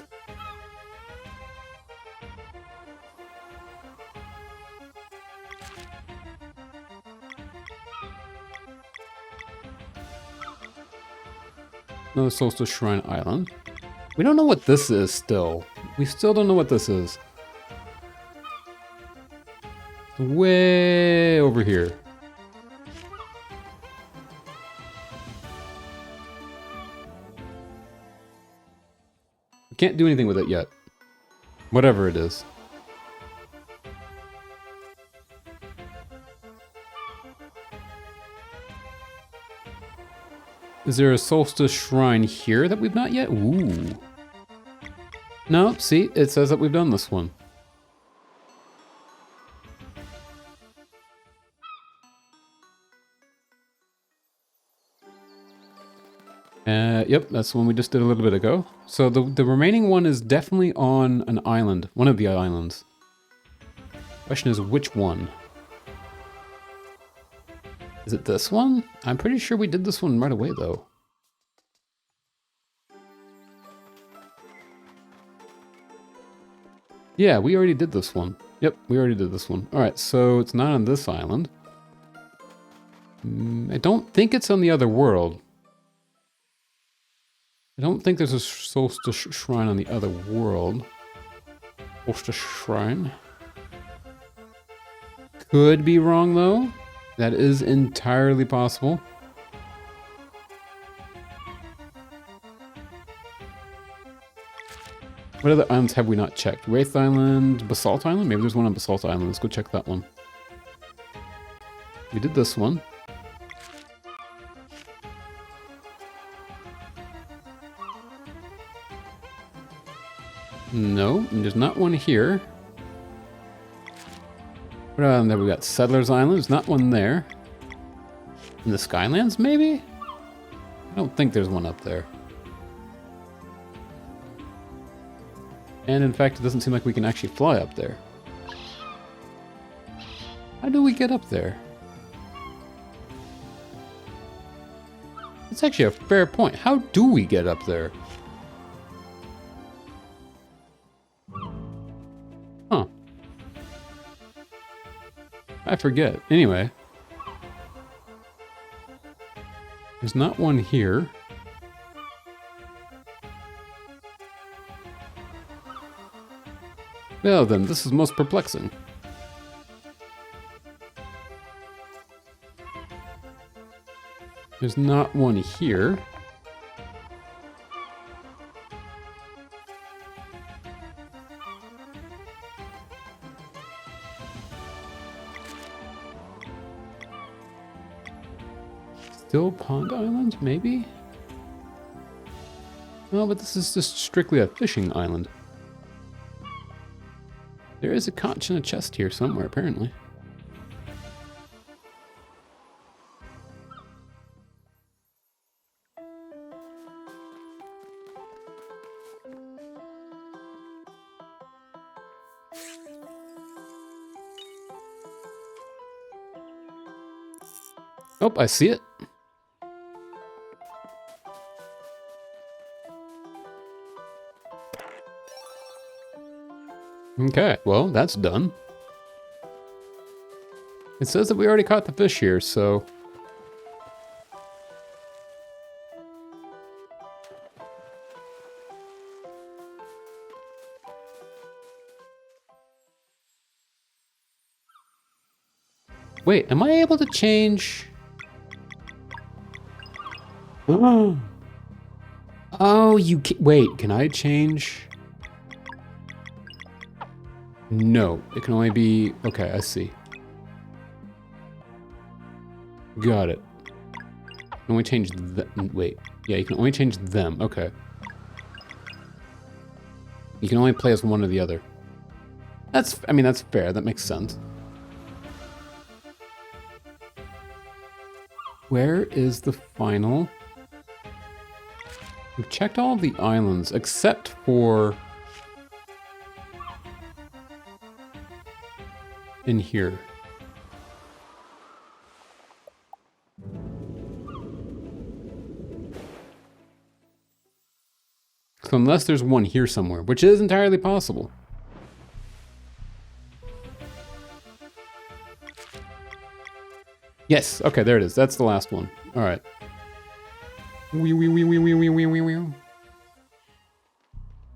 No, Solstice Shrine Island. We don't know what this is still. We still don't know what this is. Way over here. We can't do anything with it yet. Whatever it is. Is there a solstice shrine here that we've not yet? Ooh. No, see, it says that we've done this one. Yep, that's the one we just did a little bit ago. So the remaining one is definitely on an island, one of the islands. Question is, which one? Is it this one? I'm pretty sure we did this one right away, though. Yeah, we already did this one. Yep, we already did this one. All right, so it's not on this island. I don't think it's on the other world. I don't think there's a solstice shrine on the other world. Solstice shrine. Could be wrong, though. That is entirely possible. What other islands have we not checked? Wraith Island, Basalt Island? Maybe there's one on Basalt Island. Let's go check that one. We did this one. No, there's not one here. What island have we got? Settlers Island. There's not one there. In the Skylands, maybe? I don't think there's one up there. And in fact, it doesn't seem like we can actually fly up there. How do we get up there? It's actually a fair point. How do we get up there? Huh. I forget. Anyway. There's not one here. Well then, this is most perplexing. There's not one here. Still Pond Island, maybe? No, but this is just strictly a fishing island. There is a conch in a chest here somewhere, apparently. Oh, I see it. Okay, well, that's done. It says that we already caught the fish here, so... Wait, am I able to change... Oh, you can... Wait, can I change... No, it can only be... Okay, I see. Got it. You can only change them. Wait. Yeah, you can only change them. Okay. You can only play as one or the other. That's... I mean, that's fair. That makes sense. Where is the final... We've checked all of the islands, except for... in here. So unless there's one here somewhere, which is entirely possible. Yes, okay, there it is. That's the last one. All right.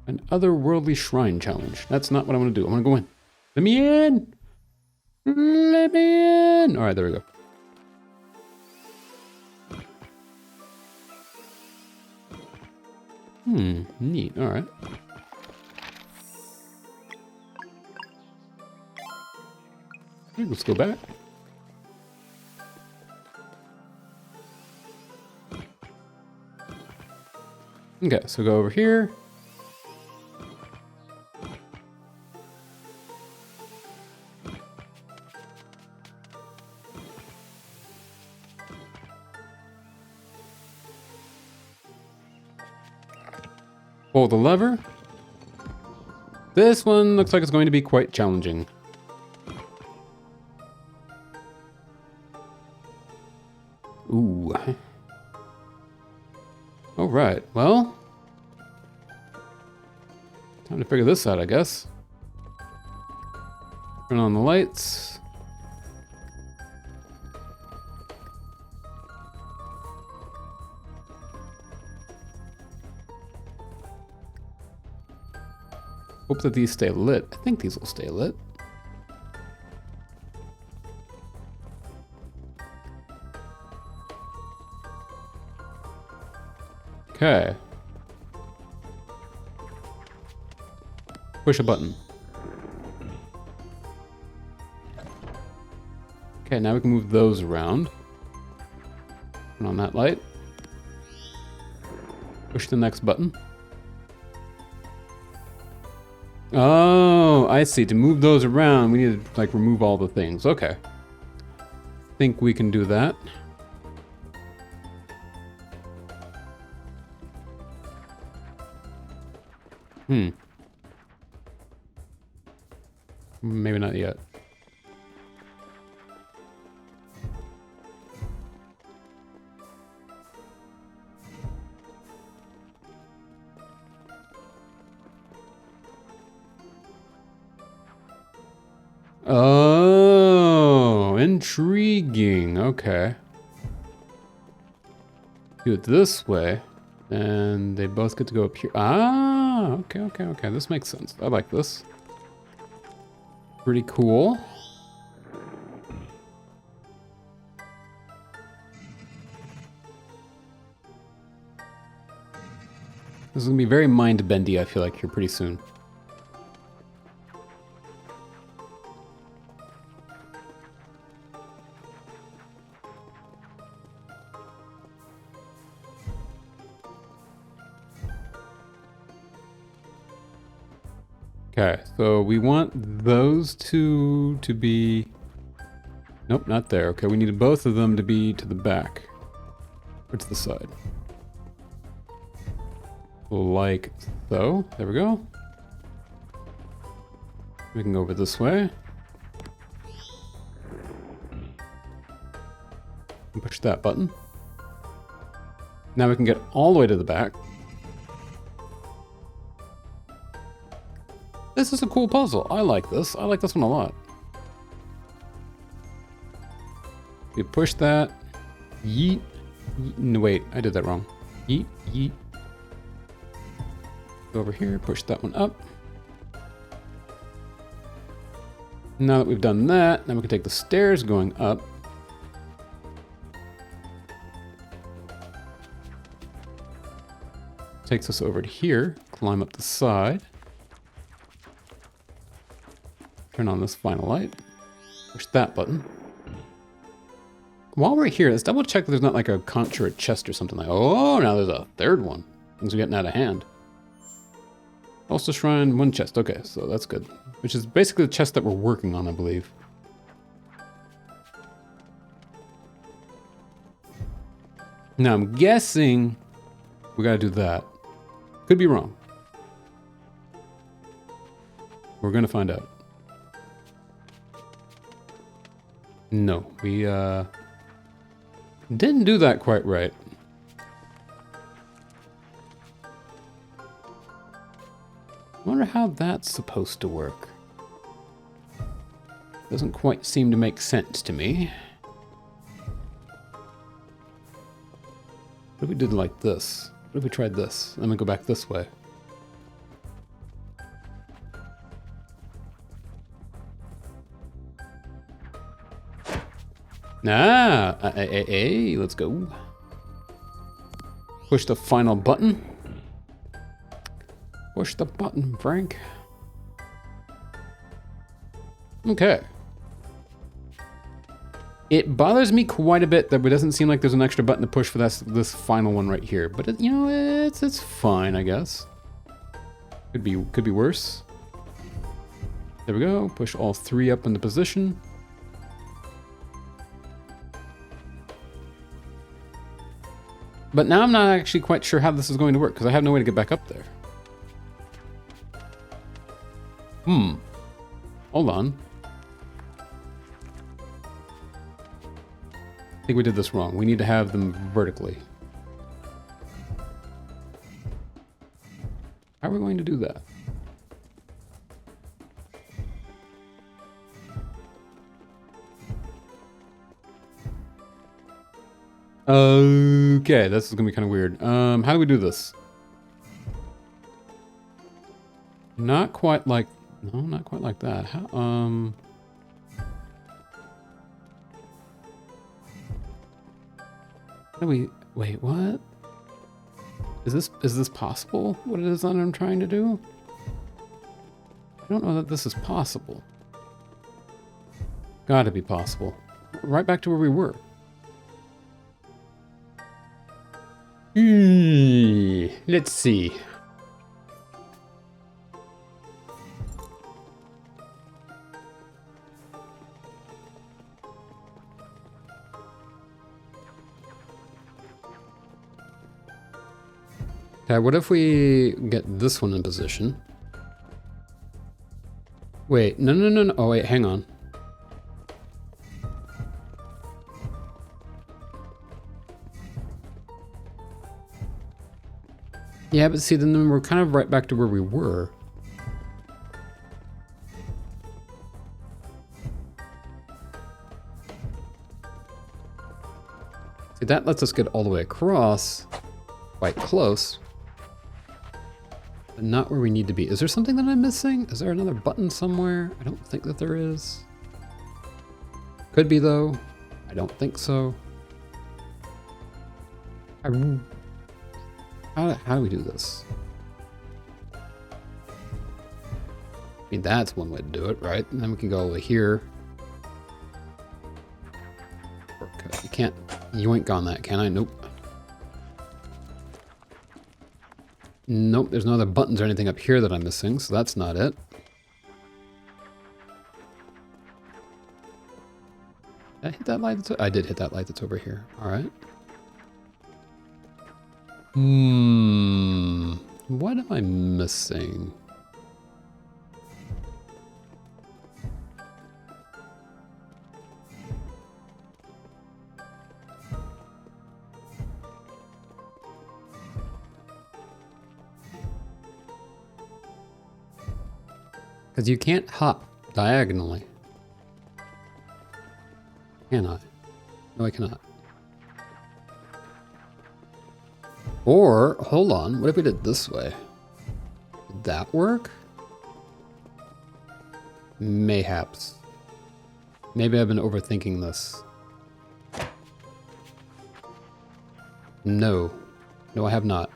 An otherworldly shrine challenge. That's not what I want to do. I want to go in. Let me in! Let me in! Alright, there we go. Neat. Alright. Let's go back. Okay, so go over here. Pull the lever. This one looks like it's going to be quite challenging. Ooh. All right, well. Time to figure this out, I guess. Turn on the lights. Hope that these stay lit. I think these will stay lit. Okay. Push a button. Okay, now we can move those around. Turn on that light. Push the next button. Oh, I see. To move those around, we need to, like, remove all the things. Okay. Think we can do that. Maybe not yet. Oh, intriguing. Okay. Do it this way, and they both get to go up here. Ah, okay. This makes sense. I like this. Pretty cool. This is gonna be very mind-bendy, I feel like, here pretty soon. Okay, so we want those two to be... Nope, not there. Okay, we need both of them to be to the back. Or to the side. Like so. There we go. We can go over this way. And push that button. Now we can get all the way to the back. This is a cool puzzle. I like this. I like this one a lot. We push that. Yeet. Yeet. No, wait, I did that wrong. Yeet. Yeet. Go over here. Push that one up. Now that we've done that, now we can take the stairs going up. Takes us over to here. Climb up the side. Turn on this final light. Push that button. While we're here, let's double check that there's not like a conch or a chest or something like. Oh, now there's a third one. Things are getting out of hand. Also shrine, one chest. Okay, so that's good. Which is basically the chest that we're working on, I believe. Now I'm guessing we gotta do that. Could be wrong. We're gonna find out. No, we didn't do that quite right. Wonder how that's supposed to work. Doesn't quite seem to make sense to me. What if we did like this? What if we tried this? Let me go back this way. Let's go. Push the final button. Push the button, Frank. Okay. It bothers me quite a bit that it doesn't seem like there's an extra button to push for this final one right here. But it, you know, it's fine, I guess. Could be worse. There we go. Push all 3 up into position. But now I'm not actually quite sure how this is going to work because I have no way to get back up there. Hold on. I think we did this wrong. We need to have them vertically. How are we going to do that? Okay, this is gonna be kind of weird. How do we do this? Not quite like, no, not quite like that. How, how do we, wait, what? Is this possible? What it is that I'm trying to do? I don't know that this is possible. Gotta be possible. Right back to where we were. Let's see. Okay, what if we get this one in position? Wait, no. Oh, wait, hang on. Yeah, but see, then we're kind of right back to where we were. See, that lets us get all the way across, quite close, but not where we need to be. Is there something that I'm missing? Is there another button somewhere? I don't think that there is. Could be, though. I don't think so. How do we do this? I mean, that's one way to do it, right? And then we can go over here. Okay, you can't yoink on that, can I? Nope. Nope, there's no other buttons or anything up here that I'm missing, so that's not it. Did I hit that light? I did hit that light that's over here. All right. What am I missing? Because you can't hop diagonally. Can I? No, I cannot. Or, hold on, what if we did this way? Would that work? Mayhaps. Maybe I've been overthinking this. No. No, I have not.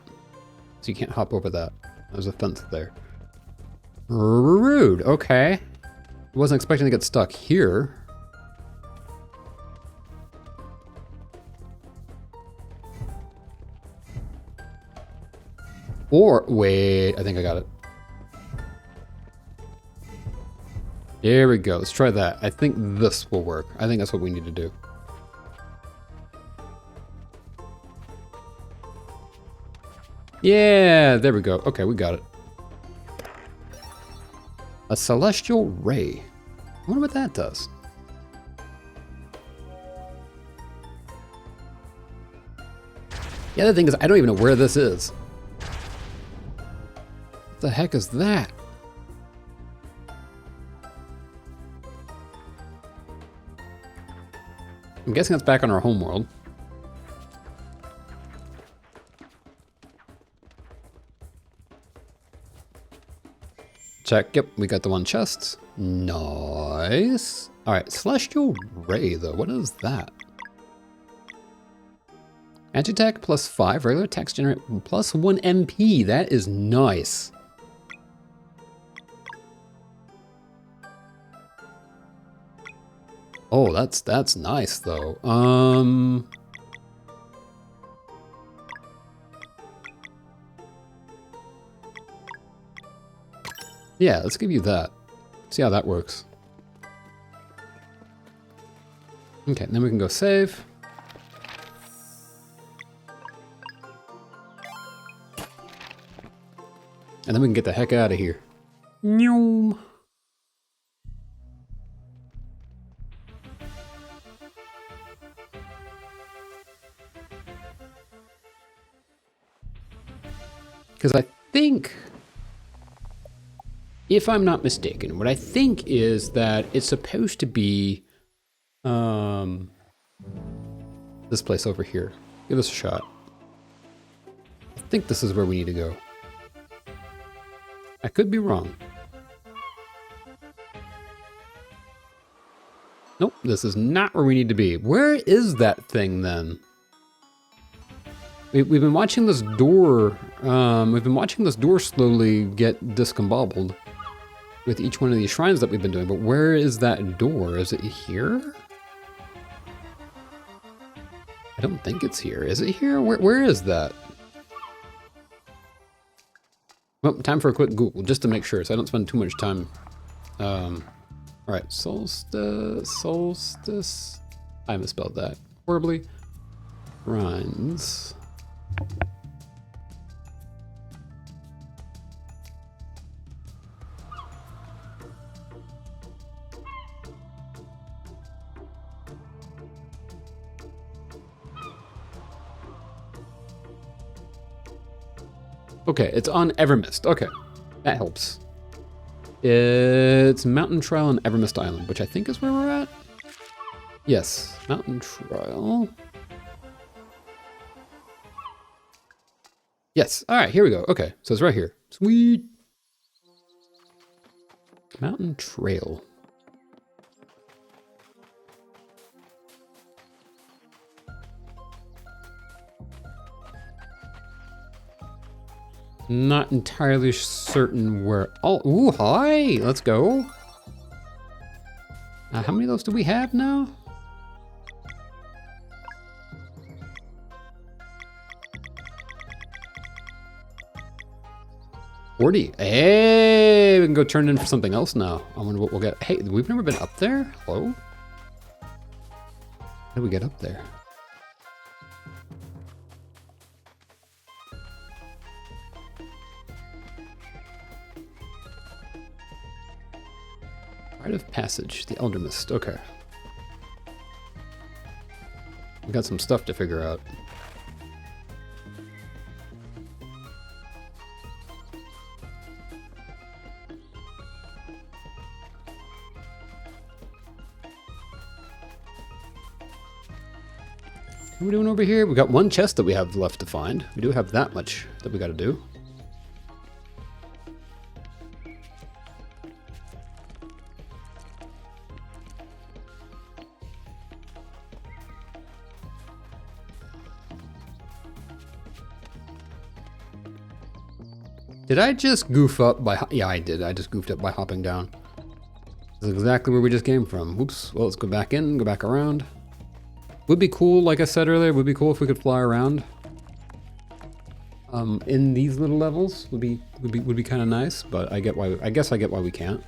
So you can't hop over that. There's a fence there. Rude, okay. I wasn't expecting to get stuck here. Or, wait, I think I got it. There we go, let's try that. I think this will work. I think that's what we need to do. Yeah, there we go. Okay, we got it. A celestial ray. I wonder what that does. The other thing is, I don't even know where this is. What the heck is that? I'm guessing that's back on our home world. Check, yep, we got the one chest. Nice. All right, celestial ray though, what is that? Anti-attack plus 5, regular attacks generate plus 1 MP. That is nice. Oh, that's nice though. Yeah, let's give you that. See how that works. Okay, then we can go save. And then we can get the heck out of here. Noom. Because I think, if I'm not mistaken, what I think is that it's supposed to be this place over here. Give us a shot. I think this is where we need to go. I could be wrong. Nope, this is not where we need to be. Where is that thing then? We've been watching this door. We've been watching this door slowly get discombobbled with each one of these shrines that we've been doing. But where is that door? Is it here? I don't think it's here. Is it here? Where is that? Well, time for a quick Google just to make sure, so I don't spend too much time. All right, solstice. I misspelled that horribly. Shrines. Okay, it's on Evermist. Okay, that helps. It's Mountain Trial on Evermist Island, which I think is where we're at. Yes, Mountain Trial. Yes, all right, here we go. Okay, so it's right here. Sweet. Mountain Trail. Not entirely certain where. Oh, ooh, hi. Let's go. How many of those do we have now? Hey, we can go turn in for something else now. I wonder what we'll get. Hey, we've never been up there. Hello? How do we get up there? Rite of Passage, the Elder Mist. Okay. We got some stuff to figure out. What are we doing over here? We got one chest that we have left to find. We do have that much that we got to do. Did I just goof up by... Yeah, I did. I just goofed up by hopping down. This is exactly where we just came from. Oops. Well, let's go back in, go back around. Would be cool, like I said earlier, would be cool if we could fly around. In these little levels would be kind of nice, but I guess I get why we can't.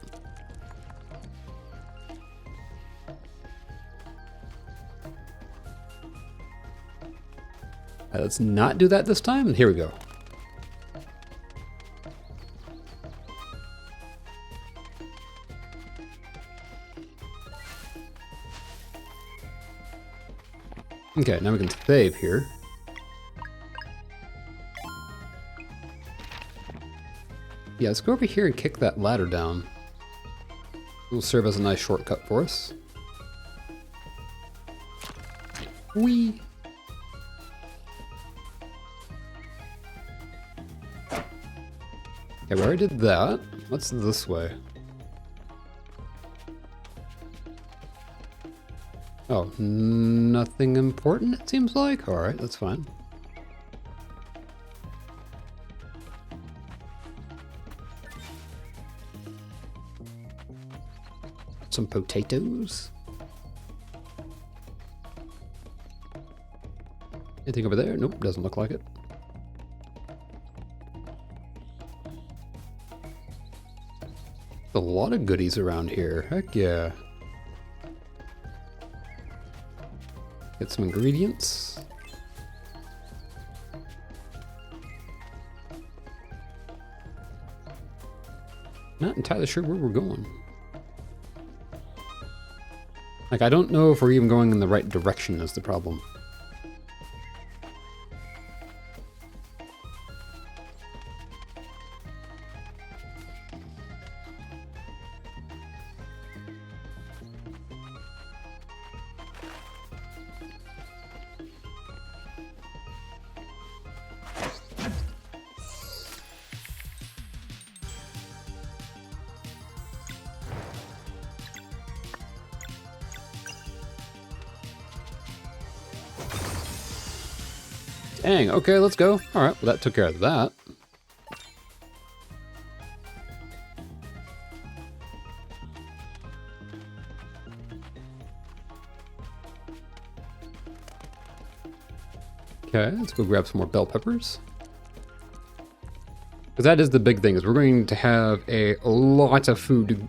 Let's not do that this time. Here we go. Okay, now we can save here. Yeah, let's go over here and kick that ladder down. It will serve as a nice shortcut for us. Whee! Okay, we already did that. What's this way? Oh, nothing important, it seems like. All right, that's fine. Some potatoes. Anything over there? Nope, doesn't look like it. A lot of goodies around here. Heck yeah. Get some ingredients. Not entirely sure where we're going. Like, I don't know if we're even going in the right direction is the problem. Dang, okay, let's go. All right, well, that took care of that. Okay, let's go grab some more bell peppers. Because that is the big thing, is we're going to have a lot of food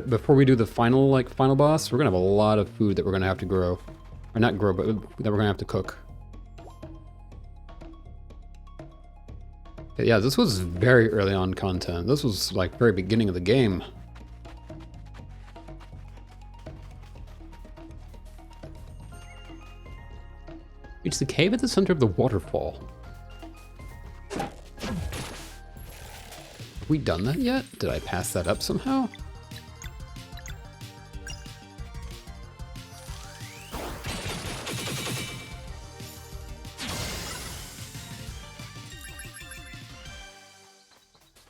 before we do the final boss. We're gonna have a lot of food that we're gonna have to grow. Or not grow, but that we're gonna have to cook. Yeah, this was very early on content. This was like very beginning of the game. Reach the cave at the center of the waterfall. Have we done that yet? Did I pass that up somehow?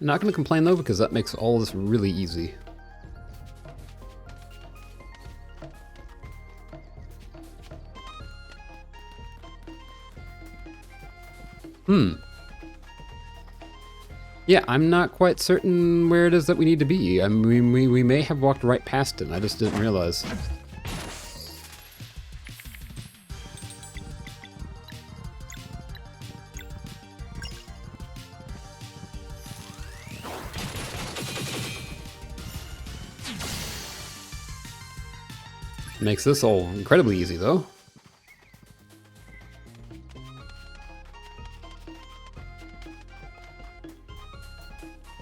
I'm not going to complain though, because that makes all this really easy. Yeah, I'm not quite certain where it is that we need to be. I mean, we may have walked right past it. I just didn't realize. Makes this all incredibly easy, though.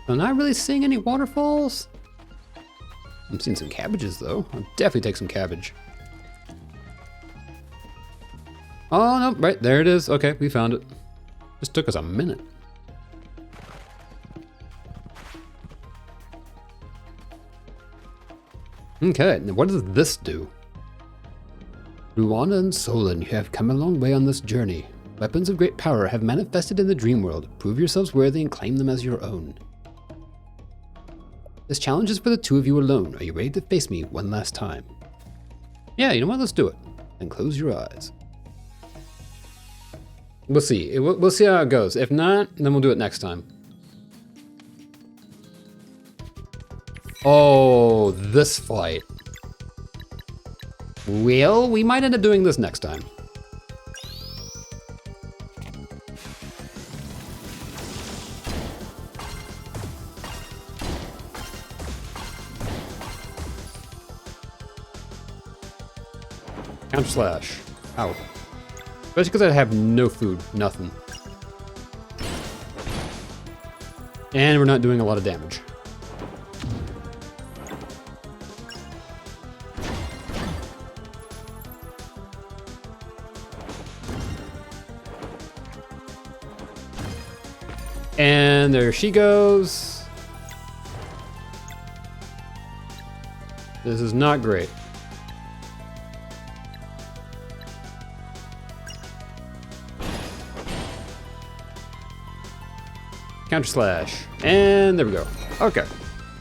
I'm not really seeing any waterfalls. I'm seeing some cabbages, though. I'll definitely take some cabbage. Oh, no, right, there it is. Okay, we found it. Just took us a minute. Okay, now what does this do? Ruana and Solon, you have come a long way on this journey. Weapons of great power have manifested in the dream world. Prove yourselves worthy and claim them as your own. This challenge is for the two of you alone. Are you ready to face me one last time? Yeah, you know what? Let's do it. And close your eyes. We'll see. We'll see how it goes. If not, then we'll do it next time. Oh, this fight. Well, we might end up doing this next time. Counter slash. Ow. Especially because I have no food. Nothing. And we're not doing a lot of damage. And there she goes. This is not great. Counter slash. And there we go. Okay.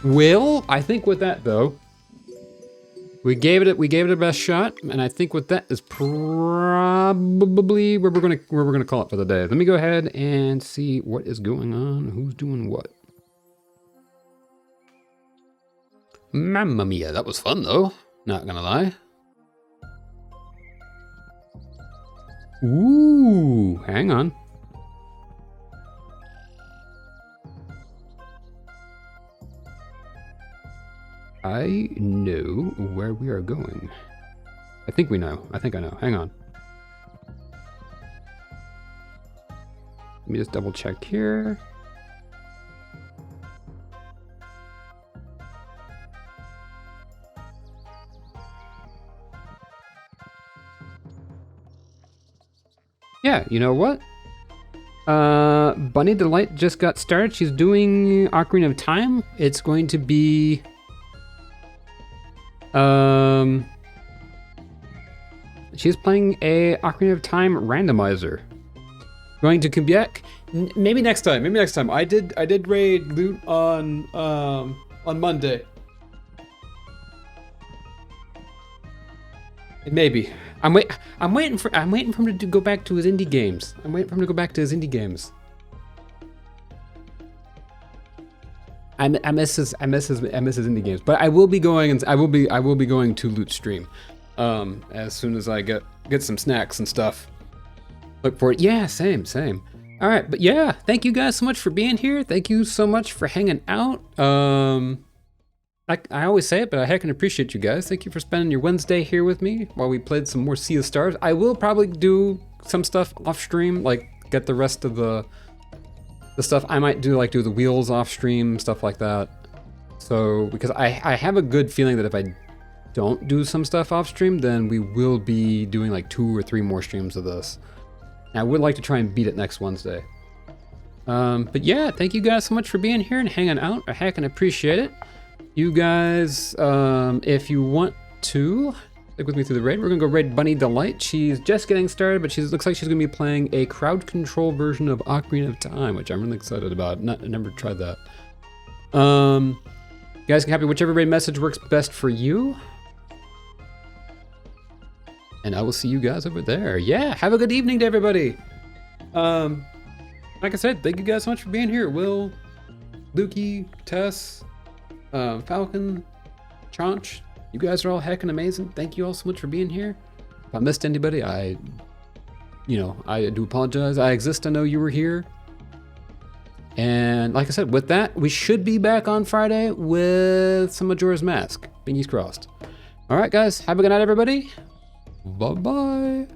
Well, I think with that though, We gave it a best shot, and I think with that is probably where we're gonna call it for the day. Let me go ahead and see what is going on, who's doing what. Mamma mia, that was fun though. Not gonna lie. Ooh, hang on. I know where we are going. I think we know. I think I know. Hang on. Let me just double check here. Yeah, you know what? Bunny Delight just got started. She's doing Ocarina of Time. It's going to be... she's playing a Ocarina of Time randomizer. Going to Quebec. Maybe next time. Maybe next time. I did raid loot on Monday. Maybe. I'm waiting for him to go back to his indie games. I'm waiting for him to go back to his indie games. I miss his indie games, but I will be going and I will be going to Loot Stream, as soon as I get some snacks and stuff. Look for it. Yeah, same. All right, but yeah, thank you guys so much for being here. Thank you so much for hanging out. I always say it, but I heckin' appreciate you guys. Thank you for spending your Wednesday here with me while we played some more Sea of Stars. I will probably do some stuff off stream, like get the rest of the stuff. I might do the wheels off stream, stuff like that. So, because I have a good feeling that if I don't do some stuff off stream, then we will be doing like 2 or 3 more streams of this. And I would like to try and beat it next Wednesday. But yeah, thank you guys so much for being here and hanging out. I heckin' appreciate it. You guys, if you want to stick with me through the raid, we're gonna go raid Bunny Delight. She's just getting started, but looks like she's gonna be playing a crowd control version of Ocarina of Time, which I'm really excited about. I never tried that. You guys can copy whichever raid message works best for you. And I will see you guys over there. Yeah, have a good evening to everybody. Like I said, thank you guys so much for being here. Will, Lukey, Tess, Falcon, Chaunch, you guys are all heckin' amazing. Thank you all so much for being here. If I missed anybody, I do apologize. I exist, I know you were here. And like I said, with that, we should be back on Friday with some Majora's Mask. Fingers crossed. All right, guys, have a good night, everybody. Bye-bye.